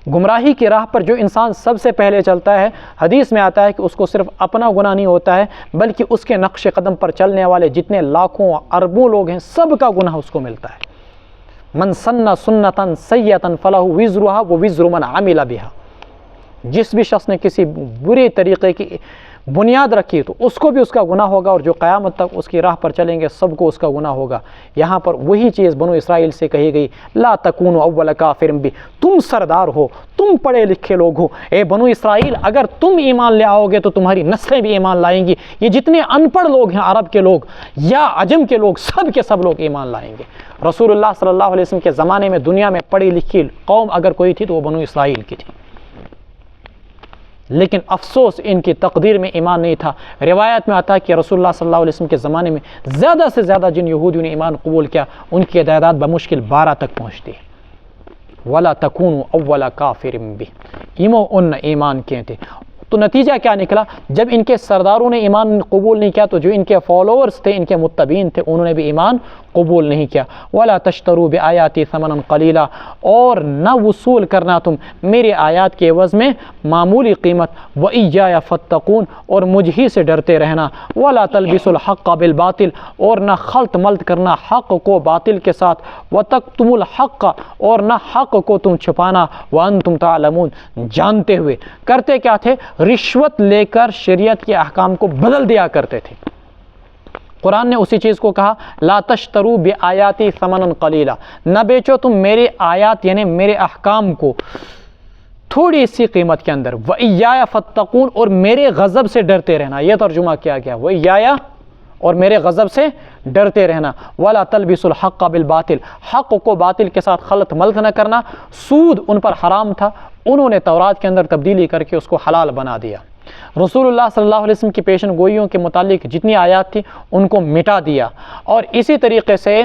گمراہی کی راہ پر جو انسان سب سے پہلے چلتا ہے، حدیث میں آتا ہے کہ اس کو صرف اپنا گناہ نہیں ہوتا ہے بلکہ اس کے نقش قدم پر چلنے والے جتنے لاکھوں اربوں لوگ ہیں سب کا گناہ اس کو ملتا ہے۔ من سن سنتا سیئتا فلہ وزرها ووزر من عمل بها، جس بھی شخص نے کسی برے طریقے کی بنیاد رکھی تو اس کو بھی اس کا گناہ ہوگا، اور جو قیامت تک اس کی راہ پر چلیں گے سب کو اس کا گناہ ہوگا۔ یہاں پر وہی چیز بنو اسرائیل سے کہی گئی، لا تکونوا اول کافر بہ، تم سردار ہو، تم پڑھے لکھے لوگ ہو، اے بنو اسرائیل اگر تم ایمان لے آؤ گے تو تمہاری نسلیں بھی ایمان لائیں گی۔ یہ جتنے ان پڑھ لوگ ہیں عرب کے لوگ یا عجم کے لوگ، سب کے سب لوگ ایمان لائیں گے۔ رسول اللہ صلی اللہ علیہ وسلم کے زمانے میں دنیا میں پڑھی لکھی قوم اگر کوئی تھی تو وہ بنو اسرائیل کی تھی، لیکن افسوس ان کی تقدیر میں ایمان نہیں تھا۔ روایت میں آتا ہے کہ رسول اللہ صلی اللہ علیہ وسلم کے زمانے میں زیادہ سے زیادہ جن یہودیوں نے ایمان قبول کیا ان کی تعداد بمشکل 12 تک پہنچتی ہے۔ وَلَا تَكُونُوا أَوَّلَ كَافِرٍ بِهِ، ایمو ان ایمان کیے تھے۔ تو نتیجہ کیا نکلا؟ جب ان کے سرداروں نے ایمان قبول نہیں کیا تو جو ان کے فالوورز تھے، ان کے متبعین تھے، انہوں نے بھی ایمان قبول نہیں کیا۔ وَلَا تَشْتَرُوا بِآيَاتِي ثَمَنًا قَلِيلًا، اور نہ وصول کرنا تم میرے آیات کے عوض میں معمولی قیمت۔ وَإِيَّايَ فَاتَّقُونَ، اور مجھ ہی سے ڈرتے رہنا۔ وَلَا تَلْبِسُوا الْحَقَّ بِالْبَاطِلِ، اور نہ خلط ملط کرنا حق کو باطل کے ساتھ۔ وَتَكْتُمُوا الْحَقَّ، اور نہ حق کو تم چھپانا۔ وَأَنْتُمْ تَعْلَمُونَ، جانتے ہوئے۔ کرتے کیا تھے؟ رشوت لے کر شریعت کے احکام کو بدل دیا کرتے تھے۔ قرآن نے اسی چیز کو کہا، لا تشتروا بآیاتی ثمنا قلیلا، نہ بیچو تم میرے آیات یعنی میرے احکام کو تھوڑی سی قیمت کے اندر۔ وَإِيَّايَ فَاتَّقُونَ، اور میرے غضب سے ڈرتے رہنا۔ یہ ترجمہ کیا گیا، وَإِيَّايَ، اور میرے غضب سے ڈرتے رہنا۔ وَلَا تَلْبِسُوا الْحَقَّ بِالْبَاطِلِ، حق کو باطل کے ساتھ خلط ملط نہ کرنا۔ سود ان پر حرام تھا، انہوں نے تورات کے اندر تبدیلی کر کے اس کو حلال بنا دیا۔ رسول اللہ صلی اللہ علیہ وسلم کی پیشن گوئیوں کے متعلق جتنی آیات تھی ان کو مٹا دیا، اور اسی طریقے سے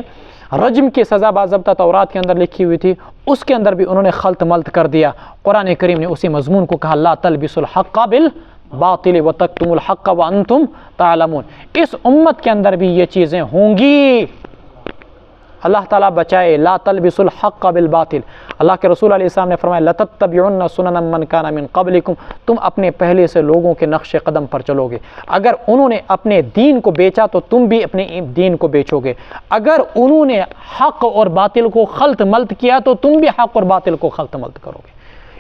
رجم کی سزا باضابطہ تورات کے اندر لکھی ہوئی تھی اس کے اندر بھی انہوں نے خلط ملط کر دیا۔ قرآن کریم نے اسی مضمون کو کہا، لا تلبسوا الحق بالباطل وتکتموا الحق وانتم تعلمون۔ اس امت کے اندر بھی یہ چیزیں ہوں گی، اللہ تعالیٰ بچائے۔ لا تلبسوا الحق بالباطل، اللہ کے رسول علیہ السلام نے فرمایا، لتتبعن سنن من کان من قبلکم، تم اپنے پہلے سے لوگوں کے نقش قدم پر چلو گے۔ اگر انہوں نے اپنے دین کو بیچا تو تم بھی اپنے دین کو بیچو گے، اگر انہوں نے حق اور باطل کو خلط ملط کیا تو تم بھی حق اور باطل کو خلط ملط کرو گے۔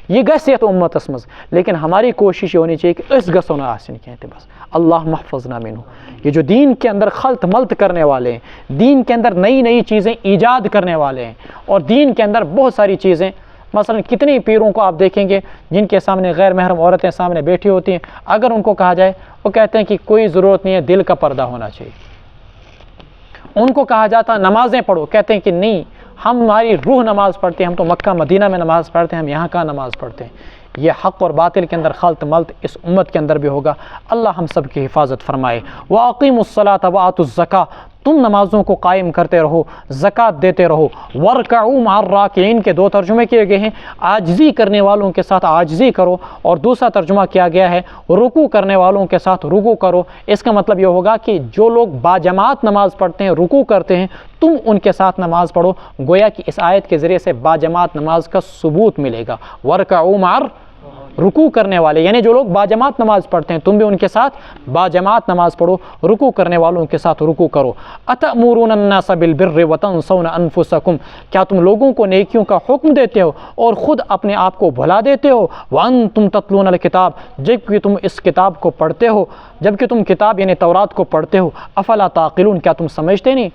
یہ گسے تو امت اسمز، لیکن ہماری کوشش یہ ہونی چاہیے کہ اس گسوں نہ آسن کہتے بس اللہ محفظنا منہ۔ یہ جو دین کے اندر خلط ملط کرنے والے ہیں، دین کے اندر نئی نئی چیزیں ایجاد کرنے والے ہیں، اور دین کے اندر بہت ساری چیزیں، مثلا کتنی پیروں کو آپ دیکھیں گے جن کے سامنے غیر محرم عورتیں سامنے بیٹھی ہوتی ہیں، اگر ان کو کہا جائے وہ کہتے ہیں کہ کوئی ضرورت نہیں ہے، دل کا پردہ ہونا چاہیے۔ ان کو کہا جاتا نمازیں پڑھو، کہتے ہیں کہ نہیں، ہماری روح نماز پڑھتی ہے، ہم تو مکہ مدینہ میں نماز پڑھتے ہیں، ہم یہاں کہاں نماز پڑھتے ہیں۔ یہ حق اور باطل کے اندر خلط ملط اس امت کے اندر بھی ہوگا، اللہ ہم سب کی حفاظت فرمائے۔ وَأَقِيمُوا الصَّلَاةَ وَآتُوا الزَّكَاةَ، تم نمازوں کو قائم کرتے رہو، زکوٰۃ دیتے رہو۔ وَارْكَعُوا مَعَ الرَّاكِعِينَ کے دو ترجمے کیے گئے ہیں، عاجزی کرنے والوں کے ساتھ عاجزی کرو، اور دوسرا ترجمہ کیا گیا ہے رکوع کرنے والوں کے ساتھ رکوع کرو۔ اس کا مطلب یہ ہوگا کہ جو لوگ باجماعت نماز پڑھتے ہیں، رکوع کرتے ہیں، تم ان کے ساتھ نماز پڑھو۔ گویا کہ اس آیت کے ذریعے سے باجماعت نماز کا ثبوت ملے گا۔ وَارْكَعُوا مَعَ، رکوع کرنے والے یعنی جو لوگ باجماعت نماز پڑھتے ہیں، تم بھی ان کے ساتھ باجماعت نماز پڑھو، رکوع کرنے والوں کے ساتھ رکوع کرو۔ أَتَأْمُرُونَ النَّاسَ بِالْبِرِّ وَتَنْسَوْنَ أَنفُسَكُمْ، کیا تم لوگوں کو نیکیوں کا حکم دیتے ہو اور خود اپنے آپ کو بھلا دیتے ہو؟ وَأَنْتُمْ تَتْلُونَ الْكِتَابَ، جبکہ تم اس کتاب کو پڑھتے ہو، جبکہ تم کتاب یعنی تورات کو پڑھتے ہو۔ أَفَلَا تَعْقِلُونَ، کیا تم سمجھتے نہیں؟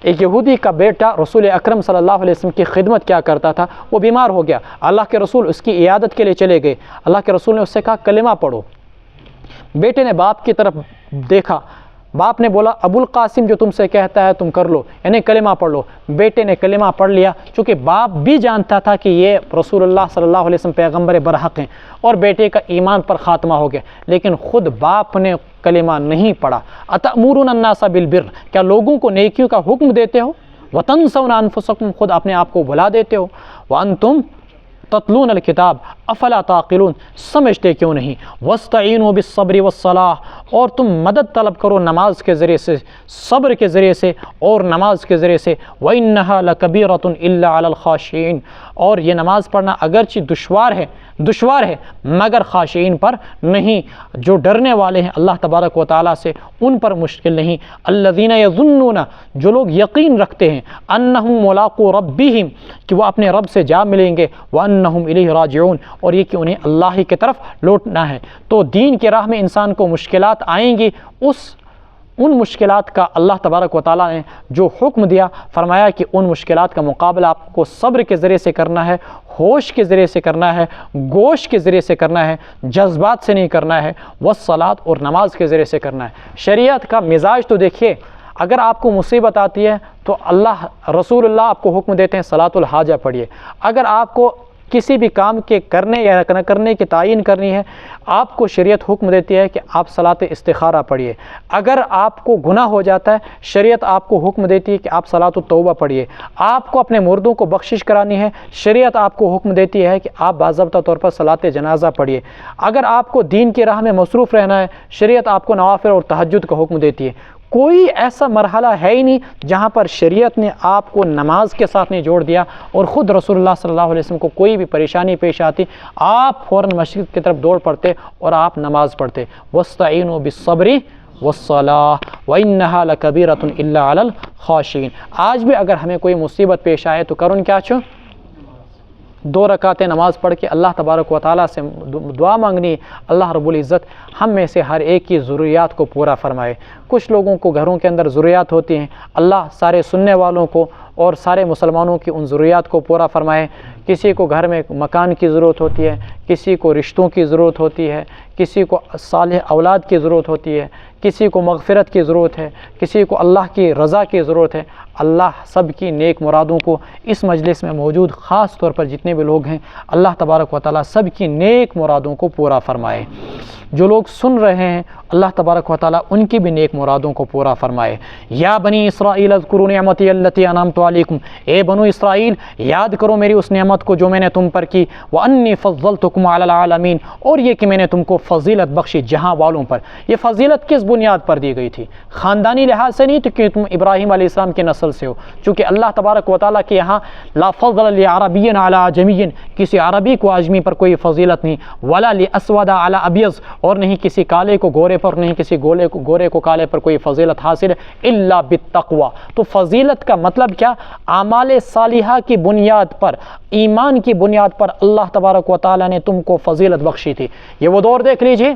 ایک یہودی کا بیٹا رسول اکرم صلی اللہ علیہ وسلم کی خدمت کیا کرتا تھا، وہ بیمار ہو گیا، اللہ کے رسول اس کی عیادت کے لیے چلے گئے، اللہ کے رسول نے اس سے کہا کلمہ پڑھو۔ بیٹے نے باپ کی طرف دیکھا، باپ نے بولا ابو القاسم جو تم سے کہتا ہے تم کر لو، یعنی کلمہ پڑھ لو۔ بیٹے نے کلمہ پڑھ لیا، چونکہ باپ بھی جانتا تھا کہ یہ رسول اللہ صلی اللہ علیہ وسلم پیغمبر برحق ہیں، اور بیٹے کا ایمان پر خاتمہ ہو گیا، لیکن خود باپ نے کلمہ نہیں پڑھا۔ أَتَأْمُرُونَ النَّاسَ بِالْبِرِّ، کیا لوگوں کو نیکیوں کا حکم دیتے ہو؟ وَتَنْسَوْنَ أَنفُسَكُمْ، خود اپنے آپ کو بھلا دیتے ہو۔ وَأَنْتُمْ تتلون الکتاب افلا تعقلون، سمجھتے کیوں نہیں؟ وَاسْتَعِينُوا بِالصَّبْرِ وَالصَّلَاةِ، اور تم مدد طلب کرو نماز کے ذریعے سے، صبر کے ذریعے سے اور نماز کے ذریعے سے۔ وَإِنَّهَا لَكَبِيرَةٌ إِلَّا عَلَى الْخَاشِعِينَ، اور یہ نماز پڑھنا اگرچہ دشوار ہے مگر خاشعین پر نہیں، جو ڈرنے والے ہیں اللہ تبارک و تعالیٰ سے ان پر مشکل نہیں۔ الذین یظنون، جو لوگ یقین رکھتے ہیں، انہم ملاقو ربہم، کہ وہ اپنے رب سے جا ملیں گے، وانہم الیہ راجعون، اور یہ کہ انہیں اللہ ہی کی طرف لوٹنا ہے۔ تو دین کی راہ میں انسان کو مشکلات آئیں گی، ان مشکلات کا اللہ تبارک و تعالیٰ نے جو حکم دیا، فرمایا کہ ان مشکلات کا مقابلہ آپ کو صبر کے ذریعے سے کرنا ہے، ہوش کے ذریعے سے کرنا ہے، گوش کے ذریعے سے کرنا ہے، جذبات سے نہیں کرنا ہے، والصلاۃ، اور نماز کے ذریعے سے کرنا ہے۔ شریعت کا مزاج تو دیکھیے، اگر آپ کو مصیبت آتی ہے تو اللہ رسول اللہ آپ کو حکم دیتے ہیں صلاۃ الحاجہ پڑھیے۔ اگر آپ کو کسی بھی کام کے کرنے یا نہ کرنے کی تعین کرنی ہے، آپ کو شریعت حکم دیتی ہے کہ آپ صلاۃ استخارہ پڑھیے۔ اگر آپ کو گناہ ہو جاتا ہے، شریعت آپ کو حکم دیتی ہے کہ آپ صلاۃ التوبہ پڑھیے۔ آپ کو اپنے مردوں کو بخشش کرانی ہے، شریعت آپ کو حکم دیتی ہے کہ آپ باضابطہ طور پر صلاۃ جنازہ پڑھیے۔ اگر آپ کو دین کی راہ میں مصروف رہنا ہے، شریعت آپ کو نوافل اور تہجد کا حکم دیتی ہے۔ کوئی ایسا مرحلہ ہے ہی نہیں جہاں پر شریعت نے آپ کو نماز کے ساتھ نہیں جوڑ دیا، اور خود رسول اللہ صلی اللہ علیہ وسلم کو کوئی بھی پریشانی پیش آتی آپ فوراً مسجد کی طرف دوڑ پڑتے اور آپ نماز پڑھتے۔ وَاسْتَعِينُوا بِالصَّبْرِ وَالصَّلَاةِ وَإِنَّهَا لَكَبِيرَةٌ إِلَّا عَلَى الْخَاشِعِينَ۔ آج بھی اگر ہمیں کوئی مصیبت پیش آئے تو کرن کیا چھو؟ 2 رکعتیں نماز پڑھ کے اللہ تبارک و تعالیٰ سے دعا مانگنی، اللہ رب العزت ہم میں سے ہر ایک کی ضروریات کو پورا فرمائے۔ کچھ لوگوں کو گھروں کے اندر ضروریات ہوتی ہیں، اللہ سارے سننے والوں کو اور سارے مسلمانوں کی ان ضروریات کو پورا فرمائے۔ کسی کو گھر میں مکان کی ضرورت ہوتی ہے، کسی کو رشتوں کی ضرورت ہوتی ہے، کسی کو صالح اولاد کی ضرورت ہوتی ہے، کسی کو مغفرت کی ضرورت ہے، کسی کو اللہ کی رضا کی ضرورت ہے۔ اللہ سب کی نیک مرادوں کو اس مجلس میں موجود خاص طور پر جتنے بھی لوگ ہیں، اللہ تبارک و تعالیٰ سب کی نیک مرادوں کو پورا فرمائے۔ جو لوگ سن رہے ہیں اللہ تبارک و تعالیٰ ان کی بھی نیک مرادوں کو پورا فرمائے۔ یا بنی اسرائیل اذکروا نعمتی التی انعمت علیکم، اے بنو اسرائیل یاد کرو میری اس نعمت کو جو میں نے تم پر کی، وانی فضلتکم علی العالمین، اور یہ کہ میں نے تم کو فضیلت بخشی جہاں والوں پر۔ یہ فضیلت کس بنیاد پر دی گئی تھی؟ خاندانی لحاظ سے نہیں، تو کہ تم ابراہیم علیہ السلام کی نسل سے ہو، چونکہ اللہ تبارک و تعالیٰ کے یہاں لا فضل لعربی علی عجمی، کسی عربی کو عجمی پر کوئی فضیلت نہیں، ولا لاسود علی ابیض، اور نہیں کسی کالے کو گورے پر، نہیں کسی گورے کو کالے پر کوئی فضیلت حاصل ہے، الا بالتقوی۔ تو فضیلت کا مطلب کیا؟ اعمال صالحہ کی بنیاد پر، ایمان کی بنیاد پر اللہ تبارک و تعالیٰ نے تم کو فضیلت بخشی تھی۔ یہ وہ دور دیکھ لیجئے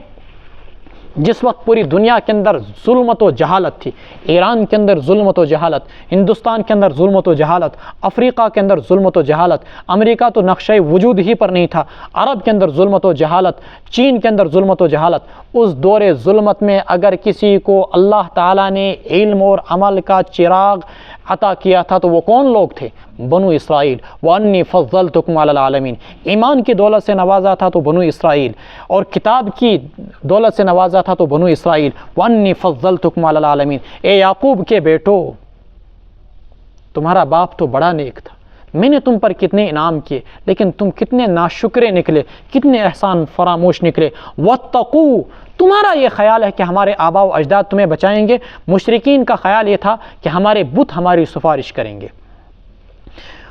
جس وقت پوری دنیا کے اندر ظلمت و جہالت تھی، ایران کے اندر ظلمت و جہالت، ہندوستان کے اندر ظلمت و جہالت، افریقہ کے اندر ظلمت و جہالت، امریکہ تو نقشہ وجود ہی پر نہیں تھا، عرب کے اندر ظلمت و جہالت، چین کے اندر ظلمت و جہالت، اس دور ظلمت میں اگر کسی کو اللہ تعالیٰ نے علم اور عمل کا چراغ عطا کیا تھا تو وہ کون لوگ تھے؟ بنو اسرائیل۔ وَأَنِّي فَضَّلْتُكُمْ عَلَى الْعَالَمِينَ، ایمان کی دولت سے نوازا تھا تو بنو اسرائیل، اور کتاب کی دولت سے نوازا تھا تو بنو اسرائیل۔ وَأَنِّي فَضَّلْتُكُمْ عَلَى الْعَالَمِينَ، اے یعقوب کے بیٹو، تمہارا باپ تو بڑا نیک تھا، میں نے تم پر کتنے انعام کیے، لیکن تم کتنے ناشکرے نکلے، کتنے احسان فراموش نکلے۔ وَاتَّقُوا، تمہارا یہ خیال ہے کہ ہمارے آباء و اجداد تمہیں بچائیں گے، مشرکین کا خیال یہ تھا کہ ہمارے بت ہماری سفارش کریں گے۔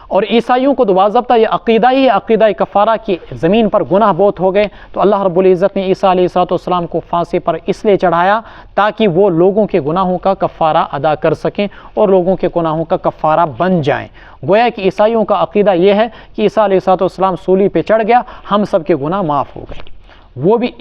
اور عیسائیوں کو باضابطہ یہ عقیدہ ہی عقیدہ کفارہ کی زمین پر گناہ بہت ہو گئے تو اللہ رب العزت نے عیسیٰ علیہ السلام کو پھانسی پر اس لیے چڑھایا تاکہ وہ لوگوں کے گناہوں کا کفارہ ادا کر سکیں اور لوگوں کے گناہوں کا کفارہ بن جائیں۔ گویا کہ عیسائیوں کا عقیدہ یہ ہے کہ عیسیٰ علیہ السلام صلیب پہ چڑھ گیا، ہم سب کے گناہ معاف ہو گئے، وہ بھی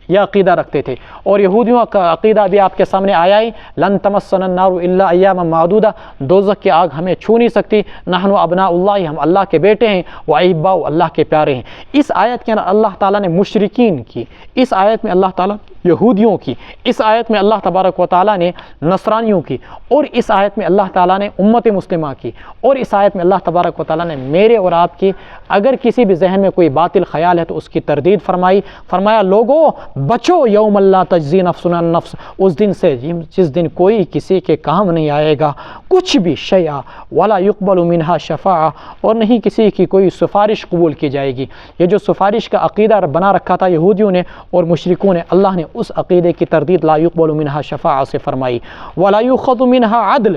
یہ عقیدہ رکھتے تھے۔ اور یہودیوں کا عقیدہ بھی آپ کے سامنے آیا ہی، لن تمسنا النار الا ایاما معدودہ، دوزخ کی آگ ہمیں چھو نہیں سکتی، نحن ابناء اللہ، ہم اللہ کے بیٹے ہیں، واحباء، اللہ کے پیارے ہیں۔ اس آیت کے اندر اللہ تعالیٰ نے مشرکین کی، اس آیت میں اللہ تعالیٰ یہودیوں کی، اس آیت میں اللہ تبارک و تعالیٰ نے نصرانیوں کی، اور اس آیت میں اللہ تعالیٰ نے امت مسلمہ کی، اور اس آیت میں اللہ تبارک و تعالیٰ نے میرے اور آپ کی اگر کسی بھی ذہن میں کوئی باطل خیال ہے تو اس کی تردید فرمائی، فرمایا لوگو بچو یوم اللہ تجزی نفس عن نفس، اس دن سے جس دن کوئی کسی کے کام نہیں آئے گا کچھ بھی شیء ولا یقبل منہا شفاعہ، اور نہیں کسی کی کوئی سفارش قبول کی جائے گی۔ یہ جو سفارش کا عقیدہ بنا رکھا تھا یہودیوں نے اور مشرکوں نے، اللہ نے اس عقیدے کی تردید لا یقبل منہا شفاعہ سے فرمائی۔ ولا یؤخذ منہا عدل،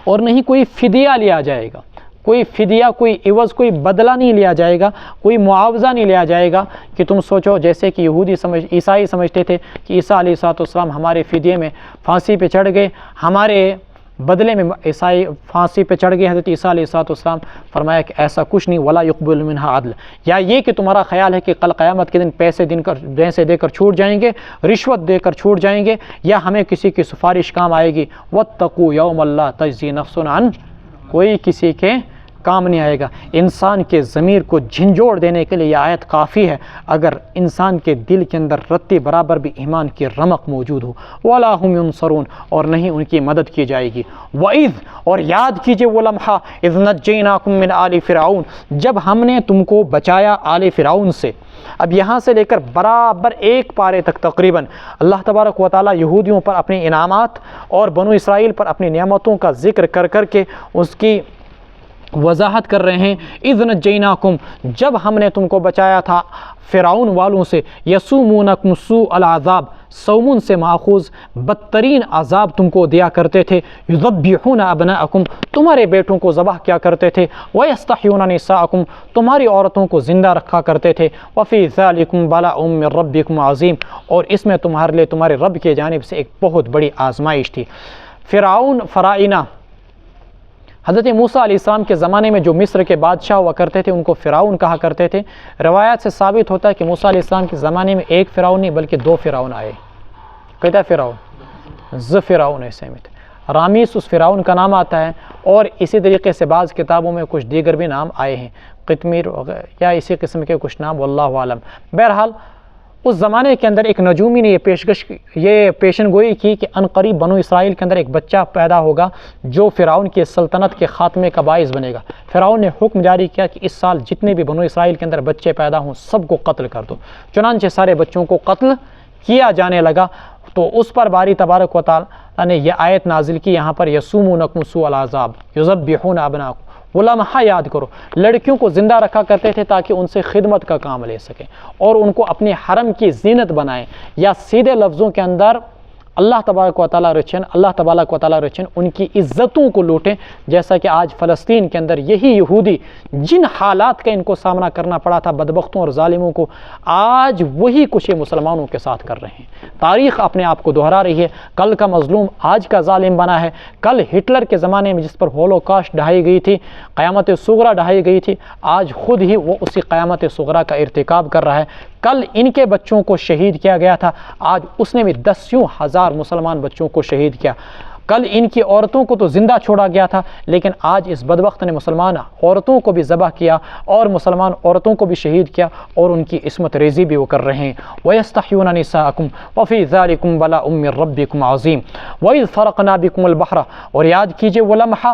اور نہیں کوئی فدیہ لیا جائے گا، کوئی فدیہ، کوئی عوض، کوئی بدلہ نہیں لیا جائے گا، کوئی معاوضہ نہیں لیا جائے گا کہ تم سوچو جیسے کہ عیسائی سمجھتے تھے کہ عیسیٰ علیہ السلام ہمارے فدیے میں پھانسی پہ چڑھ گئے، ہمارے بدلے میں عیسائی پھانسی پہ چڑھ گئے۔ حضرت عیسیٰ علیہ السلام فرمایا کہ ایسا کچھ نہیں، ولا یقبل منہا عدل، یا یہ کہ تمہارا خیال ہے کہ کل قیامت کے دن پیسے دے کر چھوٹ جائیں گے، رشوت دے کر چھوٹ جائیں گے، یا ہمیں کسی کی سفارش کام آئے گی۔ واتقوا یوم لا تجزی نفس عن، کوئی کسی کے کام نہیں آئے گا۔ انسان کے ضمیر کو جھنجھوڑ دینے کے لیے یہ آیت کافی ہے، اگر انسان کے دل کے اندر رتی برابر بھی ایمان کی رمق موجود ہو۔ وَلَا هُمْ يُنصَرُونَ، اور نہیں ان کی مدد کی جائے گی۔ وَإِذْ، اور یاد کیجئے وہ لمحہ، اِذْ نَجَّيْنَاكُمْ مِنْ آلِ فِرْعَوْنَ، جب ہم نے تم کو بچایا آل فرعون سے۔ اب یہاں سے لے کر برابر ایک پارے تک تقریباً اللہ تبارک و تعالیٰ یہودیوں پر اپنے انعامات اور بنو اسرائیل پر اپنی نعمتوں کا ذکر کر کے اس کی وضاحت کر رہے ہیں۔ اذ نجیناکم، جب ہم نے تم کو بچایا تھا فرعون والوں سے، یسومونکم سوء العذاب، سومون سے ماخوذ بدترین عذاب تم کو دیا کرتے تھے، یذبحون ابناءکم، تمہارے بیٹوں کو ذبح کیا کرتے تھے، ویستحیون نساءکم، تمہاری عورتوں کو زندہ رکھا کرتے تھے، وفی ذالکم بلاء من ربکم عظیم، اور اس میں تمہارے لیے تمہارے رب کی جانب سے ایک بہت بڑی آزمائش تھی۔ فرعون، فرائنہ، حضرت موسیٰ علیہ السلام کے زمانے میں جو مصر کے بادشاہ ہوا کرتے تھے ان کو فرعون کہا کرتے تھے۔ روایات سے ثابت ہوتا ہے کہ موسیٰ علیہ السلام کے زمانے میں ایک فرعون نہیں بلکہ دو فرعون آئے۔ کہتا فرعون فرعون ایسے میں تھے، رامیس اس فرعون کا نام آتا ہے، اور اسی طریقے سے بعض کتابوں میں کچھ دیگر بھی نام آئے ہیں، قطمیر یا اسی قسم کے کچھ نام، واللہ عالم۔ بہرحال اس زمانے کے اندر ایک نجومی نے یہ پیشن گوئی کی کہ عنقریب بنو اسرائیل کے اندر ایک بچہ پیدا ہوگا جو فرعون کی سلطنت کے خاتمے کا باعث بنے گا۔ فرعون نے حکم جاری کیا کہ اس سال جتنے بھی بنو اسرائیل کے اندر بچے پیدا ہوں سب کو قتل کر دو، چنانچہ سارے بچوں کو قتل کیا جانے لگا۔ تو اس پر باری تبارک و تعالیٰ نے یہ آیت نازل کی، یہاں پر یسومونکم سوء العذاب یذبحون ابناءکم۔ وہ لمحہ یاد کرو، لڑکیوں کو زندہ رکھا کرتے تھے تاکہ ان سے خدمت کا کام لے سکیں اور ان کو اپنے حرم کی زینت بنائیں، یا سیدھے لفظوں کے اندر اللہ تبارک و تعالیٰ رچن ان کی عزتوں کو لوٹیں، جیسا کہ آج فلسطین کے اندر یہی یہودی جن حالات کا ان کو سامنا کرنا پڑا تھا بدبختوں اور ظالموں کو، آج وہی کچھ مسلمانوں کے ساتھ کر رہے ہیں۔ تاریخ اپنے آپ کو دہرا رہی ہے، کل کا مظلوم آج کا ظالم بنا ہے، کل ہٹلر کے زمانے میں جس پر ہولوکاسٹ ڈھائی گئی تھی، قیامت صغریٰ ڈھائی گئی تھی، آج خود ہی وہ اسی قیامت صغریٰ کا ارتکاب کر رہا ہے۔ کل ان کے بچوں کو شہید کیا گیا تھا، آج اس نے بھی 10,000 مسلمان بچوں کو شہید کیا۔ کل ان کی عورتوں کو تو زندہ چھوڑا گیا تھا، لیکن آج اس بدبخت نے مسلمان عورتوں کو بھی ذبح کیا اور مسلمان عورتوں کو بھی شہید کیا، اور ان کی عصمت ریزی بھی وہ کر رہے ہیں۔ وَيَسْتَحْيُونَ نِسَاءَكُمْ وَفِي ذَلِكُمْ بَلَاءٌ مِّن رَبِّكُمْ عَظِيمٌ وَإِذْ فَرَقْنَا بِكُمُ الْبَحْرَ، اور یاد کیجئے وہ لمحہ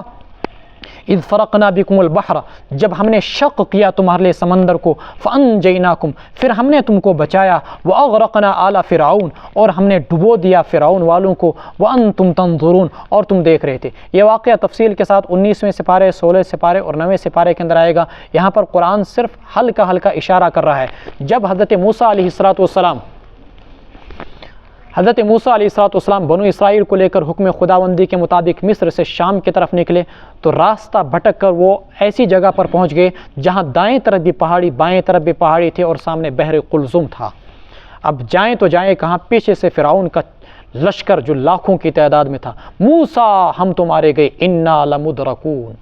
اذ فرقنا بکم البحر، جب ہم نے شق کیا تمہارے لیے سمندر کو، فانجیناکم، پھر ہم نے تم کو بچایا، واغرقنا آل فرعون، اور ہم نے ڈبو دیا فرعون والوں کو، وانتم تنظرون، اور تم دیکھ رہے تھے۔ یہ واقعہ تفصیل کے ساتھ 19ویں سپارے، 16 سپارے اور 9ویں سپارے کے اندر آئے گا۔ یہاں پر قرآن صرف ہلکا ہلکا اشارہ کر رہا ہے۔ جب حضرت موسیٰ علیہ السلام بنو اسرائیل کو لے کر حکم خداوندی کے مطابق مصر سے شام کی طرف نکلے تو راستہ بھٹک کر وہ ایسی جگہ پر پہنچ گئے جہاں دائیں طرف بھی پہاڑی، بائیں طرف بھی پہاڑی تھے، اور سامنے بحر قلزم تھا۔ اب جائیں تو جائیں کہاں؟ پیچھے سے فرعون کا لشکر جو لاکھوں کی تعداد میں تھا۔ موسیٰ ہم تو مارے گئے، انا لمدرکون۔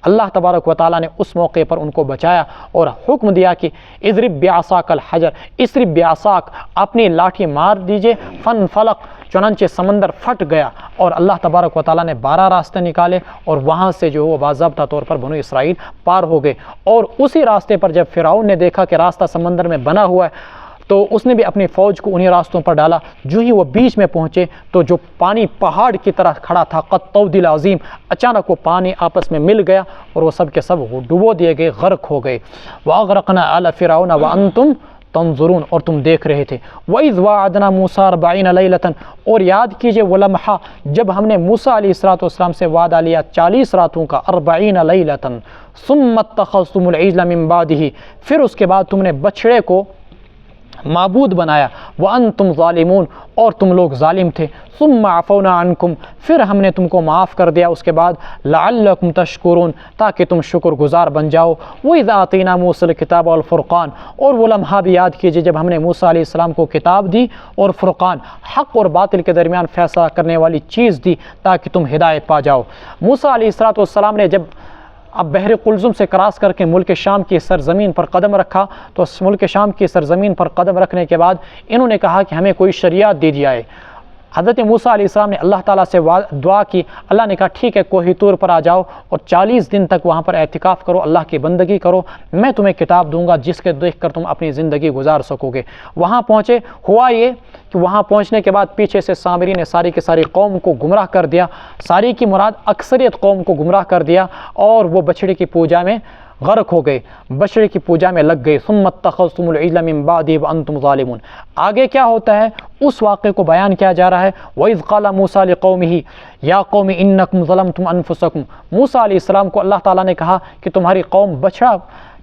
اللہ تبارک و تعالیٰ نے اس موقع پر ان کو بچایا اور حکم دیا کہ اضرب بعصاک الحجر، اضرب بعصاک، اپنی لاٹھی مار دیجئے، فانفلق، چنانچہ سمندر پھٹ گیا، اور اللہ تبارک و تعالیٰ نے 12 راستے نکالے، اور وہاں سے جو وہ باضابطہ طور پر بنو اسرائیل پار ہو گئے۔ اور اسی راستے پر جب فرعون نے دیکھا کہ راستہ سمندر میں بنا ہوا ہے تو اس نے بھی اپنی فوج کو انہی راستوں پر ڈالا۔ جو ہی وہ بیچ میں پہنچے تو جو پانی پہاڑ کی طرح کھڑا تھا، قد طود العظیم، اچانک وہ پانی آپس میں مل گیا اور وہ سب کے سب ڈبو دیے گئے، غرق ہو گئے۔ وَأَغْرَقْنَا آلَ فِرْعَوْنَ وَأَنْتُمْ تنظرون، اور تم دیکھ رہے تھے۔ وَإِذْ وَاعَدْنَا مُوسَىٰ 40 لَيْلَةً، اور یاد کیجئے وہ لمحہ جب ہم نے موسیٰ علیہ السلام سے وعدہ لیا 40 راتوں کا، 40 لَيْلَةً ثُمَّ اتَّخَذْتُمُ الْعِجْلَ مِن بَعْدِهِ، پھر اس کے بعد تم نے بچڑے کو معبود بنایا، وَأَنْتُمْ ظَالِمُونَ، اور تم لوگ ظالم تھے۔ ثُمَّ عَفَوْنَا عَنْكُمْ، پھر ہم نے تم کو معاف کر دیا اس کے بعد، لَعَلَّكُمْ تَشْكُرُونَ، تاکہ تم شکر گزار بن جاؤ۔ وَإِذْ آتَيْنَا مُوسَىٰ الْكِتَابَ وَالْفُرْقَانَ، اور وہ لمحہ بھی یاد کیجئے جب ہم نے موسیٰ علیہ السلام کو کتاب دی اور فرقان، حق اور باطل کے درمیان فیصلہ کرنے والی چیز دی، تاکہ تم ہدایت پا جاؤ۔ موسیٰ علیہ السلام نے جب اب بحر قلزم سے کراس کر کے ملک شام کی سرزمین پر قدم رکھا، تو ملک شام کی سرزمین پر قدم رکھنے کے بعد انہوں نے کہا کہ ہمیں کوئی شریعت دے دی جائے۔ حضرت موسیٰ علیہ السلام نے اللہ تعالیٰ سے دعا کی، اللہ نے کہا ٹھیک ہے، کوہ طور پر آ جاؤ اور 40 دن تک وہاں پر اعتکاف کرو، اللہ کی بندگی کرو، میں تمہیں کتاب دوں گا جس کے دیکھ کر تم اپنی زندگی گزار سکو گے۔ وہاں پہنچے، ہوا یہ کہ وہاں پہنچنے کے بعد پیچھے سے سامری نے ساری کی ساری قوم کو گمراہ کر دیا، ساری کی مراد اکثریت قوم کو گمراہ کر دیا، اور وہ بچڑے کی پوجا میں غرق ہو گئے، بچڑے کی پوجا میں لگ گئے۔ ثم اتخذتم العجل من بعده وانتم ظالمون۔ آگے کیا ہوتا ہے اس واقعے کو بیان کیا جا رہا ہے۔ وَإِذْ قَالَ مُوسَىٰ لِقَوْمِهِ يَا قَوْمِ إِنَّكُمْ ظَلَمْتُمْ أَنفُسَكُمْ، موسیٰ علیہ السلام کو اللہ تعالیٰ نے کہا کہ تمہاری قوم بچڑا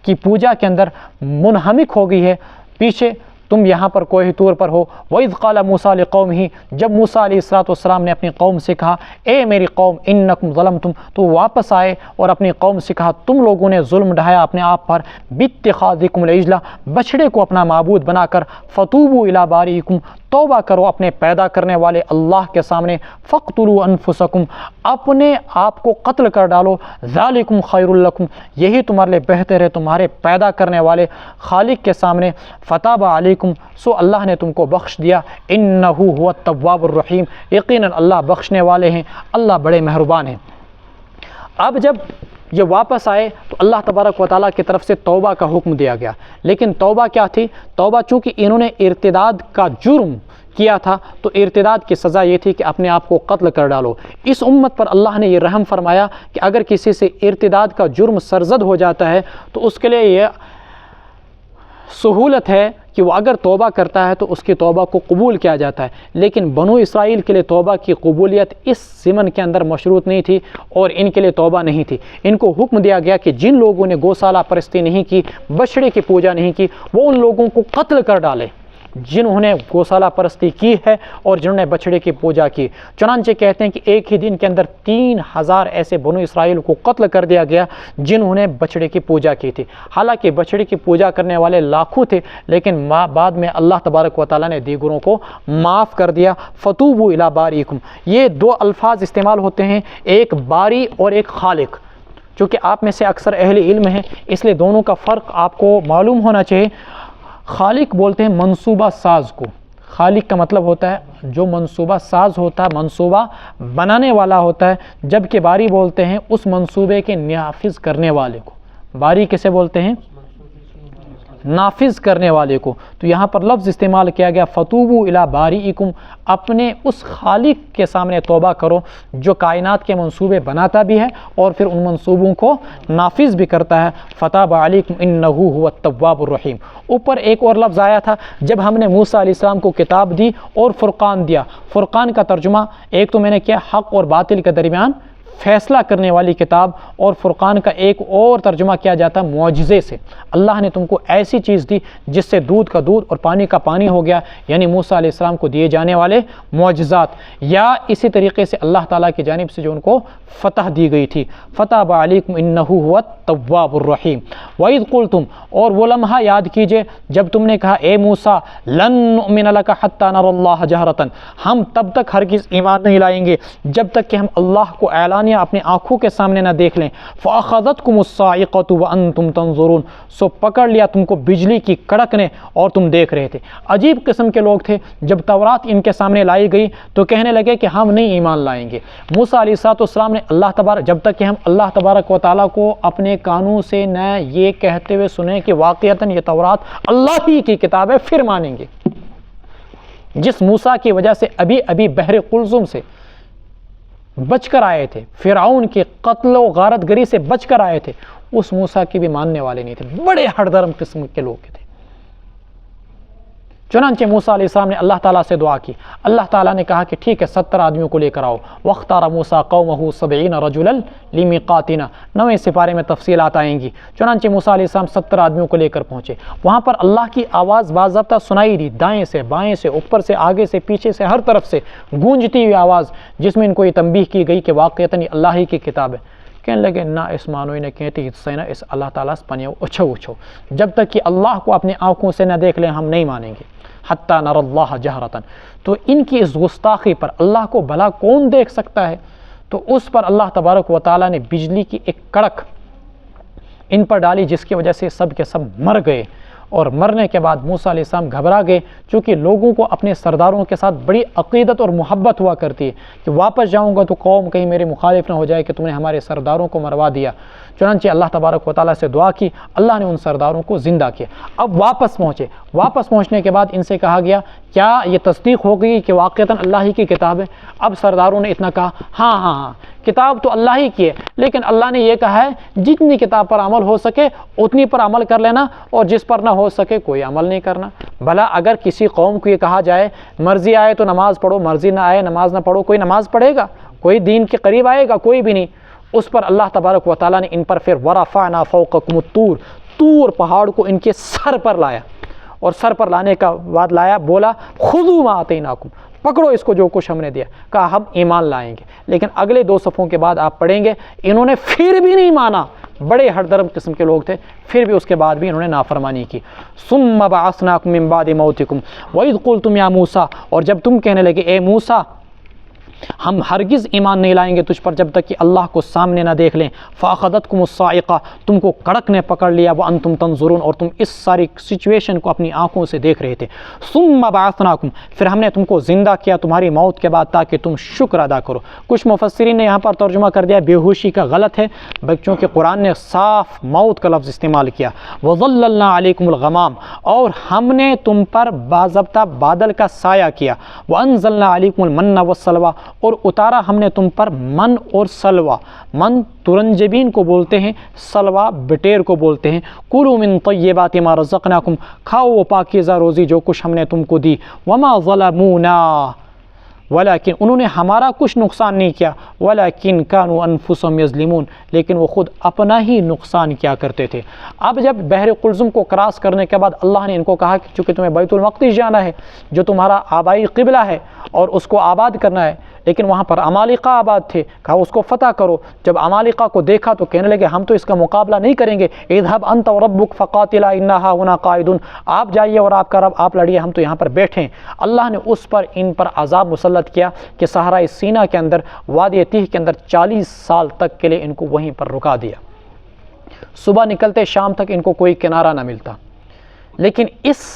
کی پوجا کے اندر منہمک ہو گئی ہے، پیچھے تم یہاں پر کوہ طور پر ہو۔ وَإِذْ قَالَ مُوسَىٰ لِقَوْمِهِ، جب موسیٰ علیہ السلام نے اپنی قوم سے کہا اے میری قوم إِنَّكُمْ ظَلَمْتُمْ، تو واپس آئے اور اپنی قوم سے کہا تم لوگوں نے ظلم ڈھایا اپنے آپ پر، بِاتِّخَاذِكُمُ الْعِجْلَ، بچڑے کو اپنا معبود بنا کر، فَتُوبُوا إِلَىٰ بَارِئِكُمْ، توبہ کرو اپنے پیدا کرنے والے اللہ کے سامنے، فَاقْتُلُوا أَنفُسَكُمْ، اپنے آپ کو قتل کر ڈالو، ذَلِكُمْ خَيْرٌ لَكُمْ، یہی تمہارے لیے بہتر ہے تمہارے پیدا کرنے والے خالق کے سامنے، فَتَابَ عَلَيْكُمْ، سو اللہ نے تم کو بخش دیا، إِنَّهُ هُوَ التَّوَّابُ الرَّحِيمُ، یقیناً اللہ بخشنے والے ہیں، اللہ بڑے مہربان ہیں۔ اب جب یہ واپس آئے تو اللہ تبارک و تعالیٰ کی طرف سے توبہ کا حکم دیا گیا، لیکن توبہ کیا تھی؟ توبہ چونکہ انہوں نے ارتداد کا جرم کیا تھا تو ارتداد کی سزا یہ تھی کہ اپنے آپ کو قتل کر ڈالو۔ اس امت پر اللہ نے یہ رحم فرمایا کہ اگر کسی سے ارتداد کا جرم سرزد ہو جاتا ہے تو اس کے لیے یہ سہولت ہے کہ وہ اگر توبہ کرتا ہے تو اس کی توبہ کو قبول کیا جاتا ہے، لیکن بنو اسرائیل کے لیے توبہ کی قبولیت اس زمن کے اندر مشروط نہیں تھی اور ان کے لیے توبہ نہیں تھی۔ ان کو حکم دیا گیا کہ جن لوگوں نے گوسالہ پرستی نہیں کی، بچڑے کی پوجا نہیں کی، وہ ان لوگوں کو قتل کر ڈالے جنہوں نے گوسالہ پرستی کی ہے اور جنہوں نے بچڑے کی پوجا کی۔ چنانچہ کہتے ہیں کہ ایک ہی دن کے اندر 3000 ایسے بنو اسرائیل کو قتل کر دیا گیا جنہوں نے بچڑے کی پوجا کی تھی۔ حالانکہ بچڑے کی پوجا کرنے والے لاکھوں تھے، لیکن بعد میں اللہ تبارک و تعالیٰ نے دیگروں کو معاف کر دیا۔ فتوبوا الی بارئکم، یہ دو الفاظ استعمال ہوتے ہیں، ایک باری اور ایک خالق۔ چونکہ آپ میں سے اکثر اہل علم ہیں اس لیے دونوں کا فرق آپ کو معلوم ہونا چاہیے۔ خالق بولتے ہیں منصوبہ ساز کو. خالق کا مطلب ہوتا ہے جو منصوبہ ساز ہوتا ہے, منصوبہ بنانے والا ہوتا ہے, جبکہ باری بولتے ہیں اس منصوبے کے نافذ کرنے والے کو. باری کسے بولتے ہیں؟ نافذ کرنے والے کو. تو یہاں پر لفظ استعمال کیا گیا فتوبوا الی بارئکم, اپنے اس خالق کے سامنے توبہ کرو جو کائنات کے منصوبے بناتا بھی ہے اور پھر ان منصوبوں کو نافذ بھی کرتا ہے. فتاب علیکم انہ هو التواب الرحیم. اوپر ایک اور لفظ آیا تھا جب ہم نے موسیٰ علیہ السلام کو کتاب دی اور فرقان دیا. فرقان کا ترجمہ ایک تو میں نے کیا حق اور باطل کے درمیان فیصلہ کرنے والی کتاب, اور فرقان کا ایک اور ترجمہ کیا جاتا ہے معجزے سے. اللہ نے تم کو ایسی چیز دی جس سے دودھ کا دودھ اور پانی کا پانی ہو گیا, یعنی موسیٰ علیہ السلام کو دیے جانے والے معجزات, یا اسی طریقے سے اللہ تعالیٰ کی جانب سے جو ان کو فتح دی گئی تھی. فتح علیکم انہ هو التواب الرحیم. وَإِذْ قُلْتُمْ, اور وہ لمحہ یاد کیجئے جب تم نے کہا اے موسیٰ لن نؤمن لک حتی نری اللہ جہرۃ, ہم تب تک ہرگز ایمان نہیں لائیں گے جب تک کہ ہم اللہ کو اعلانیہ اپنی آنکھوں کے سامنے نہ دیکھ لیں. فَأَخَذَتْكُمُ الصَّاعِقَةُ وَأَنْتُمْ تَنظُرُونَ, سو پکڑ لیا تم کو بجلی کی کڑک نے اور تم دیکھ رہے تھے. عجیب قسم کے لوگ تھے. جب تورات ان کے سامنے لائی گئی تو کہنے لگے کہ ہم نہیں ایمان لائیں گے. موسیٰ علیہ السلام نے جب تک کہ ہم اللہ تبارک و تعالیٰ کو اپنے کانوں سے نہ یہ کہتے ہوئے سنیں کہ واقعتاً یہ تورات اللہ ہی کی کتاب ہے پھر مانیں گے. جس موسیٰ کی وجہ سے ابھی بحر قلزم سے بچ کر آئے تھے, فرعون کے قتل و غارت گری سے بچ کر آئے تھے, اس موسیٰ کی بھی ماننے والے نہیں تھے. بڑے ہر درم قسم کے لوگ تھے. چنانچہ موسیٰ علیہ السلام نے اللہ تعالیٰ سے دعا کی. اللہ تعالیٰ نے کہا کہ ٹھیک ہے 70 آدمیوں کو لے کر آؤ. وَاخْتَارَ مُوسَىٰ قَوْمَهُ 70 رَجُلًا لِمِيقَاتِنَا, 9ویں سپارے میں تفصیلات آئیں گی. چنانچہ موسیٰ علیہ السلام 70 آدمیوں کو لے کر پہنچے. وہاں پر اللہ کی آواز باضابطہ سنائی دی, دائیں سے بائیں سے اوپر سے آگے سے پیچھے سے ہر طرف سے گونجتی ہوئی آواز, جس میں ان کو یہ تنبیہ کی گئی کہ واقعتاً یہ اللہ ہی کی کتاب ہے. کہنے لگے نہ اس مانوی نے کہتے حصہ نہ اس اللہ تعالیٰ سے پنیو اچھو جب تک کہ اللہ کو اپنے آنکھوں سے نہ دیکھ لیں ہم نہیں مانیں گے. حتی نر اللہ جہرتاً, تو ان کی اس گستاخی پر اللہ کو بھلا کون دیکھ سکتا ہے, تو اس پر اللہ تبارک و تعالیٰ نے بجلی کی ایک کڑک ان پر ڈالی جس کی وجہ سے سب کے سب مر گئے. اور مرنے کے بعد موسیٰ علیہ السلام گھبرا گئے, چونکہ لوگوں کو اپنے سرداروں کے ساتھ بڑی عقیدت اور محبت ہوا کرتی ہے کہ واپس جاؤں گا تو قوم کہیں میرے مخالف نہ ہو جائے کہ تم نے ہمارے سرداروں کو مروا دیا. چنانچہ اللہ تبارک و تعالیٰ سے دعا کی, اللہ نے ان سرداروں کو زندہ کیا. اب واپس پہنچے. واپس پہنچنے کے بعد ان سے کہا گیا کیا یہ تصدیق ہو گئی کہ واقعتاً اللہ ہی کی کتاب ہے؟ اب سرداروں نے اتنا کہا ہاں کتاب تو اللہ ہی کی ہے, لیکن اللہ نے یہ کہا ہے جتنی کتاب پر عمل ہو سکے اتنی پر عمل کر لینا, اور جس پر نہ ہو سکے کوئی عمل نہیں کرنا. بھلا اگر کسی قوم کو یہ کہا جائے مرضی آئے تو نماز پڑھو, مرضی نہ آئے نماز نہ پڑھو, کوئی نماز پڑھے گا؟ کوئی دین کے قریب آئے گا؟ کوئی بھی نہیں. اس پر اللہ تبارک و تعالیٰ نے ان پر پھر ورفعنا فوقکم الطور, طور پہاڑ کو ان کے سر پر لایا, اور سر پر لانے کا بعد لایا بولا خذوا ما آتیناکم, پکڑو اس کو جو کچھ ہم نے دیا. کہا ہم ایمان لائیں گے. لیکن اگلے 2 صفوں کے بعد آپ پڑھیں گے انہوں نے پھر بھی نہیں مانا. بڑے ہر درم قسم کے لوگ تھے, پھر بھی اس کے بعد بھی انہوں نے نافرمانی کی. ثم بعثناکم من بعد موتکم وَإِذْ قُلْتُمْ يَا موسیٰ, اور جب تم کہنے لگے اے موسیٰ ہم ہرگز ایمان نہیں لائیں گے تجھ پر جب تک کہ اللہ کو سامنے نہ دیکھ لیں. فَأَخَذَتْكُمُ الصَّاعِقَةُ, تم کو کڑک نے پکڑ لیا. وَأَنْتُمْ تَنْظُرُونَ, اور تم اس ساری سچویشن کو اپنی آنکھوں سے دیکھ رہے تھے. ثُمَّ بَعَثْنَاكُمْ, پھر ہم نے تم کو زندہ کیا تمہاری موت کے بعد تاکہ تم شکر ادا کرو. کچھ مفسرین نے یہاں پر ترجمہ کر دیا بے ہوشی کا, غلط ہے بچوں کہ قرآن نے صاف موت کا لفظ استعمال کیا. وَظَلَّلْنَا عَلَيْكُمُ الْغَمَامَ, اور ہم نے تم پر باضابطہ بادل کا سایہ کیا. وَأَنزَلْنَا عَلَيْكُمُ الْمَنَّ وَالسَّلْوَىٰ, اور اتارا ہم نے تم پر من اور سلوہ. من ترنجبین کو بولتے ہیں, سلوہ بٹیر کو بولتے ہیں. کلوا من طیبات ما رزقناکم, کھاؤ وہ پاکیزہ روزی جو کچھ ہم نے تم کو دی. وما ظلمونا, ولیکن انہوں نے ہمارا کچھ نقصان نہیں کیا. ولیکن کانوا انفسهم یظلمون, لیکن وہ خود اپنا ہی نقصان کیا کرتے تھے. اب جب بحر قلزم کو کراس کرنے کے بعد اللہ نے ان کو کہا کہ چونکہ تمہیں بیت المقدس جانا ہے جو تمہارا آبائی قبلہ ہے اور اس کو آباد کرنا ہے, لیکن وہاں پر عمالقہ آباد تھے, کہا اس کو فتح کرو. جب عمالقہ کو دیکھا تو کہنے لگے ہم تو اس کا مقابلہ نہیں کریں گے. اذهب انت وربک فقاتلا انا هاهنا قاعدون, آپ جائیے اور آپ کا رب آپ لڑیے, ہم تو یہاں پر بیٹھے ہیں. اللہ نے اس پر ان پر عذاب مسلط کیا کہ صحرائے سینا کے اندر وادی تیہ کے اندر 40 سال تک کے لیے ان کو وہیں پر رکا دیا. صبح نکلتے شام تک ان کو کوئی کنارہ نہ ملتا. لیکن اس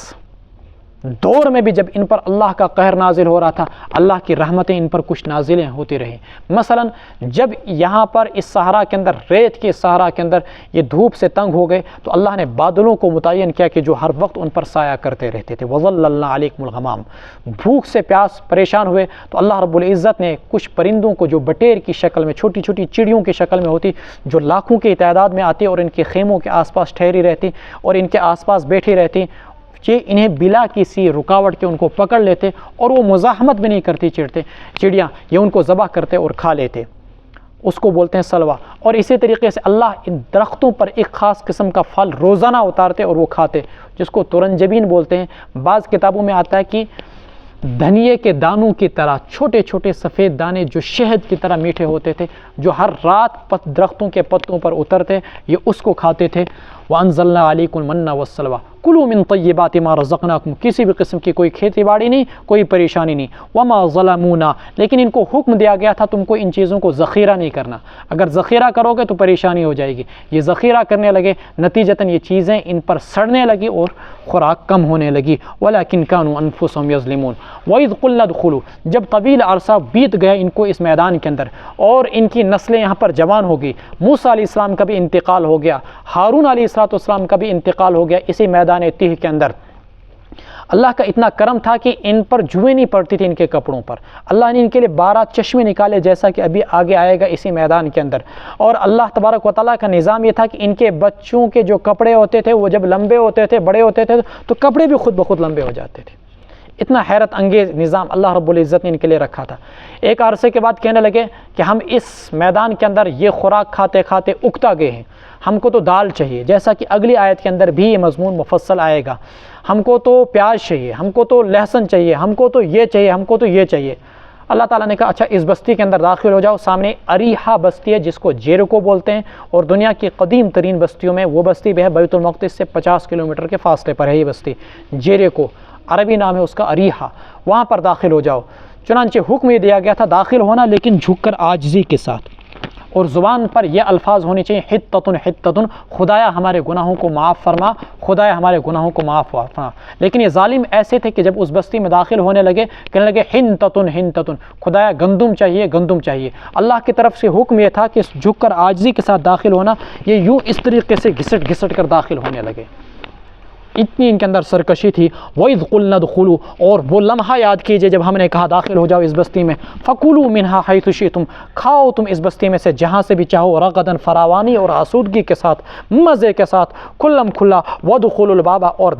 دور میں بھی جب ان پر اللہ کا قہر نازل ہو رہا تھا، اللہ کی رحمتیں ان پر کچھ نازلیں ہوتی رہیں۔ مثلا جب یہاں پر اس صحرا کے اندر، ریت کے صحرا کے اندر یہ دھوپ سے تنگ ہو گئے تو اللہ نے بادلوں کو متعین کیا کہ جو ہر وقت ان پر سایہ کرتے رہتے تھے۔ وَظَلَّلْنَا عَلَيْكُمُ الْغَمَامَ، بھوک سے پیاس پریشان ہوئے تو اللہ رب العزت نے کچھ پرندوں کو جو بٹیر کی شکل میں، چھوٹی چھوٹی چڑیوں کی شکل میں ہوتی، جو لاکھوں کی تعداد میں آتی اور ان کے خیموں کے آس پاس ٹھہری رہتی اور ان کے آس پاس بیٹھی رہتی، یہ انہیں بلا کسی رکاوٹ کے ان کو پکڑ لیتے اور وہ مزاحمت بھی نہیں کرتی چڑیاں، یہ ان کو ذبح کرتے اور کھا لیتے، اس کو بولتے ہیں سلوا۔ اور اسی طریقے سے اللہ ان درختوں پر ایک خاص قسم کا پھل روزانہ اتارتے اور وہ کھاتے، جس کو ترنجبین بولتے ہیں۔ بعض کتابوں میں آتا ہے کہ دھنیے کے دانوں کی طرح چھوٹے چھوٹے سفید دانے جو شہد کی طرح میٹھے ہوتے تھے، جو ہر رات درختوں کے پتوں پر اترتے، یہ اس کو کھاتے تھے۔ وَأَنزَلْنَا عَلَيْكُمُ الْمَنَّ وَالسَّلْوَىٰ كُلُوا مِن طَيِّبَاتِ مَا رَزَقْنَاكُمْ، کسی بھی قسم کی کوئی کھیتی باڑی نہیں، کوئی پریشانی نہیں۔ وَمَا ظَلَمُونَا، لیکن ان کو حکم دیا گیا تھا تم کو ان چیزوں کو ذخیرہ نہیں کرنا، اگر ذخیرہ کرو گے تو پریشانی ہو جائے گی۔ یہ ذخیرہ کرنے لگے، نتیجتاً یہ چیزیں ان پر سڑنے لگی اور خوراک کم ہونے لگی۔ وَلَكِنْ كَانُوا أَنفُسَهُمْ يَظْلِمُونَ وَإِذْ قُلْنَا ادْخُلُوا، جب طویل عرصہ بیت گیا ان کو اس میدان کے اندر اور ان کی نسلیں یہاں پر جوان ہو گئی، موسیٰ علیہ السلام کا بھی انتقال ہو گیا، ہارون علیہ السلام کا بھی انتقال ہو گیا اسی میدان تیہ کے اندر۔ اللہ کا اتنا کرم تھا کہ ان پر جوئیں نہیں پڑتی تھی ان کے کپڑوں پر، اللہ نے ان کے لیے 12 چشمے نکالے، جیسا کہ ابھی آگے آئے گا اسی میدان کے اندر۔ اور اللہ تبارک و تعالیٰ کا نظام یہ تھا کہ ان کے بچوں کے جو کپڑے ہوتے تھے وہ جب لمبے ہوتے تھے، بڑے ہوتے تھے، تو کپڑے بھی خود بخود لمبے ہو جاتے تھے۔ اتنا حیرت انگیز نظام اللہ رب العزت نے ان کے لیے رکھا تھا۔ ایک عرصے کے بعد کہنے لگے کہ ہم اس میدان کے اندر یہ خوراک کھاتے کھاتے اکتا گئے ہیں، ہم کو تو دال چاہیے، جیسا کہ اگلی آیت کے اندر بھی یہ مضمون مفصل آئے گا، ہم کو تو پیاز چاہیے، ہم کو تو لہسن چاہیے، ہم کو تو یہ چاہیے، ہم کو تو یہ چاہیے۔ اللہ تعالیٰ نے کہا اچھا اس بستی کے اندر داخل ہو جاؤ۔ سامنے اریحا بستی ہے جس کو جیریکو بولتے ہیں، اور دنیا کی قدیم ترین بستیوں میں وہ بستی بھی ہے، بیت المقدس سے 50 کلومیٹر کے فاصلے پر ہے یہ بستی جیریکو، عربی نام ہے اس کا اریحا، وہاں پر داخل ہو جاؤ۔ چنانچہ حکم یہ دیا گیا تھا داخل ہونا، لیکن جھک کر عاجزی کے ساتھ، اور زبان پر یہ الفاظ ہونے چاہیے حتتن حتتن، خدایا ہمارے گناہوں کو معاف فرما، خدایا ہمارے گناہوں کو معاف فرما۔ لیکن یہ ظالم ایسے تھے کہ جب اس بستی میں داخل ہونے لگے کہنے لگے حنتتن حنتتن، خدایا گندم چاہیے، گندم چاہیے۔ اللہ کی طرف سے حکم یہ تھا کہ جھک کر عاجزی کے ساتھ داخل ہونا، یہ یوں اس طریقے سے گھسٹ گھسٹ کر داخل ہونے لگے، اتنی ان کے اندر سرکشی تھی۔ وَإِذْ قُلْنَا ادْخُلُوا، اور وہ لمحہ یاد کیجئے جب ہم نے کہا داخل ہو جاؤ اس بستی میں، فَكُلُوا مِنْهَا حَيْثُ شِئْتُمْ، کھاؤ تم اس بستی میں سے جہاں سے بھی چاہو، رغداً فراوانی اور آسودگی کے ساتھ، مزے کے ساتھ، کھلم کھلا، وَادْخُلُوا الْبَابَ، اور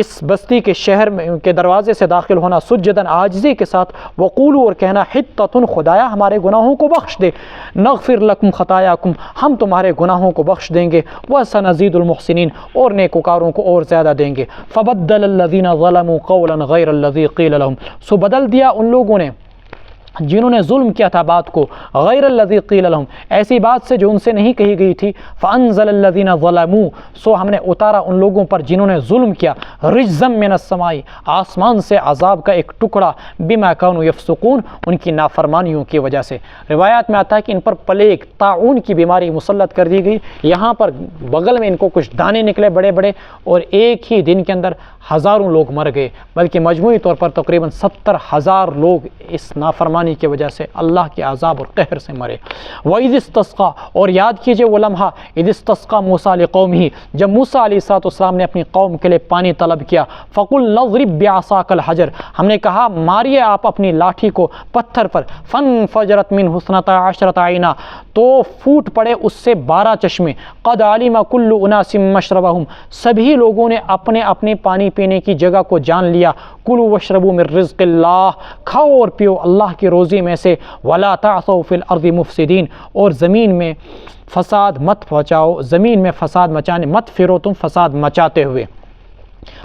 اس بستی کے شہر میں کے دروازے سے داخل ہونا سجداً عاجزی کے ساتھ، وَقُولُوا، اور کہنا حِتَّةٌ، خدایا ہمارے گناہوں کو بخش دے، نغفر لکم خطایاکم، ہم تمہارے گناہوں کو بخش دیں گے، وَسَنَزِيدُ الْمُحْسِنِينَ، اور نیکوکاروں کو اور زیادہ دیں گے۔ فبدل الذین ظلموا قولا غیر الذی قیل لهم، سو بدل دیا ان لوگوں نے جنہوں نے ظلم کیا تھا بات کو، غیر الذی قیل لهم، ایسی بات سے جو ان سے نہیں کہی گئی تھی، فانزل الذین ظلموا، سو ہم نے اتارا ان لوگوں پر جنہوں نے ظلم کیا، رجزا من السماء، آسمان سے عذاب کا ایک ٹکڑا، بما کانوا یفسقون، ان کی نافرمانیوں کی وجہ سے۔ روایات میں آتا ہے کہ ان پر پلیگ، طاعون کی بیماری مسلط کر دی گئی، یہاں پر بغل میں ان کو کچھ دانے نکلے بڑے بڑے، اور ایک ہی دن کے اندر ہزاروں لوگ مر گئے، بلکہ مجموعی طور پر تقریباً 70,000 لوگ اس نافرمانی کی وجہ سے اللہ کے عذاب اور قہر سے مرے۔ وَإِذِ اسْتَسْقَىٰ، اور یاد کیجئے وہ لمحہ، اِذِ اسْتَسْقَىٰ مُوسَىٰ لِقَوْمِهِ، جب موسیٰ علیہ السلام نے اپنی قوم کے لیے پانی طلب کیا، فَقُلْنَا اضْرِب بِّعَصَاكَ الْحَجَرَ، ہم نے کہا ماریے آپ اپنی لاٹھی کو پتھر پر، فَانْفَجَرَتْ مِنْهُ اثْنَتَا عَشْرَةَ عَيْنًا، تو پھوٹ پڑے اس سے 12 چشمے، قَدْ عَلِمَ كُلُّ أُنَاسٍ مَّشْرَبَهُمْ، سبھی لوگوں نے اپنے اپنے پانی پینے کی جگہ کو جان لیا، کُلُوا وَاشْرَبُوا مِن رِزْقِ اللَّهِ، کھاؤ اور پیو اللہ کی روزی میں سے، وَلَا تَعْثَوْا فِي الْأَرْضِ مُفْسِدِينَ، اور زمین میں فساد مت پہنچاؤ، زمین میں فساد مچانے مت پھرو تم فساد مچاتے ہوئے۔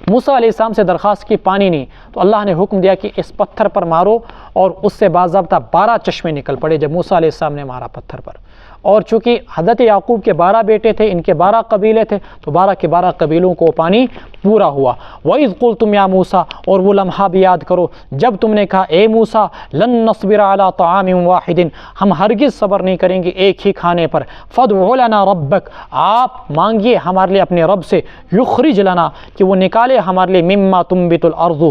موسیٰ علیہ السلام سے درخواست کی پانی نہیں، تو اللہ نے حکم دیا کہ اس پتھر پر مارو، اور اس سے باضابطہ 12 چشمے نکل پڑے جب موسیٰ علیہ السلام نے مارا پتھر پر۔ اور چونکہ حضرت یعقوب کے 12 بیٹے تھے، ان کے 12 قبیلے تھے، تو 12 کے 12 قبیلوں کو پانی پورا ہوا۔ وَإِذْ قُلْتُمْ يَا مُوسَىٰ، اور وہ لمحہ بھی یاد کرو جب تم نے کہا اے موسیٰ لن نصبر علی طعام واحد، ہم ہرگز صبر نہیں کریں گے ایک ہی کھانے پر، فادع لنا ربک، آپ مانگیے ہمارے لیے اپنے رب سے، یخرج لنا، کہ وہ نکالے ہمارے لیے، مما تنبت الارض،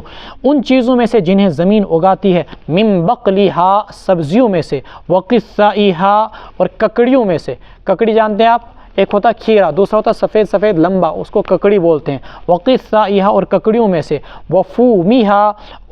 ان چیزوں میں سے جنہیں زمین اگاتی ہے، من بقلھا، سبزیوں میں سے، وقثائھا، اور ککڑیوں میں سے۔ ککڑی جانتے ہیں آپ، ایک ہوتا کھیرا، دوسرا ہوتا سفید سفید لمبا، اس کو ککڑی بولتے ہیں۔ وقثائھا، اور ککڑیوں میں سے، وفومیھا،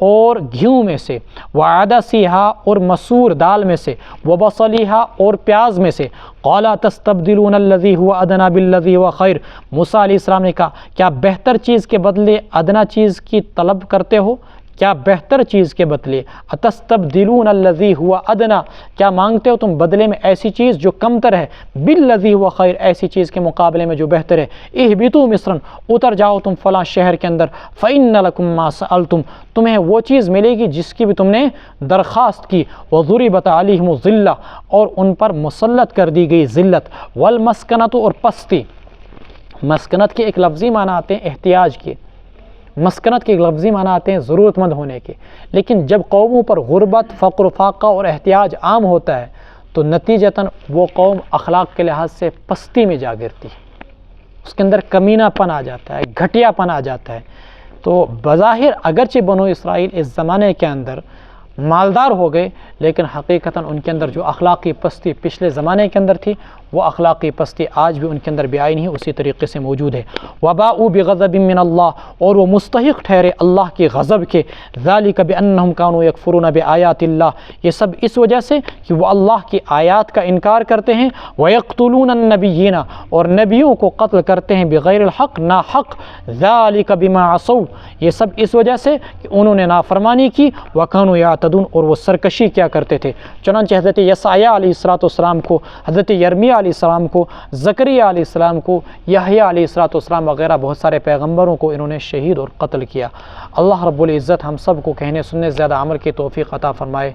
اور گھیوں میں سے، وعدسیھا، اور مسور دال میں سے، وبصلیھا، اور پیاز میں سے۔ قال تستبدلون الذی هو ادنی بالذی هو خیر، موسیٰ علیہ السلام نے کہا کیا بہتر چیز کے بدلے ادنا چیز کی طلب کرتے ہو؟ کیا بہتر چیز کے بدلے، اتستبدلون الذی هو ادنا، کیا مانگتے ہو تم بدلے میں ایسی چیز جو کمتر ہے، بالذی هو خیر، ایسی چیز کے مقابلے میں جو بہتر ہے۔ اہبطوا مصرا، اتر جاؤ تم فلاں شہر کے اندر، فإن لکم ما سألتم، تمہیں وہ چیز ملے گی جس کی بھی تم نے درخواست کی۔ وضربت علیہم الذلہ، اور ان پر مسلط کر دی گئی ذلت، والمسکنۃ، اور پستی۔ مسکنت کے ایک لفظی معنی آتے ہیں احتیاج کے، مسکنت کے ایک لفظی معنی آتے ہیں ضرورت مند ہونے کے، لیکن جب قوموں پر غربت، فقر و فاقہ اور احتیاج عام ہوتا ہے تو نتیجتاً وہ قوم اخلاق کے لحاظ سے پستی میں جا گرتی ہے، اس کے اندر کمینہ پن آ جاتا ہے، گھٹیا پن آ جاتا ہے۔ تو بظاہر اگرچہ بنو اسرائیل اس زمانے کے اندر مالدار ہو گئے، لیکن حقیقتاً ان کے اندر جو اخلاقی پستی پچھلے زمانے کے اندر تھی، وہ اخلاقی پستی آج بھی ان کے اندر بھی آئی نہیں، اسی طریقے سے موجود ہے۔ وباؤوا بغضب من اللہ، اور وہ مستحق ٹھہرے اللہ کے غضب کے، ذالک بانہم کانوا یکفرون بآیات اللہ، یہ سب اس وجہ سے کہ وہ اللہ کی آیات کا انکار کرتے ہیں، ویقتلون النبیین، اور نبیوں کو قتل کرتے ہیں، بغیر الحق، نا حق، ذالک بما عصوا، یہ سب اس وجہ سے کہ انہوں نے نافرمانی کی، وکانوا یعتدون، اور وہ سرکشی کیا کرتے تھے۔ چنانچہ حضرت یسعیاء علیہ السلام کو، حضرت یرمیہ علیہ السلام کو، زکریا علیہ السلام کو، یحییٰ علیہ السلام وغیرہ بہت سارے پیغمبروں کو انہوں نے شہید اور قتل کیا۔ اللہ رب العزت ہم سب کو کہنے سننے سے زیادہ عمل کی توفیق عطا فرمائے۔